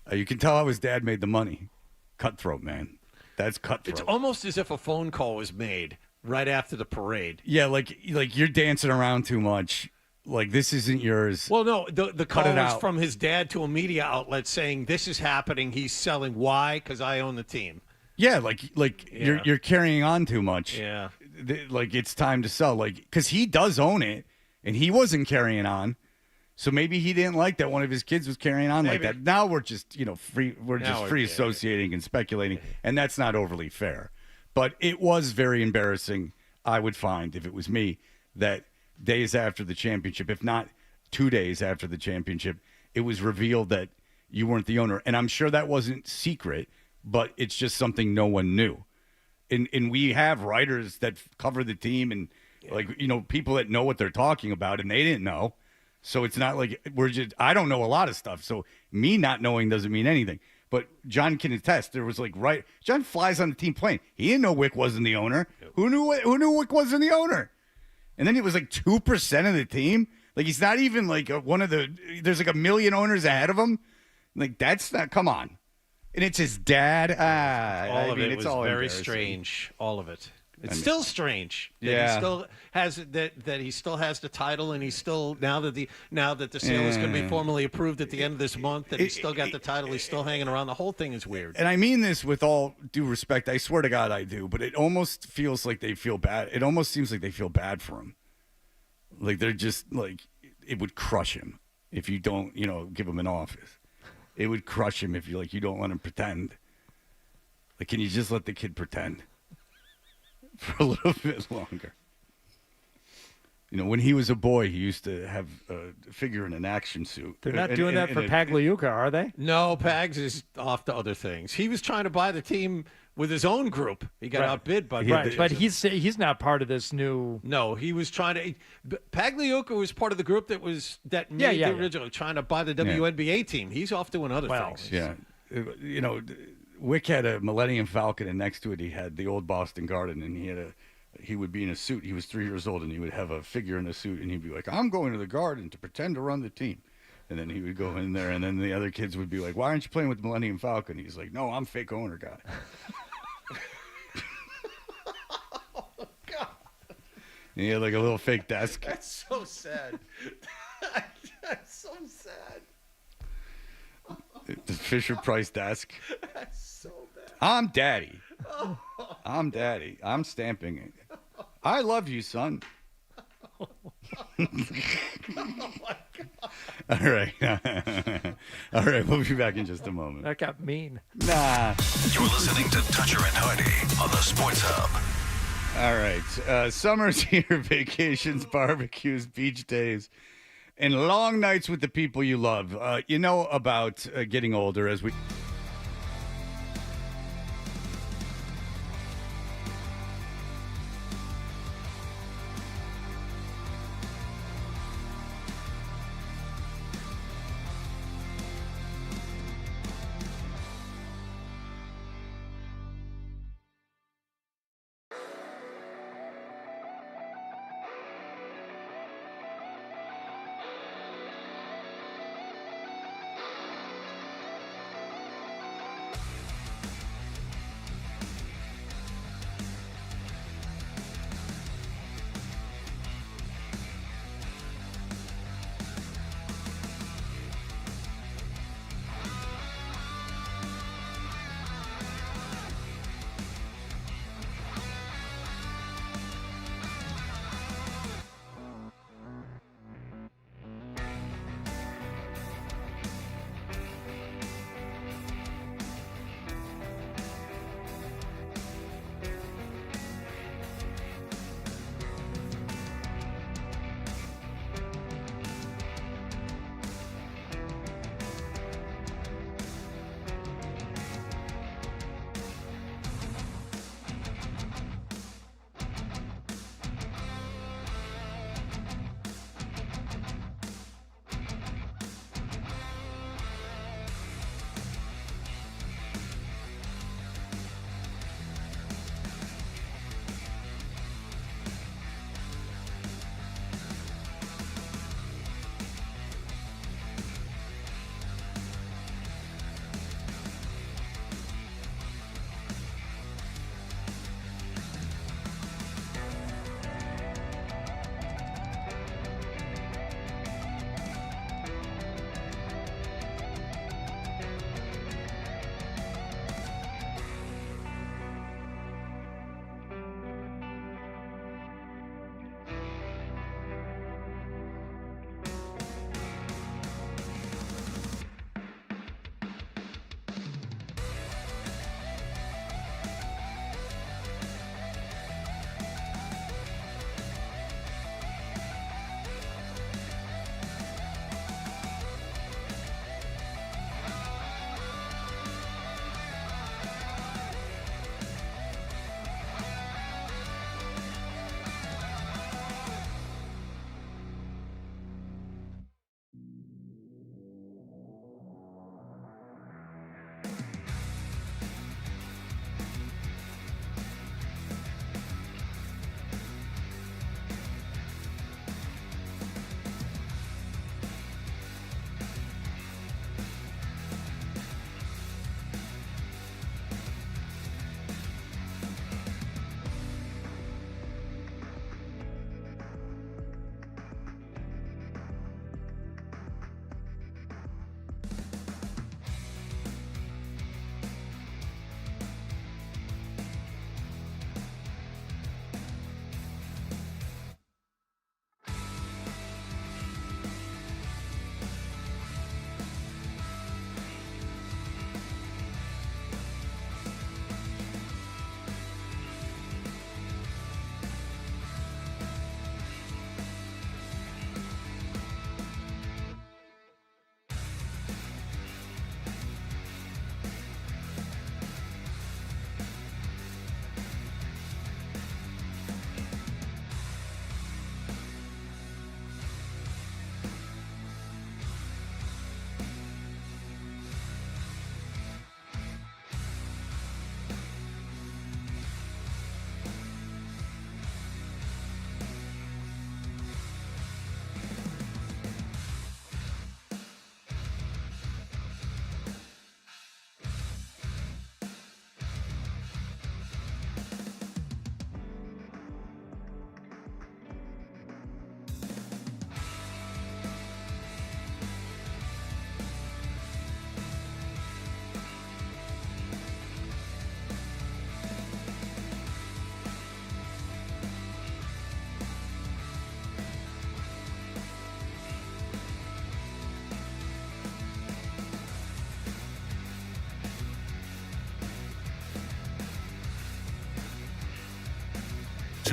You can tell how his dad made the money. Cutthroat, man. That's cutthroat. It's almost as if a phone call was made right after the parade. Yeah, like you're dancing around too much. Like, this isn't yours. Well, no, the call was out. from his dad to a media outlet saying, this is happening. He's selling. Why? Because I own the team. Yeah, you're carrying on too much. Yeah. Like, it's time to sell. Like, because he does own it, and he wasn't carrying on. So maybe he didn't like that one of his kids was carrying on like that. Now we're just, free. We're just free associating and speculating, and that's not overly fair. But it was very embarrassing I would find, if it was me, that days after the championship, if not 2 days after the championship, it was revealed that you weren't the owner. And I'm sure that wasn't secret, but it's just something no one knew. And we have writers that cover the team and, people that know what they're talking about, and they didn't know. So it's not like I don't know a lot of stuff. So me not knowing doesn't mean anything. But John can attest. There was John flies on the team plane. He didn't know Wick wasn't the owner. Who knew Wick wasn't the owner? And then it was 2% of the team. He's not even one of the. There's a million owners ahead of him. That's not. Come on. And it's his dad. All of it it's was all very strange. All of it. It's still strange that he still has that he still has the title, and he's still now that the sale is going to be formally approved at the end of this month, that he's still got the title. He's still hanging around. The whole thing is weird. And I mean this with all due respect. I swear to God, I do. But it almost feels like they feel bad. It almost seems like they feel bad for him. They're just it would crush him if you don't, give him an office. It would crush him if you don't let him pretend. Can you just let the kid pretend for a little bit longer? When he was a boy, he used to have a figure in an action suit. They're not doing that for Pagliuca, are they? No, Pags is off to other things. He was trying to buy the team with his own group. He got outbid by but he's not part of this new. No, he was trying to. Pagliuca was part of the group that made the original, trying to buy the WNBA team. He's off doing other things. Yeah, Wick had a Millennium Falcon, and next to it he had the old Boston Garden, and he would be in a suit. He was 3 years old, and he would have a figure in a suit, and he'd be like, "I'm going to the Garden to pretend to run the team." And then he would go in there, and then the other kids would be like, "Why aren't you playing with the Millennium Falcon?" He's like, "No, I'm fake owner guy." Oh, God. And he had a little fake desk. That's so sad. That's so sad. The Fisher Price desk. That's so bad. I'm daddy. I'm daddy. I'm stamping it. I love you, son. Oh my God. All right. All right. We'll be back in just a moment. That got mean. Nah. You're listening to Toucher and Hardy on the Sports Hub. All right. Summer's here. Vacations, barbecues, beach days, and long nights with the people you love. You know about getting older as we...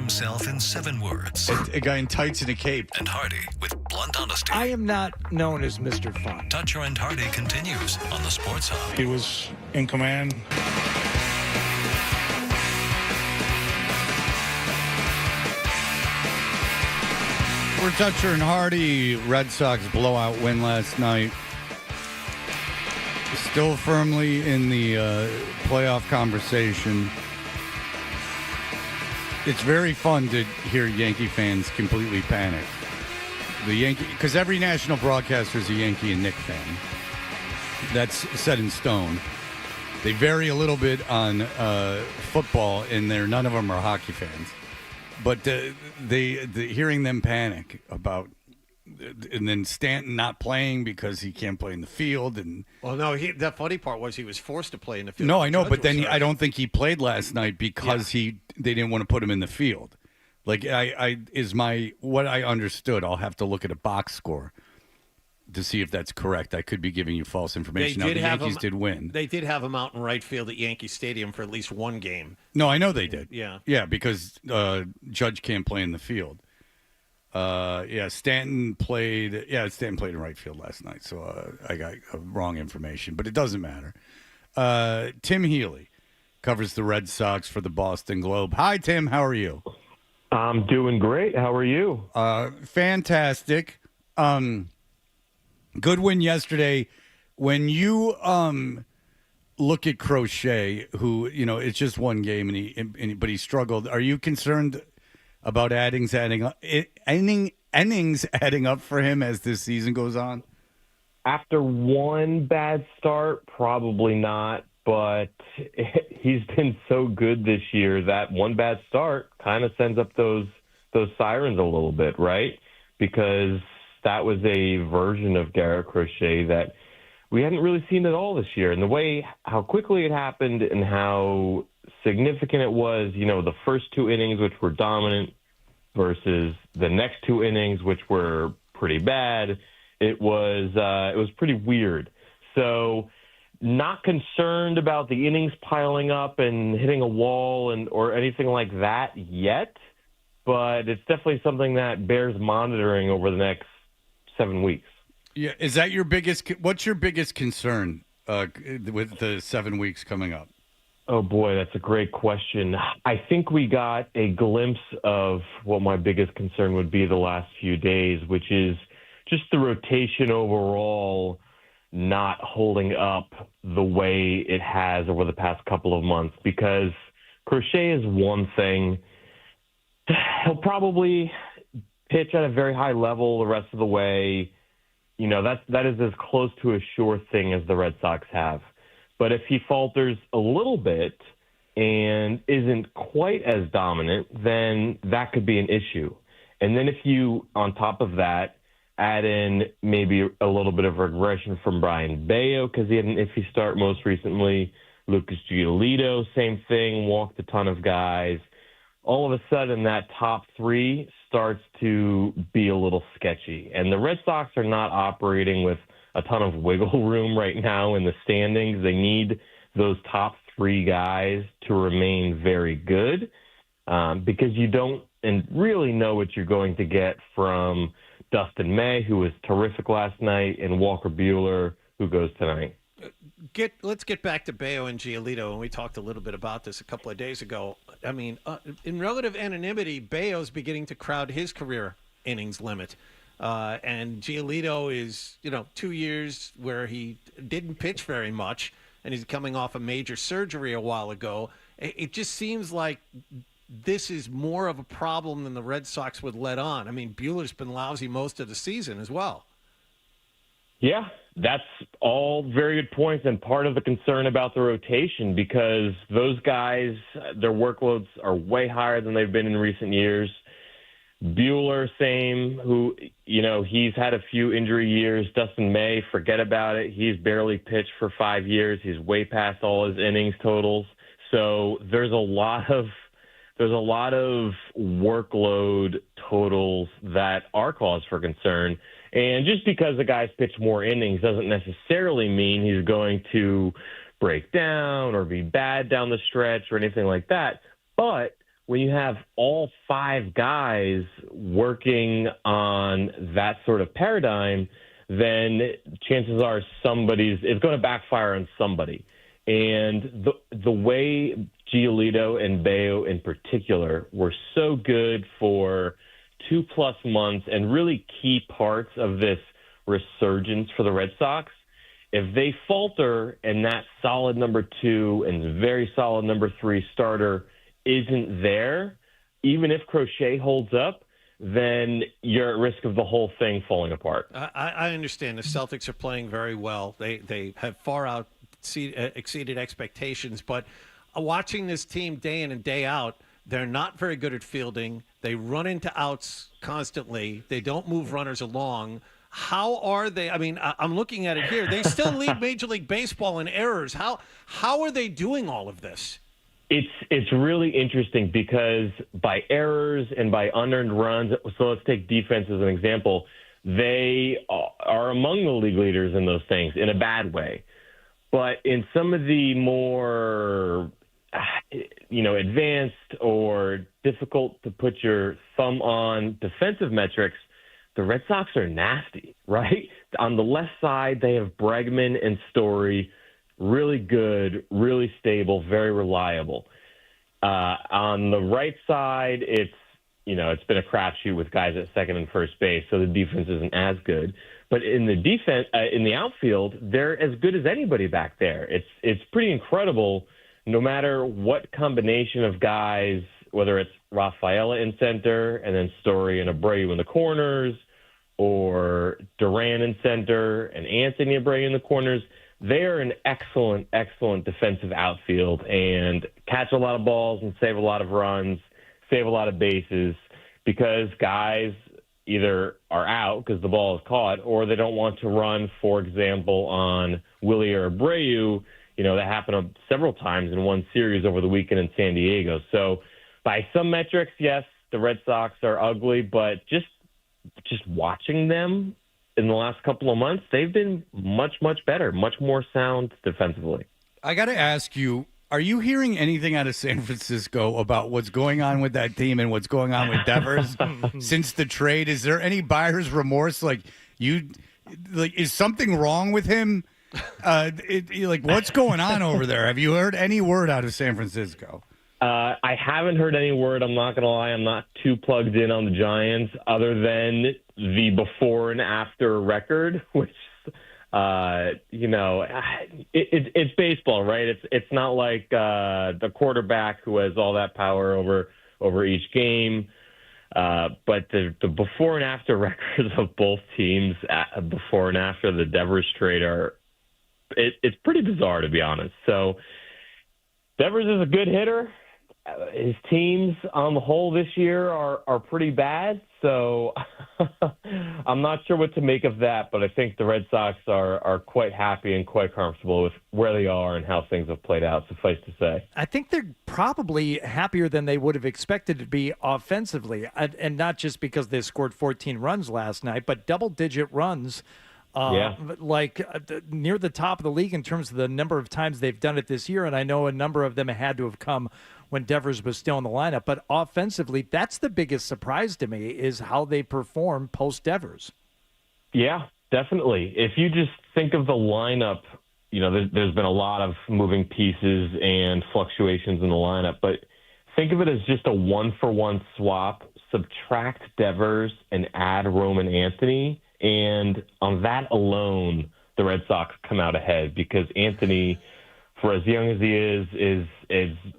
himself in 7 words. A guy in tights and a cape. And Hardy with blunt honesty. I am not known as Mr. Fun. Toucher and Hardy continues on the Sports Hub. He was in command. We're Toucher and Hardy. Red Sox blowout win last night. Still firmly in the playoff conversation. It's very fun to hear Yankee fans completely panic. Because every national broadcaster is a Yankee and Knicks fan. That's set in stone. They vary a little bit on football, and none of them are hockey fans. But hearing them panic about, and then Stanton not playing because he can't play in the field, and the funny part was he was forced to play in the field. No, I know, but then I don't think he played last night because they didn't want to put him in the field. Like what I understood. I'll have to look at a box score to see if that's correct. I could be giving you false information. Now, the Yankees did win. They did have him out in right field at Yankee Stadium for at least one game. No, I know they did. Yeah, because Judge can't play in the field. Stanton played. Yeah, Stanton played in right field last night, so I got wrong information, but it doesn't matter. Tim Healy covers the Red Sox for the Boston Globe. Hi, Tim. How are you? I'm doing great. How are you? Fantastic. Good win yesterday. When you look at Crochet, who it's just one game, but he struggled. Are you concerned about innings adding up for him as this season goes on? After one bad start, probably not. But he's been so good this year that one bad start kind of sends up those sirens a little bit, right? Because that was a version of Garrett Crochet that we hadn't really seen at all this year. And the way how quickly it happened and how significant it was, the first 2 innings, which were dominant, versus the next 2 innings, which were pretty bad, it was pretty weird. So not concerned about the innings piling up and hitting a wall or anything like that yet, but it's definitely something that bears monitoring over the next 7 weeks. Yeah, is that what's your biggest concern with the 7 weeks coming up? Oh, boy, that's a great question. I think we got a glimpse of what my biggest concern would be the last few days, which is just the rotation overall not holding up the way it has over the past couple of months, because Crochet is one thing. He'll probably pitch at a very high level the rest of the way. That is as close to a sure thing as the Red Sox have. But if he falters a little bit and isn't quite as dominant, then that could be an issue. And then if you, on top of that, add in maybe a little bit of regression from Brian Bayo because he had an iffy start most recently. Lucas Giolito, same thing, walked a ton of guys. All of a sudden, that top 3 starts to be a little sketchy. And the Red Sox are not operating with a ton of wiggle room right now in the standings. They need those top 3 guys to remain very good because you don't really know what you're going to get from Dustin May, who was terrific last night, and Walker Buehler, who goes tonight. Let's get back to Bayo and Giolito, and we talked a little bit about this a couple of days ago. I mean, in relative anonymity, Bayo's beginning to crowd his career innings limit. And Giolito is, 2 years where he didn't pitch very much, and he's coming off a major surgery a while ago. It just seems like this is more of a problem than the Red Sox would let on. I mean, Buehler's been lousy most of the season as well. Yeah, that's all very good points and part of the concern about the rotation because those guys, their workloads are way higher than they've been in recent years. Buehler, same, who, he's had a few injury years. Dustin May, forget about it. He's barely pitched for 5 years. He's way past all his innings totals. So there's a lot of workload totals that are cause for concern. And just because the guy's pitched more innings doesn't necessarily mean he's going to break down or be bad down the stretch or anything like that. But when you have all 5 guys working on that sort of paradigm, then chances are it's going to backfire on somebody. And the way Giolito and Bayo in particular were so good for 2+ months and really key parts of this resurgence for the Red Sox, if they falter and that solid number 2 and very solid number 3 starter isn't there, even if Crochet holds up, then you're at risk of the whole thing falling apart. I understand the Celtics are playing very well. They have far exceeded expectations, but watching this team day in and day out, they're not very good at fielding. They run into outs constantly. They don't move runners along. How are they? I mean, I'm looking at it here. They still lead Major League Baseball in errors. How are they doing all of this? It's really interesting because by errors and by unearned runs, so let's take defense as an example, they are among the league leaders in those things in a bad way. But in some of the more, advanced or difficult to put your thumb on defensive metrics, the Red Sox are nasty, right? On the left side, they have Bregman and Story, really good, really stable, very reliable. On the right side, it's been a crapshoot with guys at second and first base, so the defense isn't as good. But in the defense, in the outfield, they're as good as anybody back there. It's pretty incredible. No matter what combination of guys, whether it's Rafaela in center and then Story and Abreu in the corners, or Duran in center and Anthony Abreu in the corners, they are an excellent, excellent defensive outfield and catch a lot of balls and save a lot of runs, save a lot of bases, because guys either are out because the ball is caught or they don't want to run, for example, on Willie or Abreu. That happened several times in one series over the weekend in San Diego. So by some metrics, yes, the Red Sox are ugly, but just watching them in the last couple of months, they've been much, much better, much more sound defensively. I got to ask you, are you hearing anything out of San Francisco about what's going on with that team and what's going on with Devers since the trade? Is there any buyer's remorse? Is something wrong with him? What's going on over there? Have you heard any word out of San Francisco? I haven't heard any word. I'm not going to lie. I'm not too plugged in on the Giants other than the before and after record, which, it's baseball, right? It's not like the quarterback who has all that power over each game. But the before and after records of both teams before and after the Devers trade it's pretty bizarre, to be honest. So Devers is a good hitter. His teams on the whole this year are pretty bad, so I'm not sure what to make of that, but I think the Red Sox are quite happy and quite comfortable with where they are and how things have played out, suffice to say. I think they're probably happier than they would have expected to be offensively, and not just because they scored 14 runs last night, but double-digit runs. Near the top of the league in terms of the number of times they've done it this year, and I know a number of them had to have come when Devers was still in the lineup. But offensively, that's the biggest surprise to me is how they perform post-Devers. Yeah, definitely. If you just think of the lineup, there's been a lot of moving pieces and fluctuations in the lineup, but think of it as just a one-for-one swap, subtract Devers and add Roman Anthony, and on that alone, the Red Sox come out ahead because Anthony, for as young as he is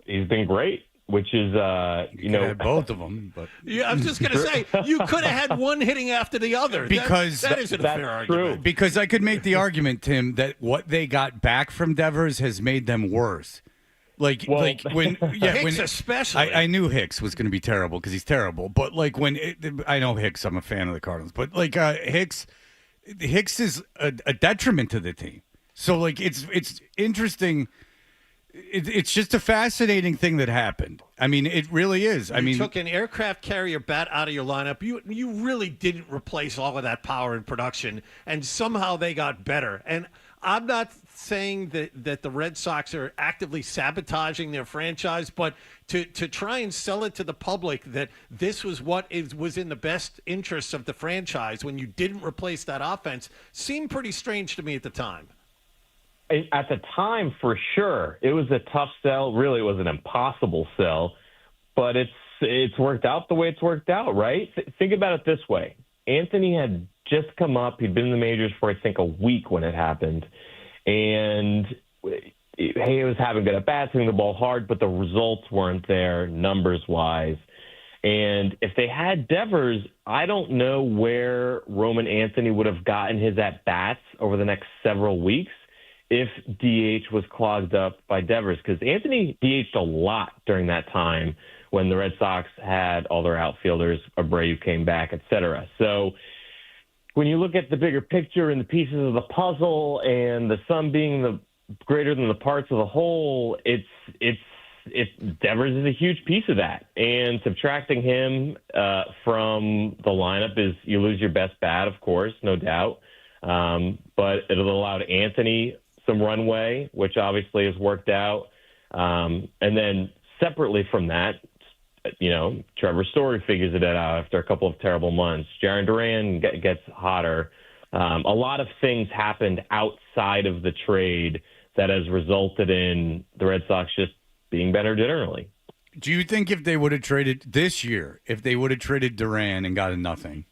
he's been great, which is had both of them. But yeah, I was just going to say you could have had one hitting after the other. Because that isn't a fair argument. Because I could make the argument, Tim, that what they got back from Devers has made them worse. Hicks especially. I knew Hicks was going to be terrible because he's terrible. But I know Hicks, I'm a fan of the Cardinals. But Hicks is a detriment to the team. So it's interesting It's just a fascinating thing that happened. I mean, it really is. You took an aircraft carrier bat out of your lineup. You really didn't replace all of that power in production, and somehow they got better. And I'm not saying that the Red Sox are actively sabotaging their franchise, but to try and sell it to the public that this was what was in the best interests of the franchise when you didn't replace that offense seemed pretty strange to me at the time. At the time, for sure, it was a tough sell. Really, it was an impossible sell. But it's worked out the way it's worked out, right? Think about it this way. Anthony had just come up. He'd been in the majors for, I think, a week when it happened. And he was having good at-bats, hitting the ball hard, but the results weren't there numbers-wise. And if they had Devers, I don't know where Roman Anthony would have gotten his at-bats over the next several weeks if DH was clogged up by Devers, because Anthony DH'd a lot during that time when the Red Sox had all their outfielders, Abreu came back, et cetera. So when you look at the bigger picture and the pieces of the puzzle and the sum being the greater than the parts of the whole, it's Devers is a huge piece of that. And subtracting him from the lineup is you lose your best bat, of course, no doubt. But it'll allow Anthony some runway, which obviously has worked out. And then separately from that, Trevor Story figures it out after a couple of terrible months. Jarren Duran gets hotter. A lot of things happened outside of the trade that has resulted in the Red Sox just being better generally. Do you think if they would have traded this year, if they would have traded Duran and gotten nothing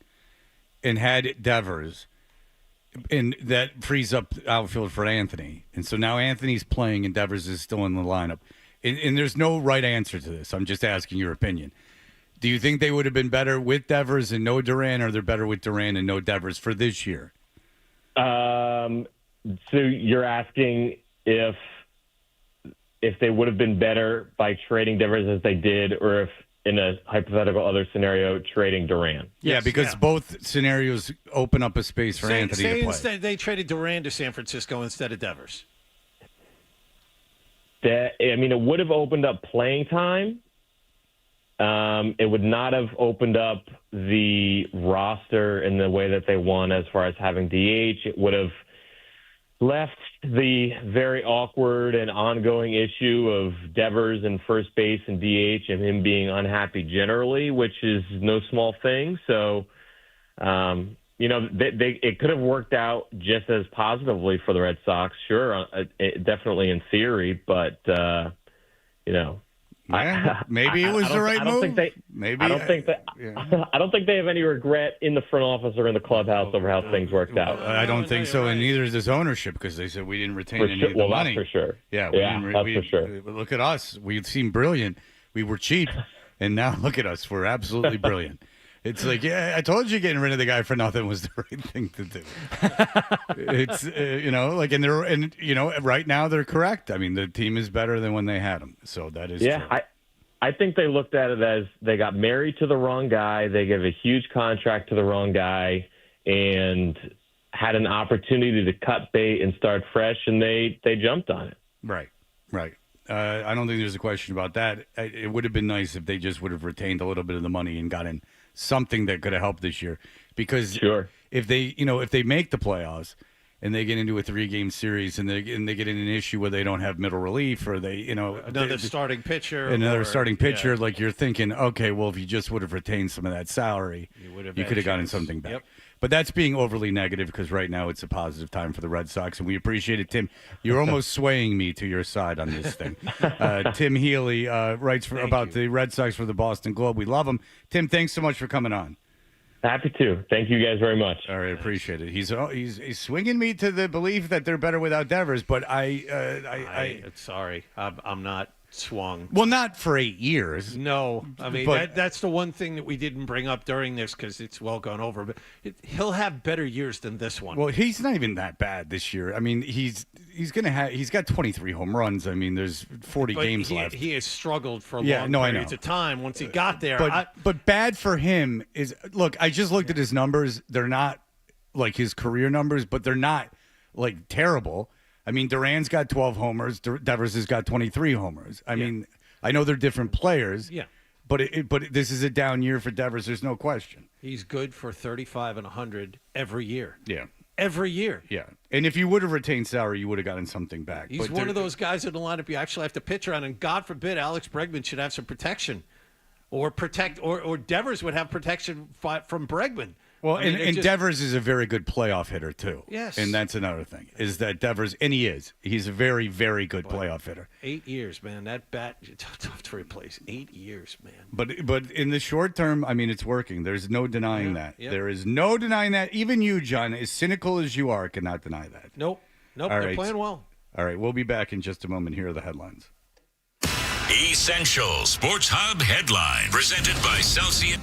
and had Devers, and that frees up outfield for Anthony. And so now Anthony's playing and Devers is still in the lineup. And there's no right answer to this. I'm just asking your opinion. Do you think they would have been better with Devers and no Duran, or they're better with Duran and no Devers for this year? So you're asking if they would have been better by trading Devers as they did, or if in a hypothetical other scenario, trading Duran. Yeah, because both scenarios open up a space for Anthony to play. Instead, they traded Duran to San Francisco instead of Devers. It would have opened up playing time. It would not have opened up the roster in the way that they want as far as having DH. It would have left the very awkward and ongoing issue of Devers in first base and DH and him being unhappy generally, which is no small thing. So, it could have worked out just as positively for the Red Sox. Sure, definitely in theory, but, maybe it was the right move. I don't think they have any regret in the front office or in the clubhouse over how things worked out. I don't think so, and neither does ownership, because they said we didn't retain any of the money. That's for sure. Yeah, for sure. Look at us. We seem brilliant. We were cheap, and now look at us. We're absolutely brilliant. It's like, yeah, I told you getting rid of the guy for nothing was the right thing to do. It's, right now they're correct. I mean, the team is better than when they had him. So that is true. I think they looked at it as they got married to the wrong guy. They gave a huge contract to the wrong guy and had an opportunity to cut bait and start fresh, and they jumped on it. Right. I don't think there's a question about that. It would have been nice if they just would have retained a little bit of the money and gotten something that could have helped this year. Because if they make the playoffs and they get into a 3-game series and they get in an issue where they don't have middle relief, or another starting pitcher, like you're thinking, okay, well, if you just would have retained some of that salary, you could have gotten something back. Yep. But that's being overly negative, because right now it's a positive time for the Red Sox, and we appreciate it, Tim. You're almost swaying me to your side on this thing. Tim Healy writes about the Red Sox for the Boston Globe. We love him. Tim, thanks so much for coming on. Happy to. Thank you guys very much. All right, appreciate it. He's swinging me to the belief that they're better without Devers, but sorry, I'm not swung. Well, not for 8 years. No, I mean, that's the one thing that we didn't bring up during this because it's well gone over. But he'll have better years than this one. Well, he's not even that bad this year. I mean, he's got 23 home runs. I mean, there's 40 games left. He has struggled for long periods of time. Once he got there, but bad for him is, look, I just looked at his numbers. They're not like his career numbers, but they're not like terrible. I mean, Duran's got 12 homers. Devers has got 23 homers. I mean, I know they're different players. Yeah. But this is a down year for Devers. There's no question. He's good for 35 and 100 every year. Yeah. Every year. Yeah. And if you would have retained Sauer, you would have gotten something back. He's one of those guys in the lineup you actually have to pitch around, and God forbid Alex Bregman should have some protection. Or Devers would have protection from Bregman. Well, I mean, and Devers is a very good playoff hitter, too. Yes. And that's another thing, is that Devers, and he's a very, very good playoff hitter. 8 years, man. That bat, tough to replace. 8 years, man. But in the short term, I mean, it's working. There's no denying that. Yep. There is no denying that. Even you, John, as cynical as you are, cannot deny that. Nope. All They're right. playing well. All right, we'll be back in just a moment. Here are the headlines. Essential Sports Hub headline presented by Celsius.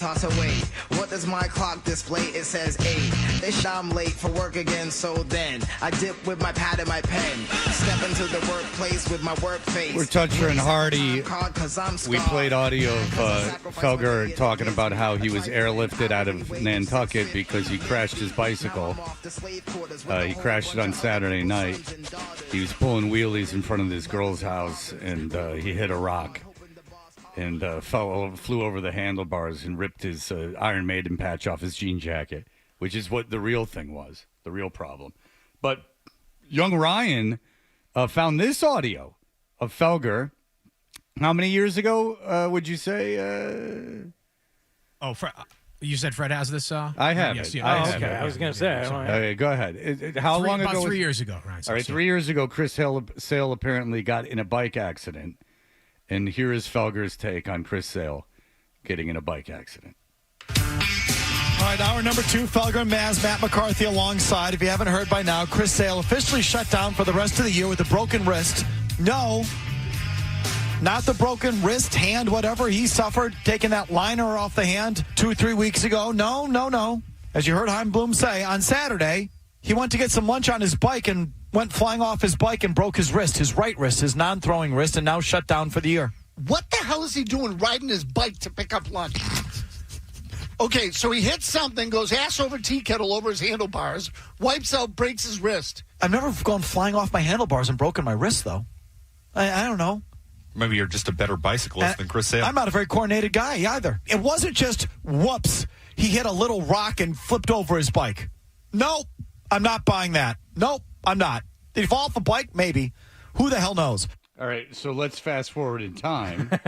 toss away. What does my clock display? It says 8. This I'm late for work again, so then I dip with my pad and my pen. Step into the workplace with my work face. We're Toucher and Hardy. We played audio of Felger talking about how he was airlifted out of Nantucket because he crashed his bicycle. He crashed it on Saturday night. He was pulling wheelies in front of this girl's house, and he hit a rock and flew over the handlebars and ripped his Iron Maiden patch off his jean jacket, which is what the real thing was, the real problem. But young Ryan found this audio of Felger. How many years ago would you say? You said Fred has this? I have yes, it. Yeah, okay. I was going to say. Okay, go ahead. How long ago? About 3 years ago. Right, all right, 3 years ago, Chris Sale apparently got in a bike accident. And here is Felger's take on Chris Sale getting in a bike accident. All right, hour number 2, Felger and Maz, Matt McCarthy alongside. If you haven't heard by now, Chris Sale officially shut down for the rest of the year with a broken wrist. No, not the broken wrist, hand, whatever he suffered, taking that liner off the hand 2 or 3 weeks ago. No. As you heard Chaim Bloom say, on Saturday, he went to get some lunch on his bike and went flying off his bike and broke his wrist, his right wrist, his non-throwing wrist, and now shut down for the year. What the hell is he doing riding his bike to pick up lunch? Okay, so he hits something, goes ass over tea kettle over his handlebars, wipes out, breaks his wrist. I've never gone flying off my handlebars and broken my wrist, though. I don't know. Maybe you're just a better bicyclist than Chris Sale. I'm not a very coordinated guy either. It wasn't just, whoops, he hit a little rock and flipped over his bike. Nope, I'm not buying that. Nope, I'm not. Did he fall off a bike? Maybe. Who the hell knows? All right, so let's fast forward in time. All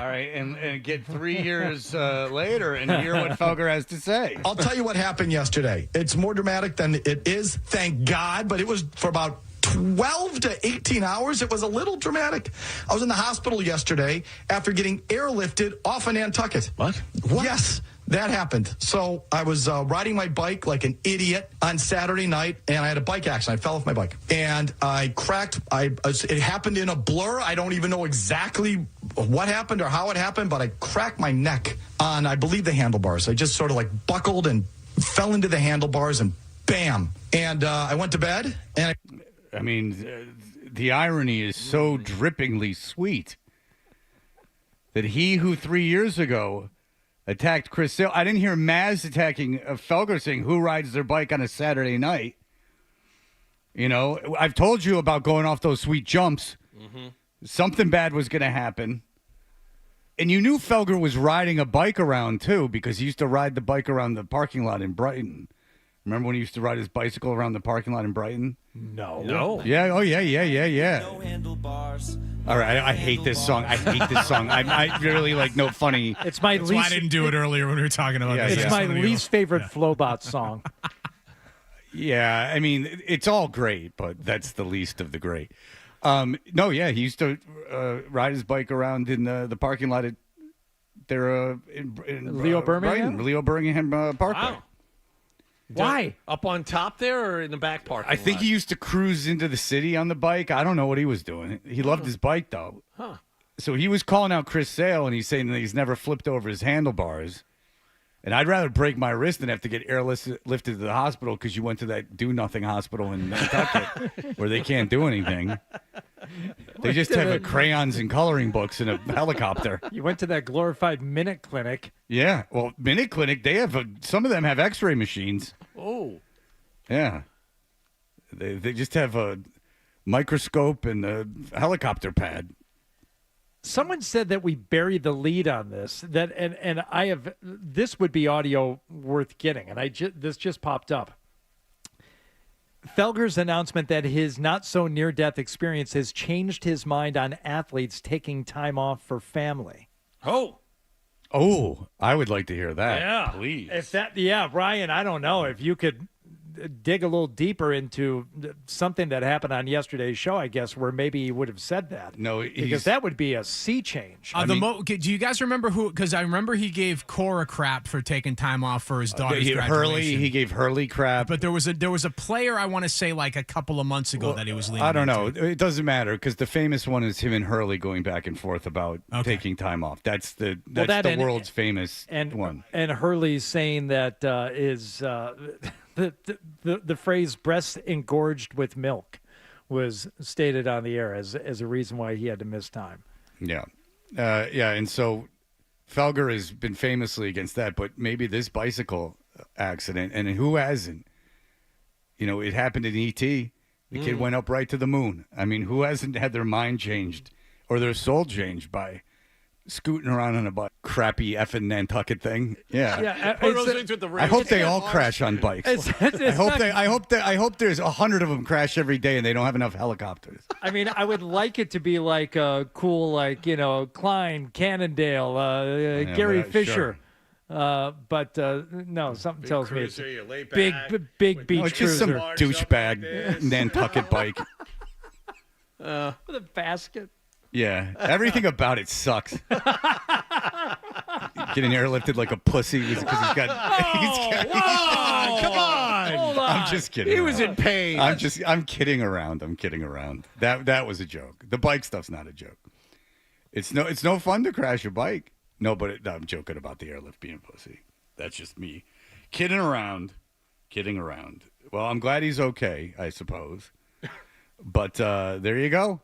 right, and get 3 years later and hear what Felger has to say. I'll tell you what happened yesterday. It's more dramatic than it is, thank God, but it was for about 12 to 18 hours. It was a little dramatic. I was in the hospital yesterday after getting airlifted off of Nantucket. What? Yes, that happened. So I was riding my bike like an idiot on Saturday night, and I had a bike accident. I fell off my bike, and I cracked. It happened in a blur. I don't even know exactly what happened or how it happened, but I cracked my neck on, I believe, the handlebars. I just sort of like buckled and fell into the handlebars, and bam. And I went to bed, and I mean, the irony is so drippingly sweet that he who 3 years ago attacked Chris Sale. I didn't hear Maz attacking Felger saying who rides their bike on a Saturday night. You know, I've told you about going off those sweet jumps. Mm-hmm. Something bad was going to happen. And you knew Felger was riding a bike around, too, because he used to ride the bike around the parking lot in Brighton. Remember when he used to ride his bicycle around the parking lot in Brighton? No. Yeah, oh, yeah. All right, I hate this song. I really no funny. It's my That's least. why I didn't do it earlier when we were talking about this. It's my least favorite Flowbot song. Yeah, I mean, it's all great, but that's the least of the great. No, yeah, he used to ride his bike around in the parking lot at in Leo Birmingham? Brighton, Leo Birmingham Parkway. Wow. Why? Up on top there or in the back parking I think lot? he used to cruise into the city on the bike. I don't know what he was doing. He loved his bike, though. Huh. So he was calling out Chris Sale, and he's saying that he's never flipped over his handlebars. And I'd rather break my wrist than have to get airlifted to the hospital because you went to that do-nothing hospital in Nantucket where they can't do anything. They just have crayons and coloring books in a helicopter. You went to that glorified Minute Clinic. Yeah, well, Minute Clinic, they have some of them have X-ray machines. Oh. Yeah. They just have a microscope and a helicopter pad. Someone said that we buried the lead on this. And I have this would be audio worth getting, and this just popped up. Felger's announcement that his not so near death experience has changed his mind on athletes taking time off for family. Oh, I would like to hear that. Yeah, please. Ryan, I don't know if you could dig a little deeper into something that happened on yesterday's show, I guess, where maybe he would have said that. No, because that would be a sea change. Do you guys remember who? Because I remember he gave Cora crap for taking time off for his daughter's graduation. He gave Hurley crap. But there was a player I want to say like a couple of months ago that he was leaning I don't know. into. It doesn't matter because the famous one is him and Hurley going back and forth about taking time off. That's the world's famous one. And Hurley's saying that the phrase "breast engorged with milk" was stated on the air as a reason why he had to miss time. Yeah, and so Felger has been famously against that, but maybe this bicycle accident, and who hasn't? It happened in E.T. The kid went up right to the moon. I mean, who hasn't had their mind changed or their soul changed by scooting around on a bike? Crappy effing Nantucket thing. Yeah. I hope they all crash on bikes. I hope there's 100 of them crash every day and they don't have enough helicopters. I mean, I would like it to be like a cool, Klein, Cannondale, Gary Fisher. Sure. But no, something Big tells cruiser, me you lay it's back big beach It's just some cruiser. douchebag Nantucket bike. With a basket. Yeah, everything about it sucks. Getting airlifted like a pussy because he's got. Come on! Hold on. I'm just kidding. He was in pain. I'm kidding around. That was a joke. The bike stuff's not a joke. It's no fun to crash a bike. No, but I'm joking about the airlift being pussy. That's just me kidding around. Well, I'm glad he's okay, I suppose. But there you go.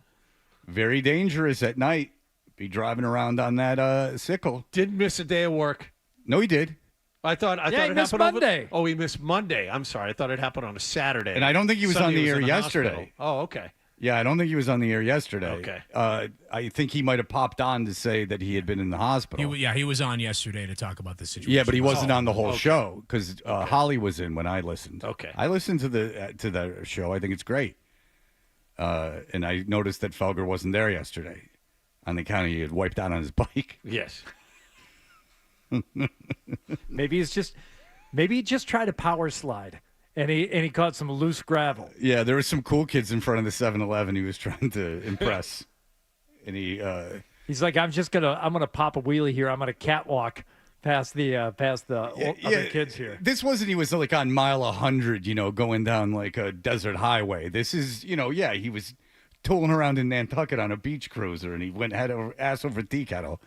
Very dangerous at night. Be driving around on that sickle. Didn't miss a day of work. No, he did. I thought he it missed happened Monday. he missed Monday. I'm sorry. I thought it happened on a Saturday. And I don't think he was Sunday on the air in yesterday. hospital. Oh, okay. Yeah, I don't think he was on the air yesterday. Okay. I think he might have popped on to say that he had been in the hospital. He was on yesterday to talk about the situation. Yeah, but he wasn't on the whole show because Holly was in when I listened. Okay. I listened to the show. I think it's great. And I noticed that Felger wasn't there yesterday on the account he had wiped out on his bike. Yes. Maybe he just tried a power slide and he caught some loose gravel. Yeah, there were some cool kids in front of the 7-Eleven he was trying to impress. And he's like, I'm gonna pop a wheelie here. I'm gonna catwalk past the other kids here. This wasn't he was like on mile 100, going down like a desert highway. This is, he was tooling around in Nantucket on a beach cruiser and he went ass over tea kettle.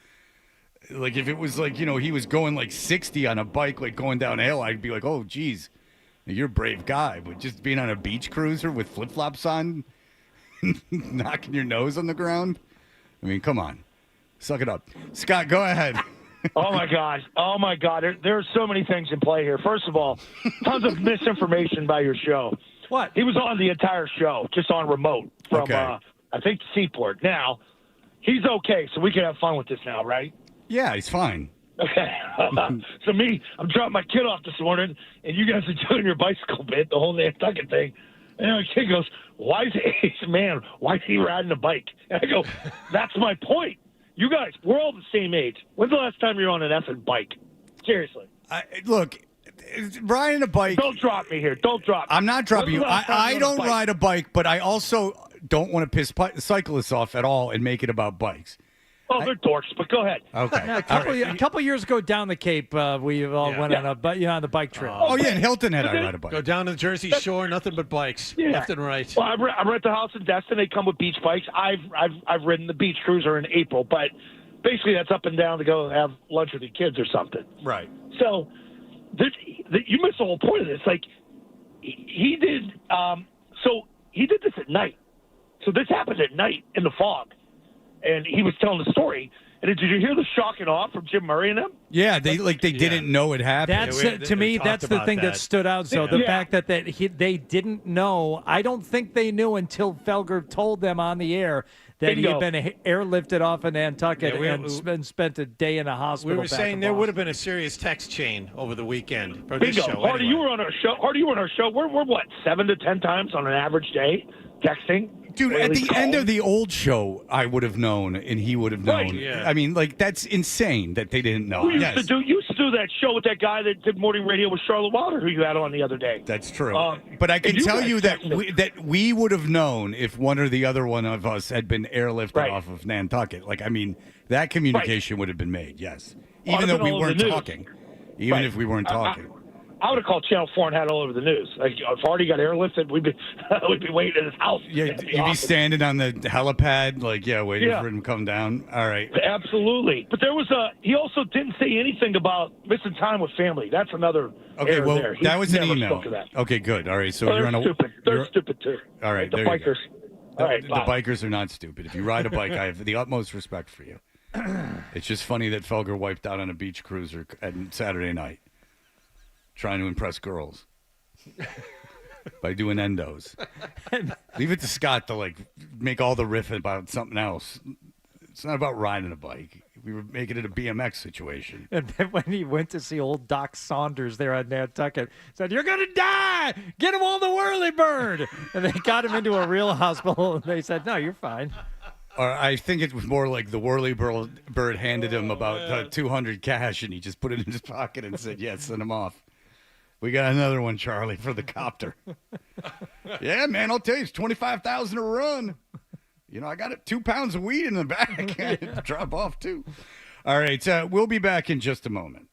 Like if it was like, he was going like 60 on a bike, like going downhill, I'd be like, oh, geez, you're a brave guy. But just being on a beach cruiser with flip-flops on, knocking your nose on the ground. I mean, come on. Suck it up. Scott, go ahead. Oh, my God. There are so many things in play here. First of all, tons of misinformation by your show. What? He was on the entire show, just on remote from, I think, Seaport. Now, he's okay, so we can have fun with this now, right? Yeah, he's fine. Okay. So I'm dropping my kid off this morning, and you guys are doing your bicycle bit, the whole Nantucket thing. And my kid goes, why is he riding a bike? And I go, that's my point. You guys, we're all the same age. When's the last time you were on an effing bike? Seriously. Look, riding a bike. Don't drop me here. Don't drop me. I'm not dropping you. I don't ride a bike, but I also don't want to piss cyclists off at all and make it about bikes. Oh, they're dorks, but go ahead. Okay. A couple years ago down the Cape, we all went on the bike trip. Oh, yeah, in Hilton had I ride a bike. Go down to the Jersey Shore, nothing but bikes, left and right. Well, I'm at the house in Destin. They come with beach bikes. I've ridden the beach cruiser in April, but basically that's up and down to go have lunch with your kids or something. Right. So you missed the whole point of this. Like he did. So he did this at night. So this happened at night in the fog. And he was telling the story. And did you hear the shock and awe from Jim Murray and them? Yeah, they didn't know it happened. That's to me, that's the thing that stood out. So the fact that they didn't know, I don't think they knew until Felger told them on the air that he had been airlifted off of Nantucket and spent a day in a hospital. We were saying there would have been a serious text chain over the weekend for this Bingo. show. Hardy, you were on our show. We're what, 7 to 10 times on an average day texting? Dude, at the end of the old show, I would have known, and he would have known. Right. Yeah. I mean, like, that's insane that they didn't know. You used to do that show with that guy that did morning radio with Charlotte Wilder, who you had on the other day. That's true. But I can tell you that we would have known if one or the other one of us had been airlifted off of Nantucket. Like, I mean, that communication would have been made, yes. Even though we weren't talking. Even if we weren't talking. I would have called Channel 4 and had it all over the news. Like, if Hardy got airlifted, we'd be waiting at his house. Yeah, you'd be standing on the helipad, like, waiting for him to come down. All right. Absolutely. But there was he also didn't say anything about missing time with family. That's another error there. That was an never email. spoke of that. Okay, good. All right, so Well, you're on a... stupid. They're stupid, too. All right, the there you go. bikers. All right, the bye. bikers are not stupid. If you ride a bike, I have the utmost respect for you. It's just funny that Felger wiped out on a beach cruiser on Saturday night, trying to impress girls by doing endos. Leave it to Scott to like make all the riff about something else. It's not about riding a bike. We were making it a BMX situation. And then when he went to see old Doc Saunders there on Nantucket, said, "You're going to die! Get him on the whirly bird!" And they got him into a real hospital, and they said, "No, you're fine." Or I think it was more like the whirly bird handed him about 200 cash, and he just put it in his pocket and said, "Yeah, send him off. We got another one, Charlie, for the copter." Yeah, man, I'll tell you, it's $25,000 a run. You know, I got 2 pounds of weed in the back. Drop off, too. All right, we'll be back in just a moment.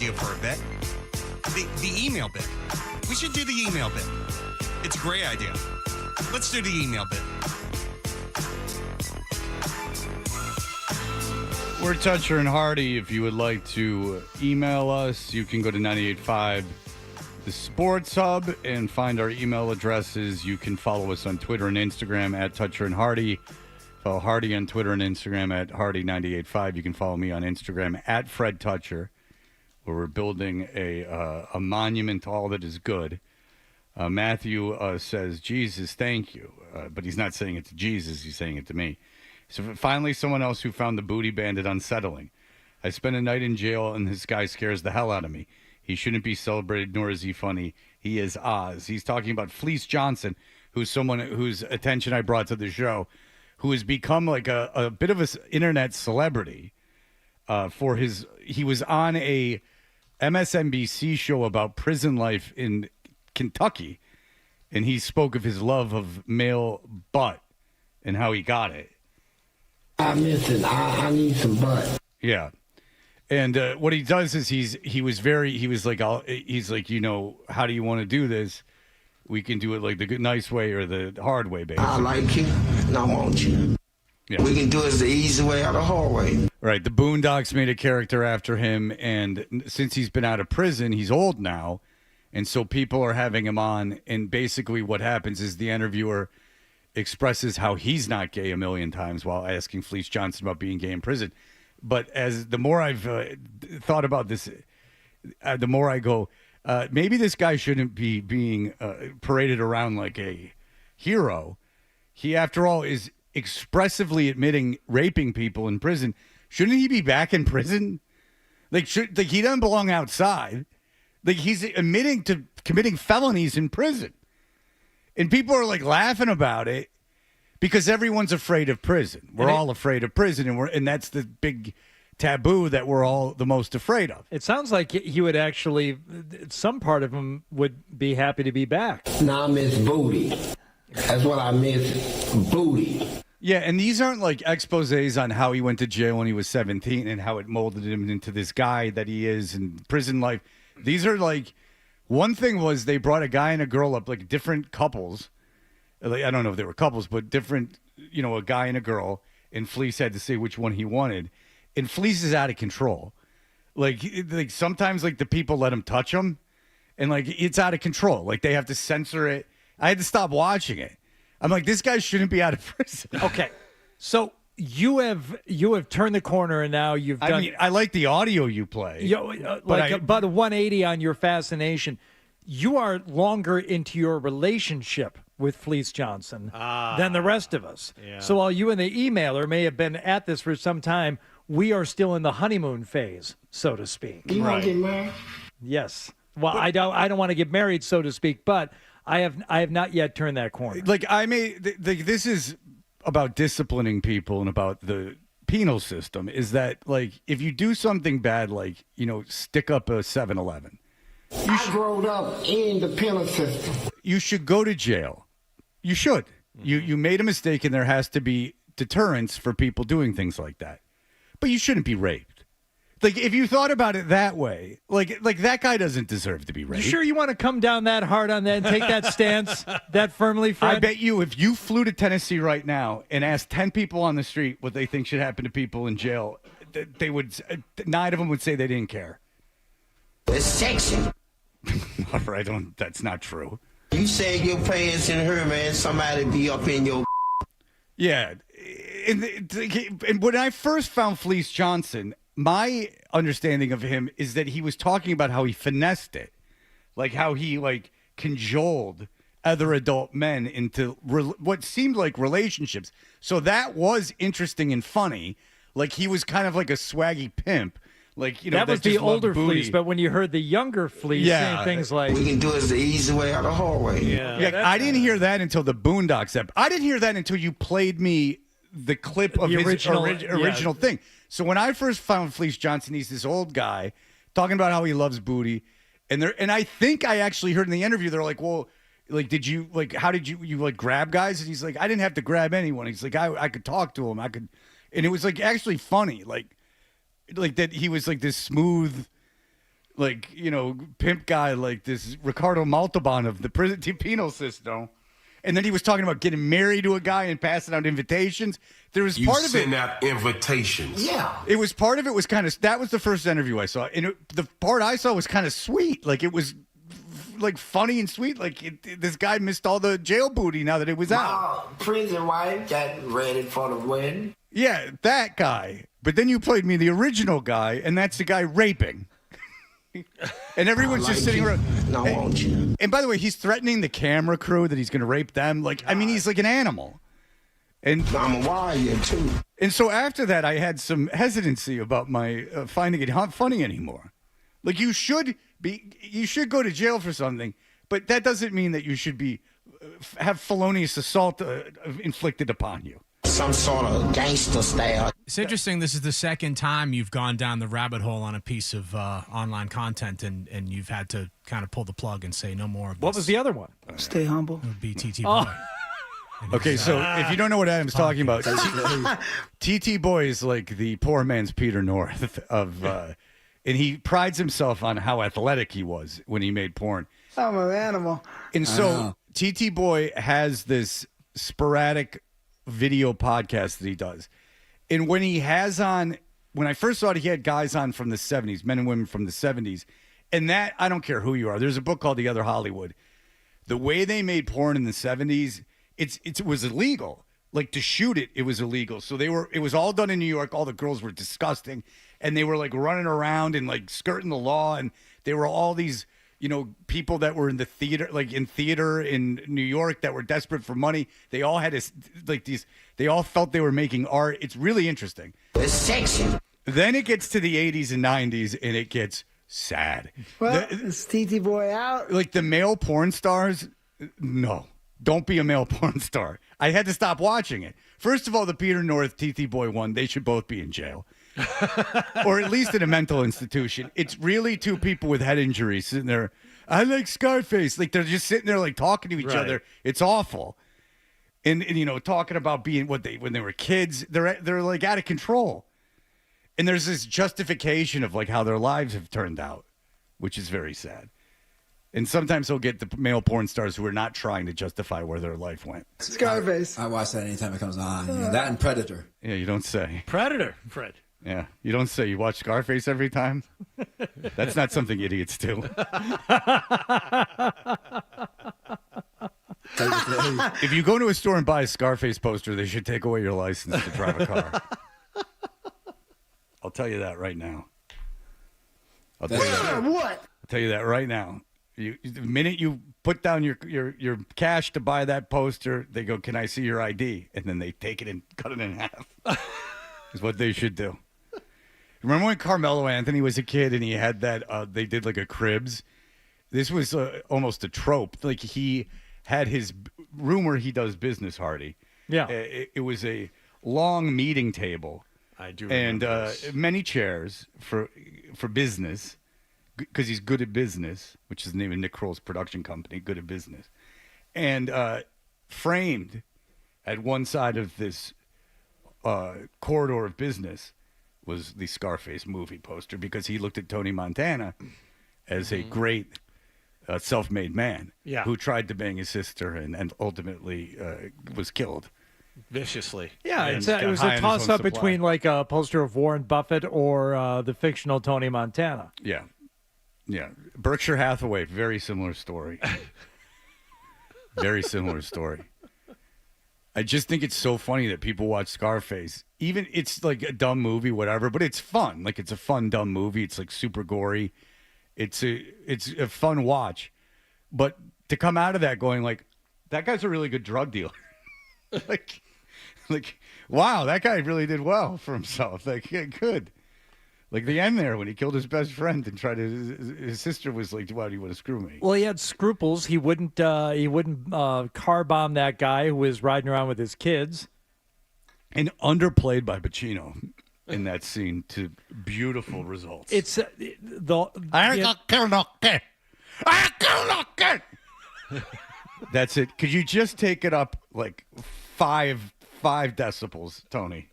idea for a bit. The email bit. We should do the email bit. It's a great idea. Let's do the email bit. We're Toucher and Hardy. If you would like to email us, you can go to 98.5 The Sports Hub and find our email addresses. You can follow us on Twitter and Instagram at Toucher and Hardy. Follow Hardy on Twitter and Instagram at Hardy985. You can follow me on Instagram at Fred Toucher, where we're building a monument to all that is good. Matthew says, Jesus, thank you. But he's not saying it to Jesus. He's saying it to me. So finally, someone else who found the booty bandit unsettling. I spent a night in jail, and this guy scares the hell out of me. He shouldn't be celebrated, nor is he funny. He is Oz. He's talking about Fleece Johnson, who's someone whose attention I brought to the show, who has become like a bit of an internet celebrity for his. He was on a MSNBC show about prison life in Kentucky, and he spoke of his love of male butt and how he got it. I miss it. I need some butt. Yeah. And what he does is he's like, you know, how do you want to do this? We can do it like the good, nice way or the hard way, basically. I like you, and I want you. Yeah. We can do it the easy way or the hard way. Right. The Boondocks made a character after him, and since he's been out of prison, he's old now, and so people are having him on, and basically what happens is the interviewer expresses how he's not gay a million times while asking Fleece Johnson about being gay in prison. But as the more I've thought about this, the more I go, maybe this guy shouldn't be being paraded around like a hero. He, after all, is expressively admitting raping people in prison. Shouldn't he be back in prison? Like he doesn't belong outside. Like he's admitting to committing felonies in prison. And people are like laughing about it because everyone's afraid of prison. We're all afraid of prison, and that's the big taboo that we're all the most afraid of. It sounds like he would actually, some part of him would be happy to be back. Now I miss booty. That's what I miss, booty. Yeah, and these aren't like exposés on how he went to jail when he was 17 and how it molded him into this guy that he is in prison life. These are like, one thing was they brought a guy and a girl up, like different couples. Like, I don't know if they were couples, but different, you know, a guy and a girl, and Fleece had to say which one he wanted. And Fleece is out of control. Like sometimes like the people let him touch him, and like it's out of control. Like they have to censor it. I had to stop watching it. I'm like, this guy shouldn't be out of prison. Okay, so you have turned the corner, and now you've done. I mean, I like the audio you play. About a 180 on your fascination. You are longer into your relationship with Fleece Johnson than the rest of us. Yeah. So while you and the emailer may have been at this for some time, we are still in the honeymoon phase, so to speak. You want to get married? Yes. Well, I don't want to get married, so to speak, but I have not yet turned that corner. Like this is about disciplining people and about the penal system. Is that like if you do something bad, like stick up a 7-Eleven. I grew up in the penal system. You should go to jail. You should. You made a mistake, and there has to be deterrence for people doing things like that. But you shouldn't be raped. Like if you thought about it that way, like that guy doesn't deserve to be raped. You sure you want to come down that hard on that and take that stance that firmly, Fred? I bet you if you flew to Tennessee right now and asked 10 people on the street what they think should happen to people in jail, they would 9 of them would say they didn't care. It's sexy. All right, that's not true. You say your pants in her, man. Somebody be up in your. Yeah, and when I first found Fleece Johnson, my understanding of him is that he was talking about how he finessed it, like how he cajoled other adult men into what seemed like relationships. So that was interesting and funny. Like he was kind of like a swaggy pimp. Like, that was the older Fleece, but when you heard the younger Fleece saying things like, we can do it the easy way or the hard way. Yeah, I didn't hear that until the Boondocks episode. I didn't hear that until you played me the clip of his original thing. So when I first found Fleece Johnson, he's this old guy talking about how he loves booty. And I think I actually heard in the interview, they're like, well, did you, how did you grab guys? And he's like, I didn't have to grab anyone. He's like, I could talk to him. And it was actually funny. Like that he was this smooth, like, pimp guy like this Ricardo Montalban of the prison penal system. And then he was talking about getting married to a guy and passing out invitations. There was part of it. send out invitations. Yeah. It was part of it was kind of, that was the first interview I saw. And the part I saw was kind of sweet. Like it was like funny and sweet. Like this guy missed all the jail booty now that it was out. Prison wife got ready for the wedding. Yeah, that guy. But then you played me the original guy, and that's the guy raping. And everyone's just sitting around. No, won't you? And by the way, he's threatening the camera crew that he's going to rape them. Like, I mean, he's like an animal. And I'm a warrior, too. And so after that, I had some hesitancy about my finding it not funny anymore. Like, you should go to jail for something, but that doesn't mean that you should be have felonious assault inflicted upon you. Some sort of gangster style. It's interesting. This is the second time you've gone down the rabbit hole on a piece of online content, and you've had to kind of pull the plug and say no more of this. What was the other one? Stay humble. It would be TT Boy. Oh. Okay, so if you don't know what Adam's talking about, TT Boy is like the poor man's Peter North of, and he prides himself on how athletic he was when he made porn. I'm an animal. And so TT Boy has this sporadic video podcast that he does. And when he has on, when I first saw it, he had guys on from the 70s, men and women from the 70s. And that, I don't care who you are. There's a book called The Other Hollywood. The way they made porn in the 70s, it was illegal. Like to shoot it, it was illegal. So it was all done in New York. All the girls were disgusting. And they were like running around and like skirting the law. And they were all these, people that were in the theater, like in theater in New York that were desperate for money. They all had they all felt they were making art. It's really interesting. It's sexy. Then it gets to the 80s and 90s and it gets sad. Well, is TT Boy out? Like the male porn stars, no. Don't be a male porn star. I had to stop watching it. First of all, the Peter North TT Boy one, they should both be in jail. Or at least in a mental institution. It's really two people with head injuries sitting there. I like Scarface. Like they're just sitting there like talking to each other. It's awful. And talking about being when they were kids, they're like out of control. And there's this justification of like how their lives have turned out, which is very sad. And sometimes he'll get the male porn stars who are not trying to justify where their life went. Scarface. I watch that anytime it comes on. That and Predator. Yeah, you don't say. Predator, Fred. Yeah, you don't say. You watch Scarface every time? That's not something idiots do. If you go to a store and buy a Scarface poster, they should take away your license to drive a car. I'll tell you that right now. I'll tell you that right now. The minute you put down your cash to buy that poster, they go, "Can I see your ID?" And then they take it and cut it in half. Is what they should do. Remember when Carmelo Anthony was a kid and he had that, they did like a Cribs? This was almost a trope. Like he had his room where he does business, Hardy. Yeah. It was a long meeting table. I do remember and this. Many chairs for business, because he's good at business, which is the name of Nick Kroll's production company, Good at Business. And framed at one side of this corridor of business was the Scarface movie poster, because he looked at Tony Montana as a great self-made man who tried to bang his sister and ultimately was killed. Viciously. Yeah, it was a toss-up between like a poster of Warren Buffett or the fictional Tony Montana. Yeah. Yeah. Berkshire Hathaway, very similar story. Very similar story. I just think it's so funny that people watch Scarface. Even it's like a dumb movie, whatever, but it's fun. Like it's a fun, dumb movie. It's like super gory. It's a fun watch. But to come out of that going like, that guy's a really good drug dealer. like, wow, that guy really did well for himself. Like, yeah, good. Like the end there when he killed his best friend and tried to. His sister was like, "Why do you want to screw me?" Well, he had scruples. He wouldn't car bomb that guy who was riding around with his kids. And underplayed by Pacino in that scene to beautiful results. It's That's it. Could you just take it up like five decibels, Tony?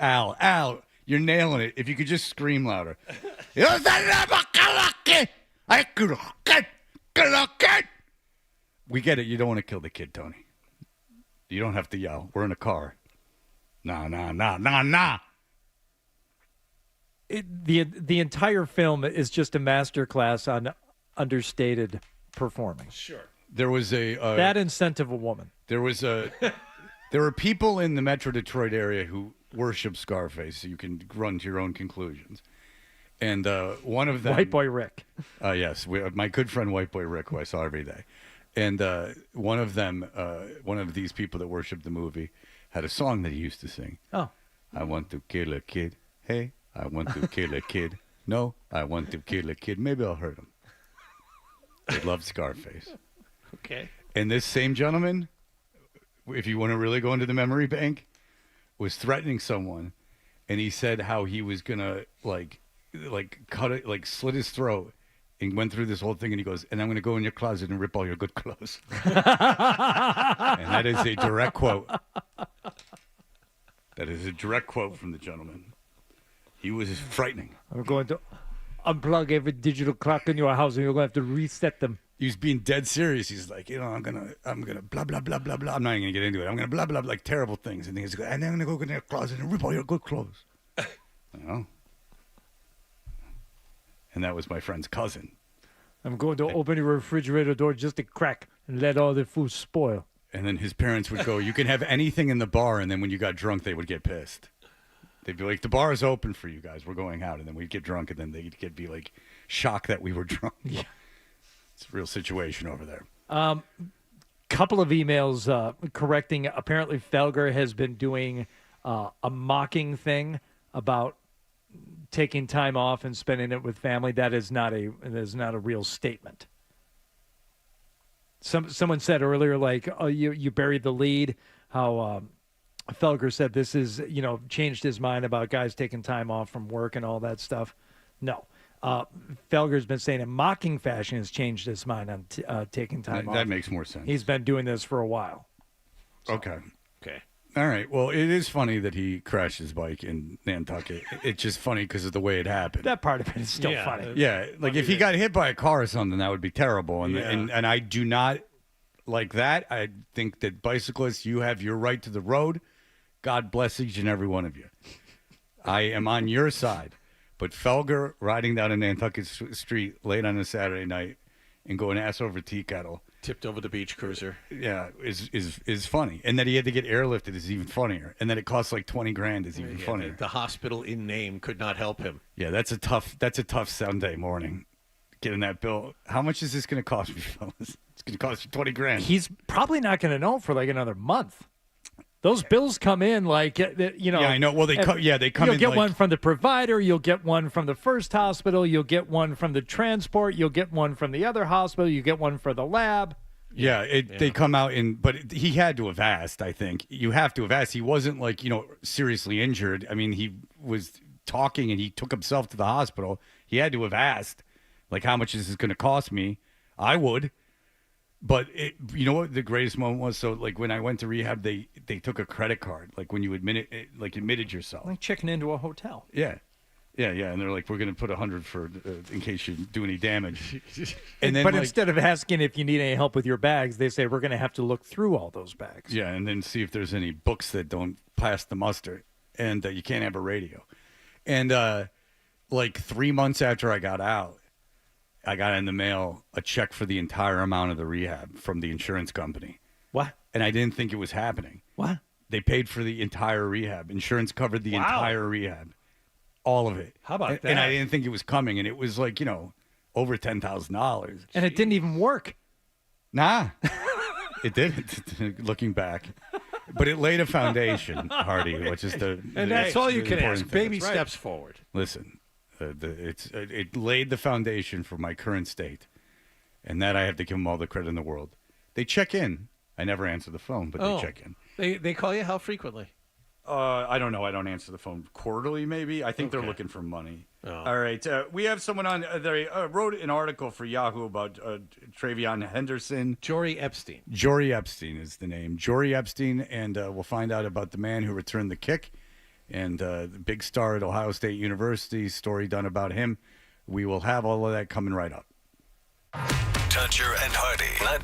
Al, you're nailing it. If you could just scream louder. We get it. You don't want to kill the kid, Tony. You don't have to yell. We're in a car. Nah. The entire film is just a masterclass on understated performing. Sure. There was that incentive a woman. There were people in the Metro Detroit area who worship Scarface, so you can run to your own conclusions. And one of them, White Boy Rick. Yes, my good friend White Boy Rick, who I saw every day. And one of them, one of these people that worshiped the movie, had a song that he used to sing. Oh. I want to kill a kid. Hey, I want to kill a kid. No, I want to kill a kid. Maybe I'll hurt him. They loved Scarface. Okay. And this same gentleman, if you want to really go into the memory bank, was threatening someone, and he said how he was gonna like cut it, like slit his throat, and went through this whole thing. And he goes, "And I'm gonna go in your closet and rip all your good clothes." And that is a direct quote. That is a direct quote from the gentleman. He was frightening. I'm going to unplug every digital clock in your house, and you're going to have to reset them. He was being dead serious. He's like, I'm gonna blah blah blah blah blah. I'm not even gonna get into it. I'm gonna blah blah like terrible things. And he's like, and I'm gonna go in your closet and rip all your good clothes. And that was my friend's cousin. I'm going to open your refrigerator door just a crack and let all the food spoil. And then his parents would go, you can have anything in the bar. And then when you got drunk, they would get pissed. They'd be like, the bar is open for you guys. We're going out. And then we'd get drunk, and then they'd be like shocked that we were drunk. Yeah. It's a real situation over there. Couple of emails correcting. Apparently, Felger has been doing a mocking thing about taking time off and spending it with family. That is not a real statement. Someone said earlier, like, oh, you buried the lead. How Felger said this is, changed his mind about guys taking time off from work and all that stuff. No. Felger's been saying in mocking fashion has changed his mind on taking time off. That makes more sense. He's been doing this for a while. So. Okay. All right. Well, it is funny that he crashed his bike in Nantucket. It's just funny because of the way it happened. That part of it is still funny. Yeah. Like if he got hit by a car or something, that would be terrible. And I do not like that. I think that bicyclists, you have your right to the road. God bless each and every one of you. I am on your side. But Felger riding down a Nantucket street late on a Saturday night and going ass over tea kettle, tipped over the beach cruiser, is funny. And that he had to get airlifted is even funnier. And that it costs like $20,000 is even funnier. The hospital in name could not help him. Yeah, that's a tough Sunday morning. Getting that bill. How much is this going to cost me, fellas? It's going to cost you $20,000. He's probably not going to know for like another month. Those bills come in like, Yeah, I know. Well, they come in. You'll get one from the provider. You'll get one from the first hospital. You'll get one from the transport. You'll get one from the other hospital. You get one for the lab. Yeah, they come out but he had to have asked, I think. You have to have asked. He wasn't like, seriously injured. I mean, he was talking and he took himself to the hospital. He had to have asked, like, how much is this going to cost me? I would. But you know what the greatest moment was? So, like, when I went to rehab, they took a credit card, like when you admitted yourself, like checking into a hotel. Yeah, and they're like, we're going to put $100 for in case you do any damage. And then, but instead of asking if you need any help with your bags, they say we're going to have to look through all those bags. Yeah, and then see if there's any books that don't pass the muster, and you can't have a radio. And like 3 months after I got out, I got in the mail a check for the entire amount of the rehab from the insurance company. What? And I didn't think it was happening. What? They paid for the entire rehab. Insurance covered the entire rehab. All of it. How about that? And I didn't think it was coming. And it was like, over $10,000. And it didn't even work. Nah. It didn't, looking back. But it laid a foundation, Hardy, which is and that's all you can ask. Baby steps forward. Listen. It laid the foundation for my current state, and that I have to give them all the credit in the world. They check in. I never answer the phone, but they check in. They call you how frequently? I don't know. I don't answer the phone quarterly, maybe. I think they're looking for money. Oh. All right. We have someone on. They wrote an article for Yahoo about Trayvon Henderson. Jory Epstein. Jory Epstein is the name. Jory Epstein, and we'll find out about the man who returned the kick. And the big star at Ohio State University, story done about him. We will have all of that coming right up. Toucher and Hardy.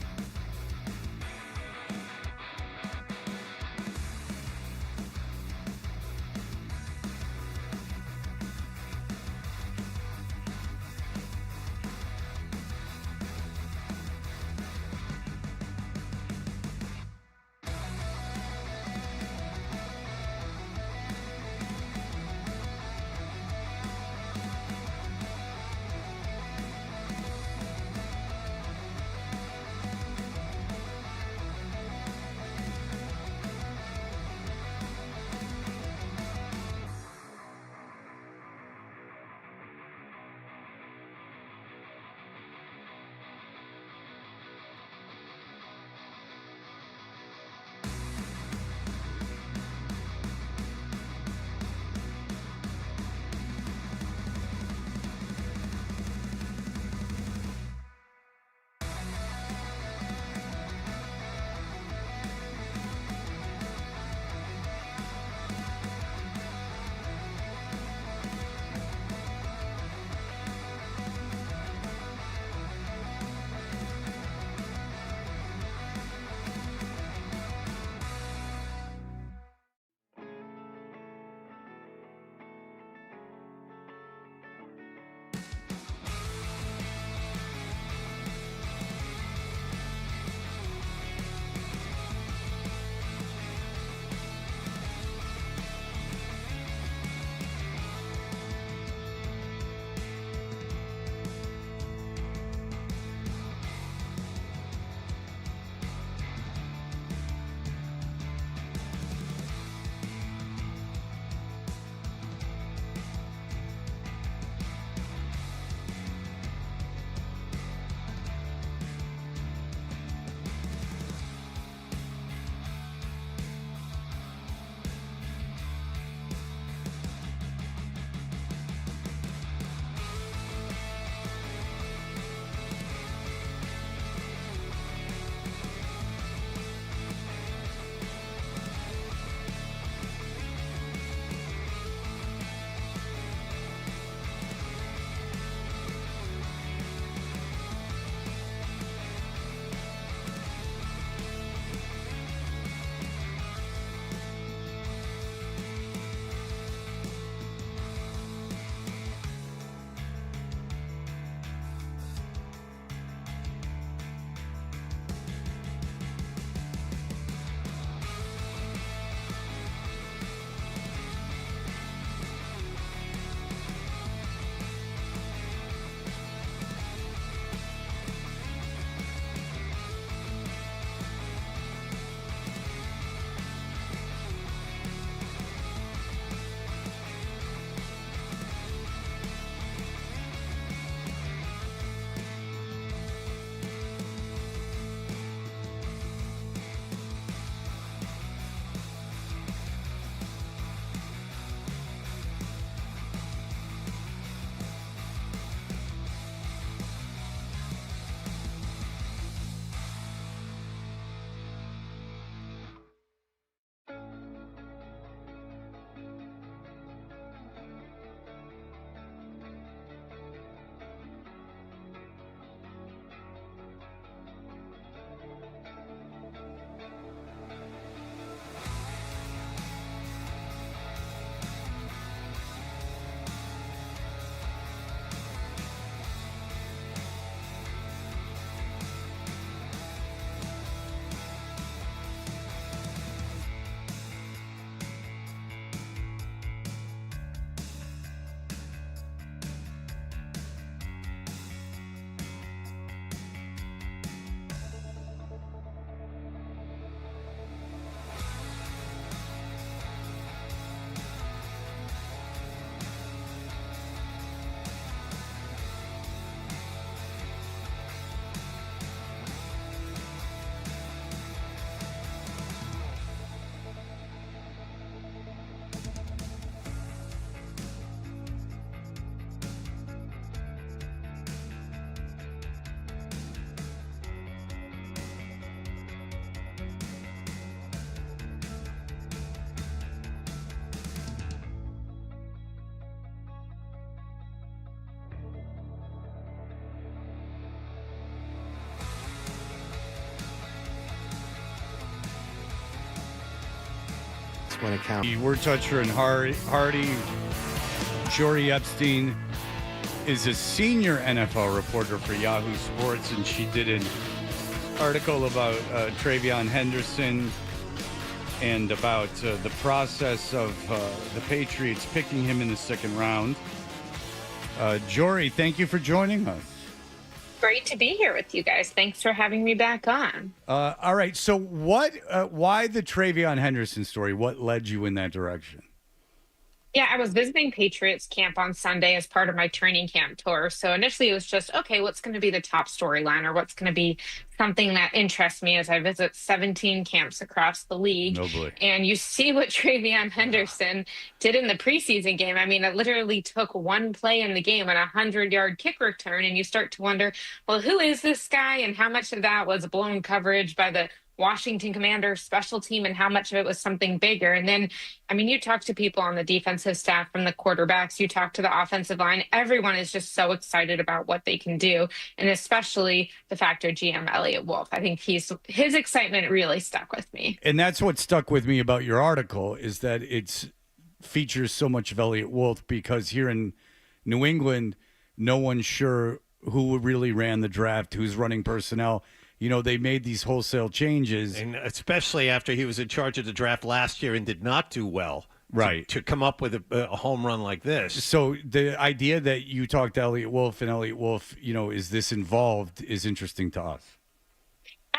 when it counts. We're Toucher and Hardy. Jory Epstein is a senior NFL reporter for Yahoo Sports, and she did an article about Trayvon Henderson and about the process of the Patriots picking him in the second round. Jory, thank you for joining us. Great to be here with you guys. Thanks for having me back on. All right, so why the Trayvon Henderson story? What led you in that direction? Yeah, I was visiting Patriots camp on Sunday as part of my training camp tour. So initially it was just, okay, what's going to be the top storyline or what's going to be something that interests me as I visit 17 camps across the league. Oh boy. And you see what Trayvon Henderson did in the preseason game. I mean, it literally took one play in the game and a 100-yard kick return. And you start to wonder, well, who is this guy and how much of that was blown coverage by the Washington Commanders special team and how much of it was something bigger. And then, I mean, you talk to people on the defensive staff from the quarterbacks, you talk to the offensive line, everyone is just so excited about what they can do. And especially the factor GM Elliott Wolf. I think his excitement really stuck with me. And that's what stuck with me about your article is that it features so much of Elliott Wolf because here in New England, no one's sure who really ran the draft, who's running personnel. You know, they made these wholesale changes. And especially after he was in charge of the draft last year and did not do well. Right. To come up with a home run like this. So the idea that you talked to Elliott Wolf and Elliott Wolf, you know, is this involved is interesting to us.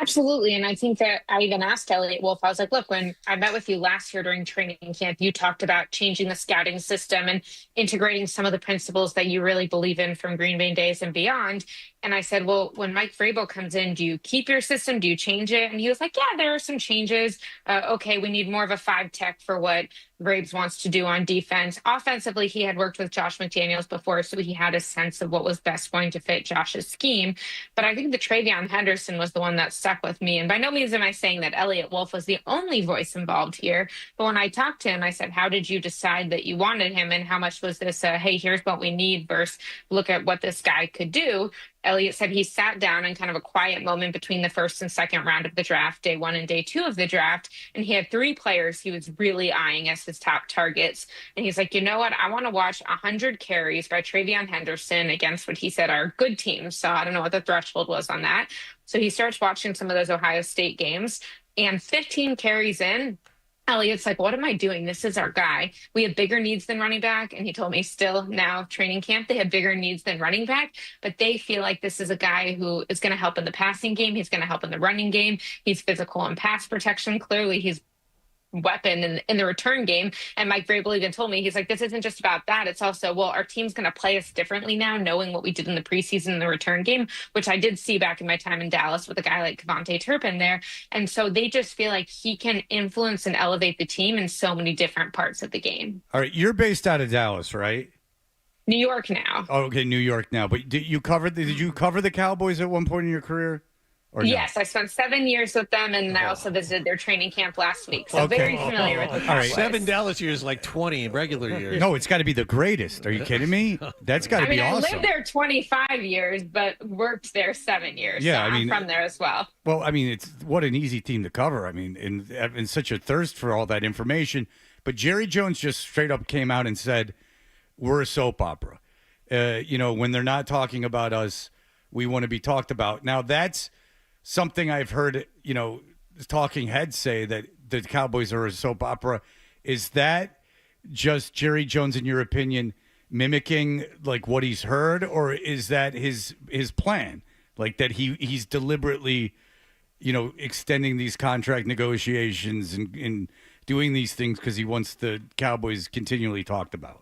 Absolutely. And I think that I even asked Elliott Wolf, I was like, look, when I met with you last year during training camp, you talked about changing the scouting system and integrating some of the principles that you really believe in from Green Bay days and beyond. And I said, well, when Mike Vrabel comes in, do you keep your system? Do you change it? And he was like, yeah, there are some changes. Okay, we need more of a 5-tech for what Vrabes wants to do on defense. Offensively, he had worked with Josh McDaniels before, so he had a sense of what was best going to fit Josh's scheme. But I think the Trayvon Henderson was the one that stuck with me. And by no means am I saying that Elliott Wolf was the only voice involved here. But when I talked to him, I said, how did you decide that you wanted him? And how much was this, hey, here's what we need versus look at what this guy could do? Elliott said he sat down in kind of a quiet moment between the first and second round of the draft, day 1 and day 2 of the draft. And he had 3 players he was really eyeing as his top targets. And he's like, you know what? I want to watch 100 carries by Trayvon Henderson against what he said are good teams. So I don't know what the threshold was on that. So he starts watching some of those Ohio State games and 15 carries in. Elliott's like, what am I doing? This is our guy. We have bigger needs than running back. And he told me still now training camp, they have bigger needs than running back, but they feel like this is a guy who is going to help in the passing game. He's going to help in the running game. He's physical in pass protection. Clearly he's weapon in the return game. And Mike Vrabel even told me, he's like, this isn't just about that. It's also, well, our team's going to play us differently now, knowing what we did in the preseason in the return game, which I did see back in my time in Dallas with a guy like Kevontae Turpin there. And so they just feel like he can influence and elevate the team in so many different parts of the game. All right, you're based out of Dallas, right? New York now. Oh, okay, New York now. But did you cover the Cowboys at one point in your career? Yes, I spent 7 years with them, and I also visited their training camp last week. So very familiar with the Cowboys. All right. 7 Dallas years, like 20 regular years. No, it's got to be the greatest. Are you kidding me? That's got to be awesome. I lived there 25 years, but worked there 7 years. Yeah, so I'm from there as well. Well, I mean, it's what an easy team to cover. I mean, in such a thirst for all that information. But Jerry Jones just straight up came out and said, we're a soap opera. When they're not talking about us, we want to be talked about. Now, that's something I've heard, talking heads say, that the Cowboys are a soap opera. Is that just Jerry Jones, in your opinion, mimicking like what he's heard, or is that his plan? Like that he's deliberately, extending these contract negotiations and doing these things because he wants the Cowboys continually talked about?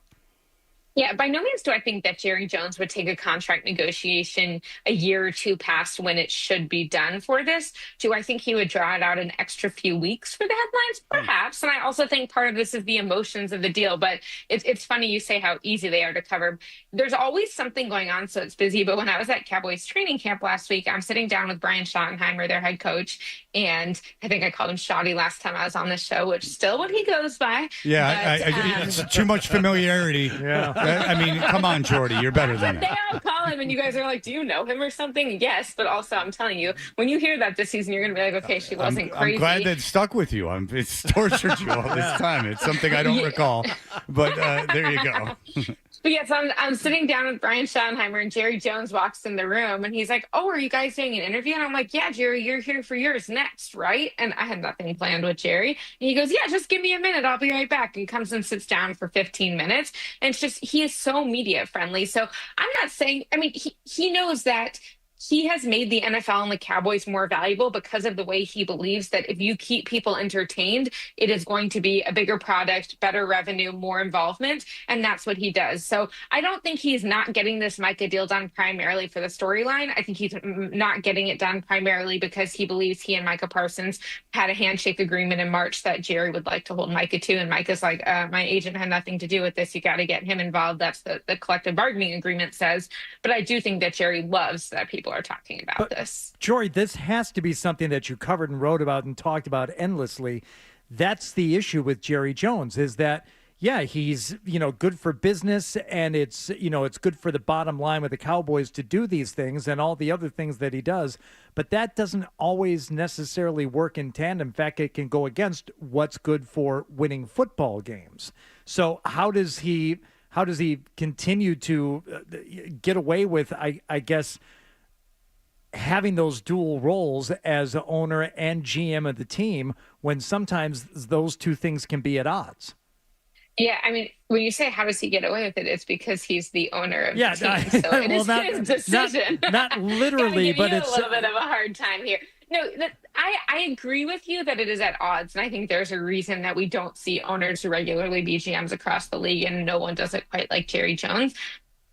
Yeah, by no means do I think that Jerry Jones would take a contract negotiation a year or two past when it should be done for this. Do I think he would draw it out an extra few weeks for the headlines? Perhaps. And I also think part of this is the emotions of the deal. But it's funny you say how easy they are to cover. There's always something going on, so it's busy. But when I was at Cowboys training camp last week, I'm sitting down with Brian Schottenheimer, their head coach. And I think I called him Shotty last time I was on the show, which still what he goes by. Yeah, but, it's too much familiarity. Yeah. I mean, come on, Jordy, you're better than They that. all call him, and you guys are like, "Do you know him or something?" Yes, but also I'm telling you, when you hear that this season, you're going to be like, "Okay, she wasn't crazy." I'm glad that stuck with you. It's tortured you all this time. It's something I don't recall, but there you go. But yes, I'm sitting down with Brian Schottenheimer, and Jerry Jones walks in the room, and he's like, "Oh, are you guys doing an interview?" And I'm like, "Yeah, Jerry, you're here for yours next, right?" And I had nothing planned with Jerry. And he goes, "Yeah, just give me a minute. I'll be right back." And comes and sits down for 15 minutes. And it's just, he is so media friendly. So I'm not saying, I mean, he knows that he has made the NFL and the Cowboys more valuable because of the way he believes that if you keep people entertained, it is going to be a bigger product, better revenue, more involvement. And that's what he does. So I don't think he's not getting this Micah deal done primarily for the storyline. I think he's not getting it done primarily because he believes he and Micah Parsons had a handshake agreement in March that Jerry would like to hold Micah to. And Micah's like, my agent had nothing to do with this. You got to get him involved. That's the collective bargaining agreement says. But I do think that Jerry loves that people are talking about this. Jory, this has to be something that you covered and wrote about and talked about endlessly. That's the issue with Jerry Jones, is that, yeah, he's, good for business, and it's good for the bottom line with the Cowboys to do these things and all the other things that he does. But that doesn't always necessarily work in tandem. In fact, it can go against what's good for winning football games. So how does he continue to get away with, I guess, having those dual roles as the owner and GM of the team when sometimes those two things can be at odds? Yeah, I mean, when you say how does he get away with it, it's because he's the owner of the team. So it is his decision. Not literally, but it's a little bit of a hard time here. No, I agree with you that it is at odds, and I think there's a reason that we don't see owners who regularly be GMs across the league, and no one does it quite like Jerry Jones.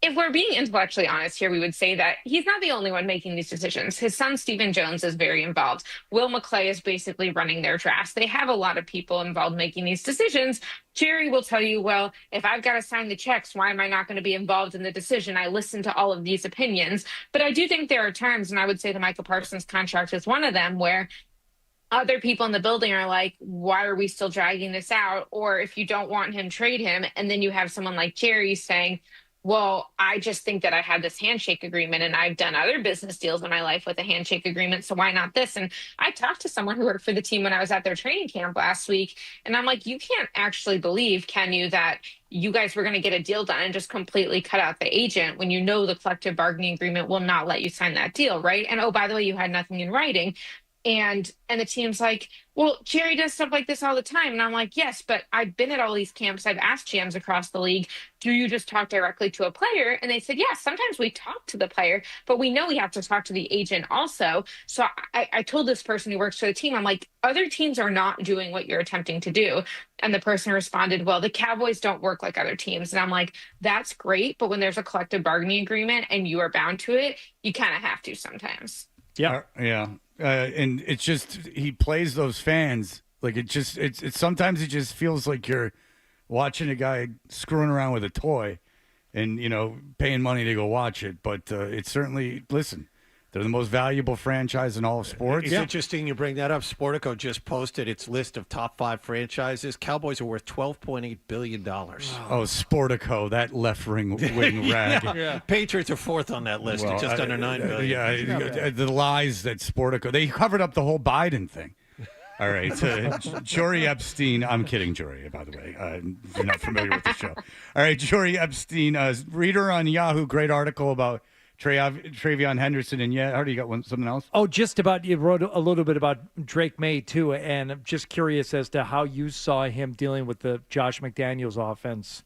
If we're being intellectually honest here, we would say that he's not the only one making these decisions. His son, Stephen Jones, is very involved. Will McClay is basically running their drafts. They have a lot of people involved making these decisions. Jerry will tell you, well, if I've got to sign the checks, why am I not going to be involved in the decision? I listen to all of these opinions. But I do think there are times, and I would say the Micah Parsons contract is one of them, where other people in the building are like, why are we still dragging this out? Or if you don't want him, trade him. And then you have someone like Jerry saying, well, I just think that I had this handshake agreement and I've done other business deals in my life with a handshake agreement. So why not this? And I talked to someone who worked for the team when I was at their training camp last week. And I'm like, you can't actually believe, can you, that you guys were going to get a deal done and just completely cut out the agent when you know the collective bargaining agreement will not let you sign that deal, right? And oh, by the way, you had nothing in writing. And the team's like, well, Jerry does stuff like this all the time. And I'm like, yes, but I've been at all these camps. I've asked GMs across the league, do you just talk directly to a player? And they said, yeah, sometimes we talk to the player, but we know we have to talk to the agent also. So I told this person who works for the team, I'm like, other teams are not doing what you're attempting to do. And the person responded, well, the Cowboys don't work like other teams. And I'm like, that's great. But when there's a collective bargaining agreement and you are bound to it, you kind of have to sometimes. Yeah. Yeah. And it's just, he plays those fans like it's sometimes it just feels like you're watching a guy screwing around with a toy and, paying money to go watch it. But it's certainly, listen, they're the most valuable franchise in all of sports. It's interesting you bring that up. Sportico just posted its list of top 5 franchises. Cowboys are worth $12.8 billion. Oh, Sportico, that left-wing rag. Yeah. Patriots are 4th on that list at just under $9 billion. The lies that Sportico, they covered up the whole Biden thing. All right. Jory Epstein. I'm kidding, Jory, by the way. If you're not familiar with the show. All right, Jory Epstein, reader on Yahoo, great article about Trayvon Henderson, and Hardy, you got something else? Oh, just about, you wrote a little bit about Drake May, too, and I'm just curious as to how you saw him dealing with the Josh McDaniels offense.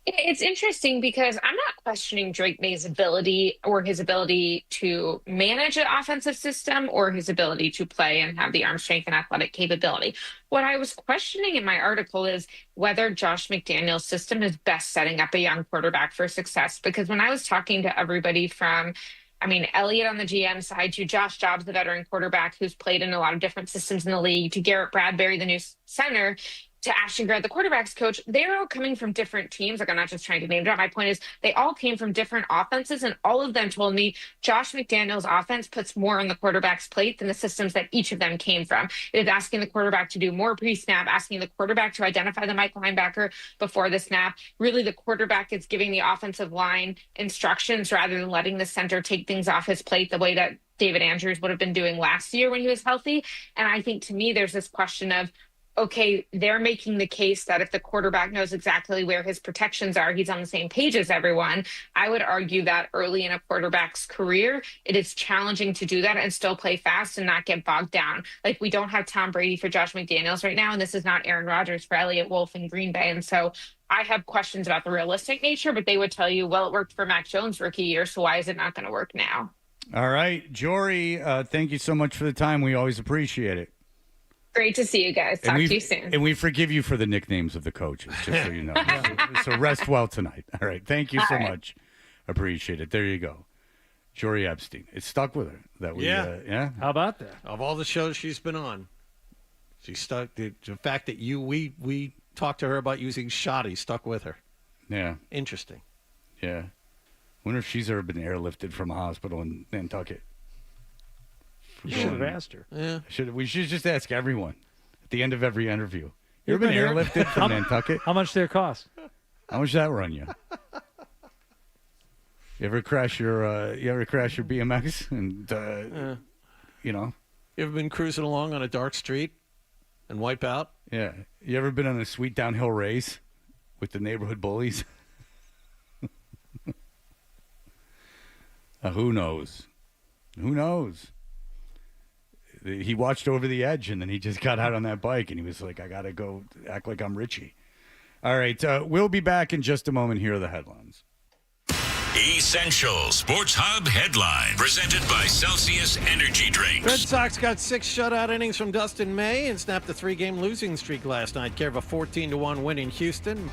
It's interesting because I'm not questioning Drake May's ability or his ability to manage an offensive system or his ability to play and have the arm strength and athletic capability. What I was questioning in my article is whether Josh McDaniels' system is best setting up a young quarterback for success. Because when I was talking to everybody from, Elliott on the GM side, to Josh Dobbs, the veteran quarterback who's played in a lot of different systems in the league, to Garrett Bradbury, the new center, to Ashton Grant, the quarterback's coach, they're all coming from different teams. Like, I'm not just trying to name drop. My point is they all came from different offenses, and all of them told me Josh McDaniels' offense puts more on the quarterback's plate than the systems that each of them came from. It is asking the quarterback to do more pre-snap, asking the quarterback to identify the Mike linebacker before the snap. Really, the quarterback is giving the offensive line instructions rather than letting the center take things off his plate the way that David Andrews would have been doing last year when he was healthy. And I think, to me, there's this question of, okay, they're making the case that if the quarterback knows exactly where his protections are, he's on the same page as everyone. I would argue that early in a quarterback's career, it is challenging to do that and still play fast and not get bogged down. Like, we don't have Tom Brady for Josh McDaniels right now, and this is not Aaron Rodgers for Elliott Wolf in Green Bay. And so I have questions about the realistic nature, but they would tell you, well, it worked for Mac Jones' rookie year, so why is it not going to work now? All right, Jory, thank you so much for the time. We always appreciate it. Great to see you guys. Talk to you soon. And we forgive you for the nicknames of the coaches, just so you know. So rest well tonight. All right. Thank you so much. Appreciate it. There you go. Jory Epstein. It stuck with her. Yeah. How about that? Of all the shows she's been on, she stuck. The fact that we talked to her about using shoddy stuck with her. Yeah. Interesting. Yeah. Wonder if she's ever been airlifted from a hospital in Nantucket. You should have asked her. Yeah. We should just ask everyone at the end of every interview. You ever been airlifted from Nantucket? How much did it cost? How much did that run you? You ever crash your BMX and you know? You ever been cruising along on a dark street and wipe out? Yeah. You ever been on a sweet downhill race with the neighborhood bullies? Who knows? Who knows? He watched Over the Edge, and then he just got out on that bike, and he was like, I got to go act like I'm Richie. All right, we'll be back in just a moment. Here are the headlines. Essential Sports Hub headline presented by Celsius Energy Drinks. Red Sox got 6 shutout innings from Dustin May and snapped a 3-game losing streak last night. Care of a 14-1 win in Houston.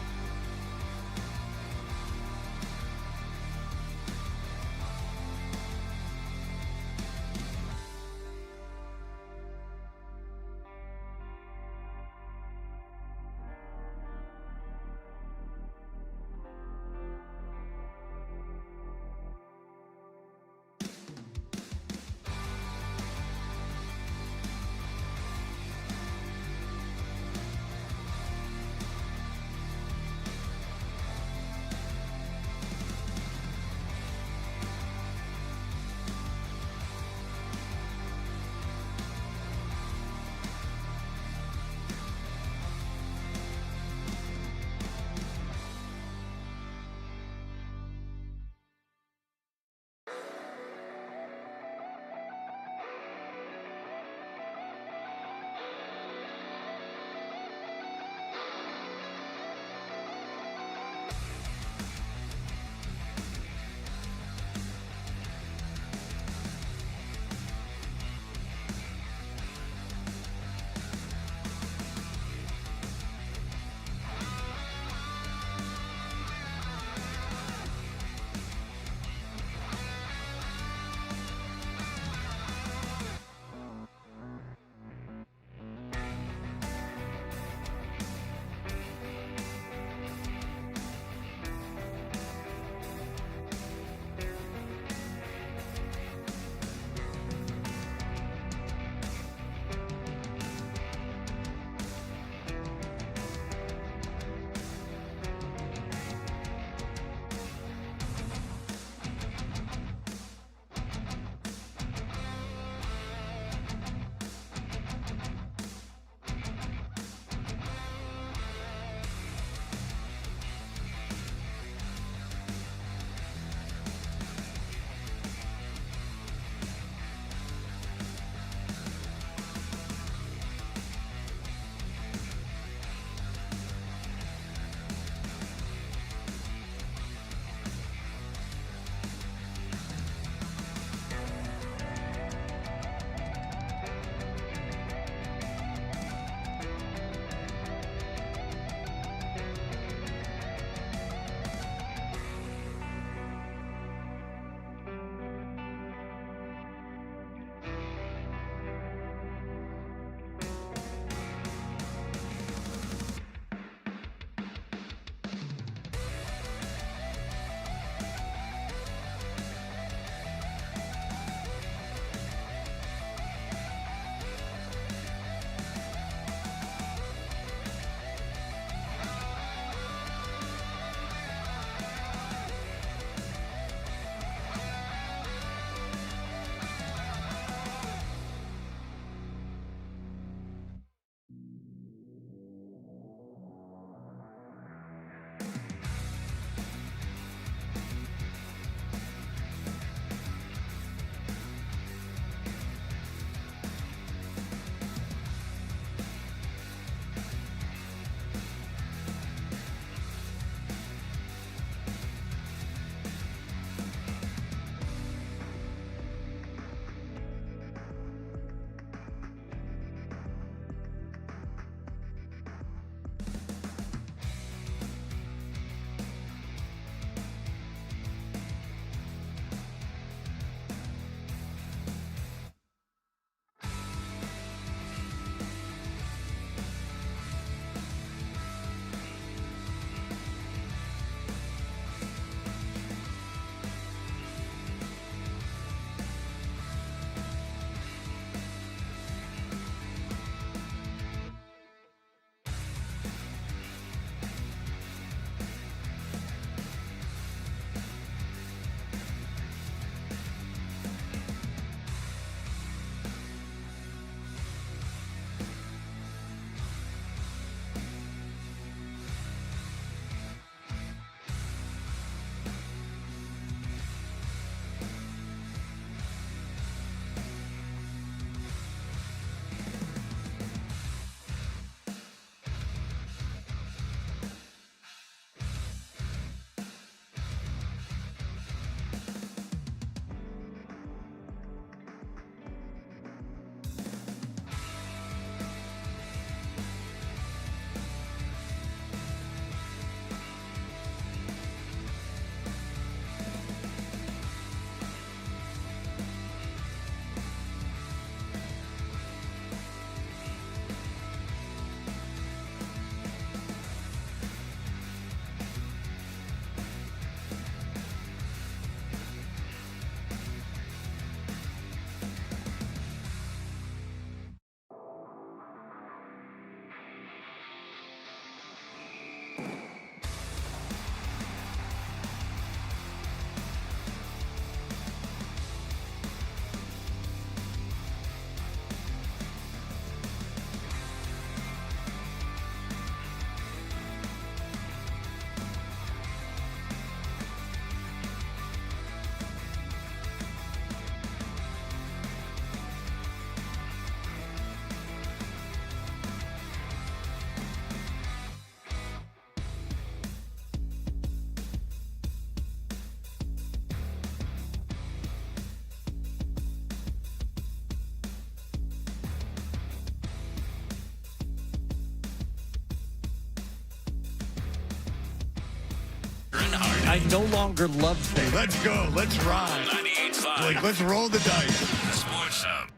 I no longer love things. Let's go. Let's ride. 98.5. Like, let's roll the dice. Sports Hub.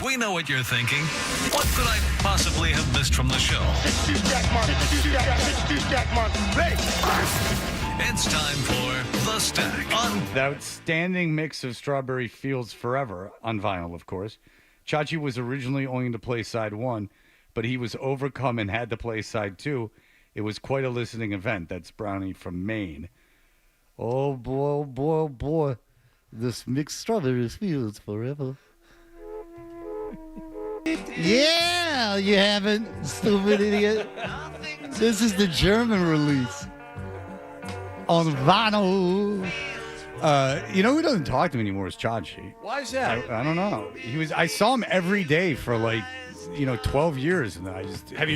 We know what you're thinking. What could I possibly have missed from the show? It's time for The Stack on The outstanding mix of Strawberry Fields Forever, on vinyl, of course. Chachi was originally only to play side 1, but he was overcome and had to play side 2. It was quite a listening event. That's Brownie from Maine. Oh, boy, oh, boy, oh, boy. This mixed Strawberry Fields Forever. Yeah, you haven't, stupid idiot. This is the German release. On vinyl. You know who doesn't talk to me anymore is Chachi. Why is that? I don't know. I saw him every day for 12 years, and I just Did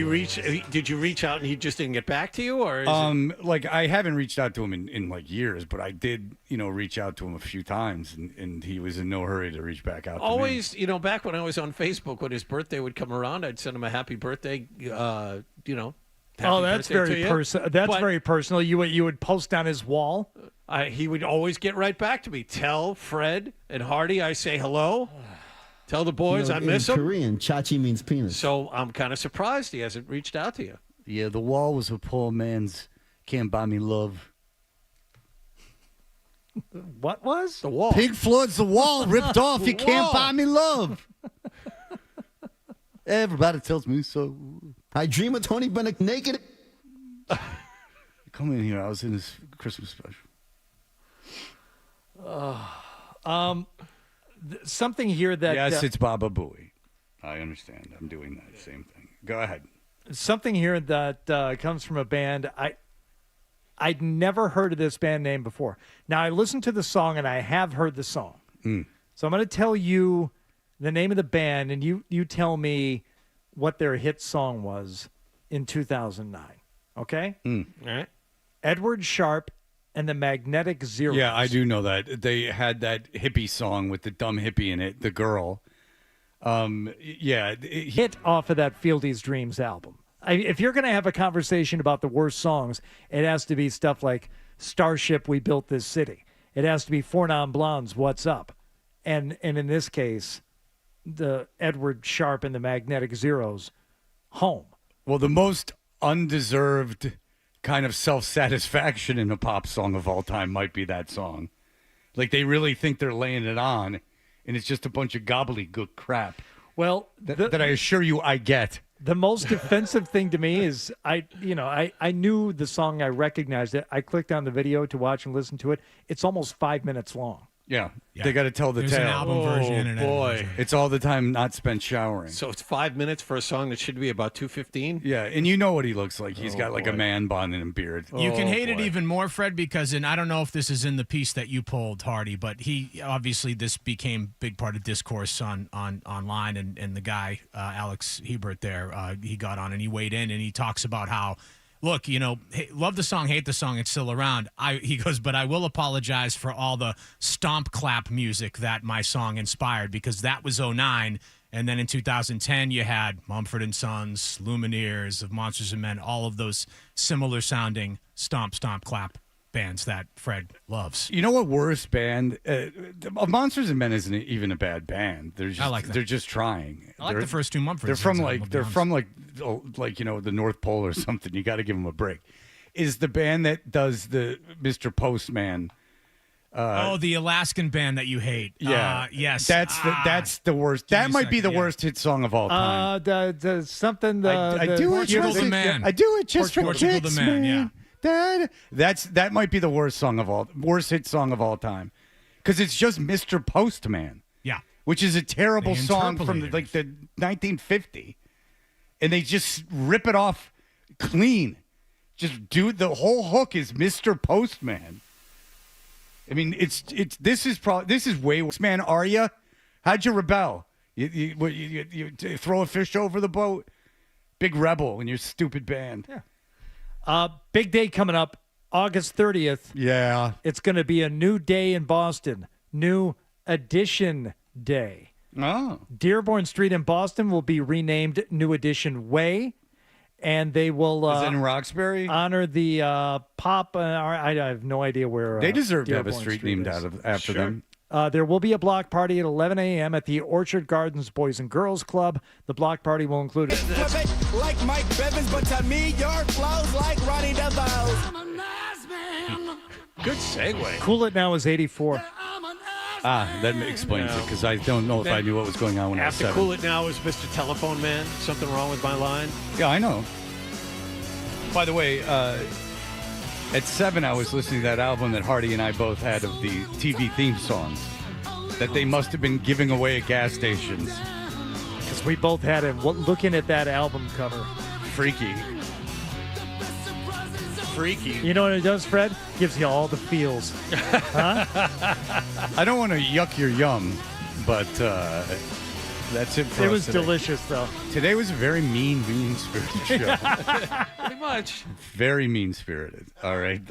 you reach out and he just didn't get back to you, or is I haven't reached out to him in years, but I did reach out to him a few times, and he was in no hurry to reach back out. Always, to me. Back when I was on Facebook, when his birthday would come around, I'd send him a happy birthday. Happy that's very personal. That's very personal. You would post on his wall. He would always get right back to me. Tell Fred and Hardy I say hello. Tell the boys I miss them. In Korean, chachi means penis. So I'm kind of surprised he hasn't reached out to you. Yeah, the wall was a poor man's can't buy me love. What was? The wall. Pink Floyd's The Wall ripped off. You can't buy me love. Everybody tells me so. I dream of Tony Bennett naked. Come in here. I was in his Christmas special. Something here that... Yes, it's Baba Booey. I understand. I'm doing that same thing. Go ahead. Something here that comes from a band. I'd never heard of this band name before. Now, I listened to the song, and I have heard the song. So I'm going to tell you the name of the band, and you tell me what their hit song was in 2009. Okay? All right. Edward Sharpe and the Magnetic Zeros. Yeah, I do know that. They had that hippie song with the dumb hippie in it, the girl. Hit off of that Fieldy's Dreams album. If you're going to have a conversation about the worst songs, it has to be stuff like Starship, We Built This City. It has to be Four Non Blondes, What's Up? And in this case, the Edward Sharpe and the Magnetic Zeros, Home. Well, the most undeserved kind of self-satisfaction in a pop song of all time might be that song. Like, they really think they're laying it on, and it's just a bunch of gobbledygook crap. Well, that I assure you I get. The most offensive thing to me is I knew the song, I recognized it. I clicked on the video to watch and listen to it. It's almost 5 minutes long. Yeah. They got to tell the There's tale. an album version and an boy. version. It's all the time not spent showering. So it's 5 minutes for a song that should be about 2:15. Yeah, and you know what he looks like. He's got like a man bun and a beard. You can hate it even more, Fred, because I don't know if this is in the piece that you pulled, Hardy, but he obviously this became a big part of discourse on online, and the guy Alex Hebert there, he got on and he weighed in and he talks about how, look, love the song, hate the song, it's still around. He goes, but I will apologize for all the stomp clap music that my song inspired, because that was 2009. And then in 2010, you had Mumford & Sons, Lumineers, of Monsters and Men, all of those similar sounding stomp, clap bands that Fred loves. You know what worst band? Monsters and Men isn't even a bad band. They're just, I like that. They're just trying. I like the first two Mumford. They're from the North Pole or something. You got to give them a break. Is the band that does the Mr. Postman? The Alaskan band that you hate. Yeah, yes. That's the worst. That might be the worst hit song of all time. I do it just the man. I do it just for Portugal kicks, the man. man. Yeah. That might be the worst hit song of all time, because it's just Mr. Postman. Yeah, which is a terrible The song from the 1950, and they just rip it off clean. Just do the whole hook is Mr. Postman. I mean, this is way worse. Man, are you? How'd you rebel? You throw a fish over the boat? Big rebel in your stupid band. Yeah. Big day coming up, August 30th. Yeah. It's going to be a new day in Boston. New Edition Day. Oh. Dearborn Street in Boston will be renamed New Edition Way. and they will Is it in Roxbury? honor the pop. I have no idea where They deserve to have a Dearborn street named is. after them. There will be a block party at 11 a.m. at the Orchard Gardens Boys and Girls Club. The block party will include Like Mike Bevins, but to me, your flows like Ronnie DeVos. Good segue. Cool It Now is 84. That explains it, because I don't know if I knew what was going on when I was After 7. Cool It Now is Mr. Telephone Man. Something wrong with my line? Yeah, I know. By the way, at 7, I was listening to that album that Hardy and I both had of the TV theme songs that they must have been giving away at gas stations. Because we both had it looking at that album cover. Freaky. You know what it does, Fred? Gives you all the feels. Huh? I don't want to yuck your yum, but that's it for us It was today. delicious, though. Today was a very mean-spirited show. Pretty much. Very mean-spirited. All right.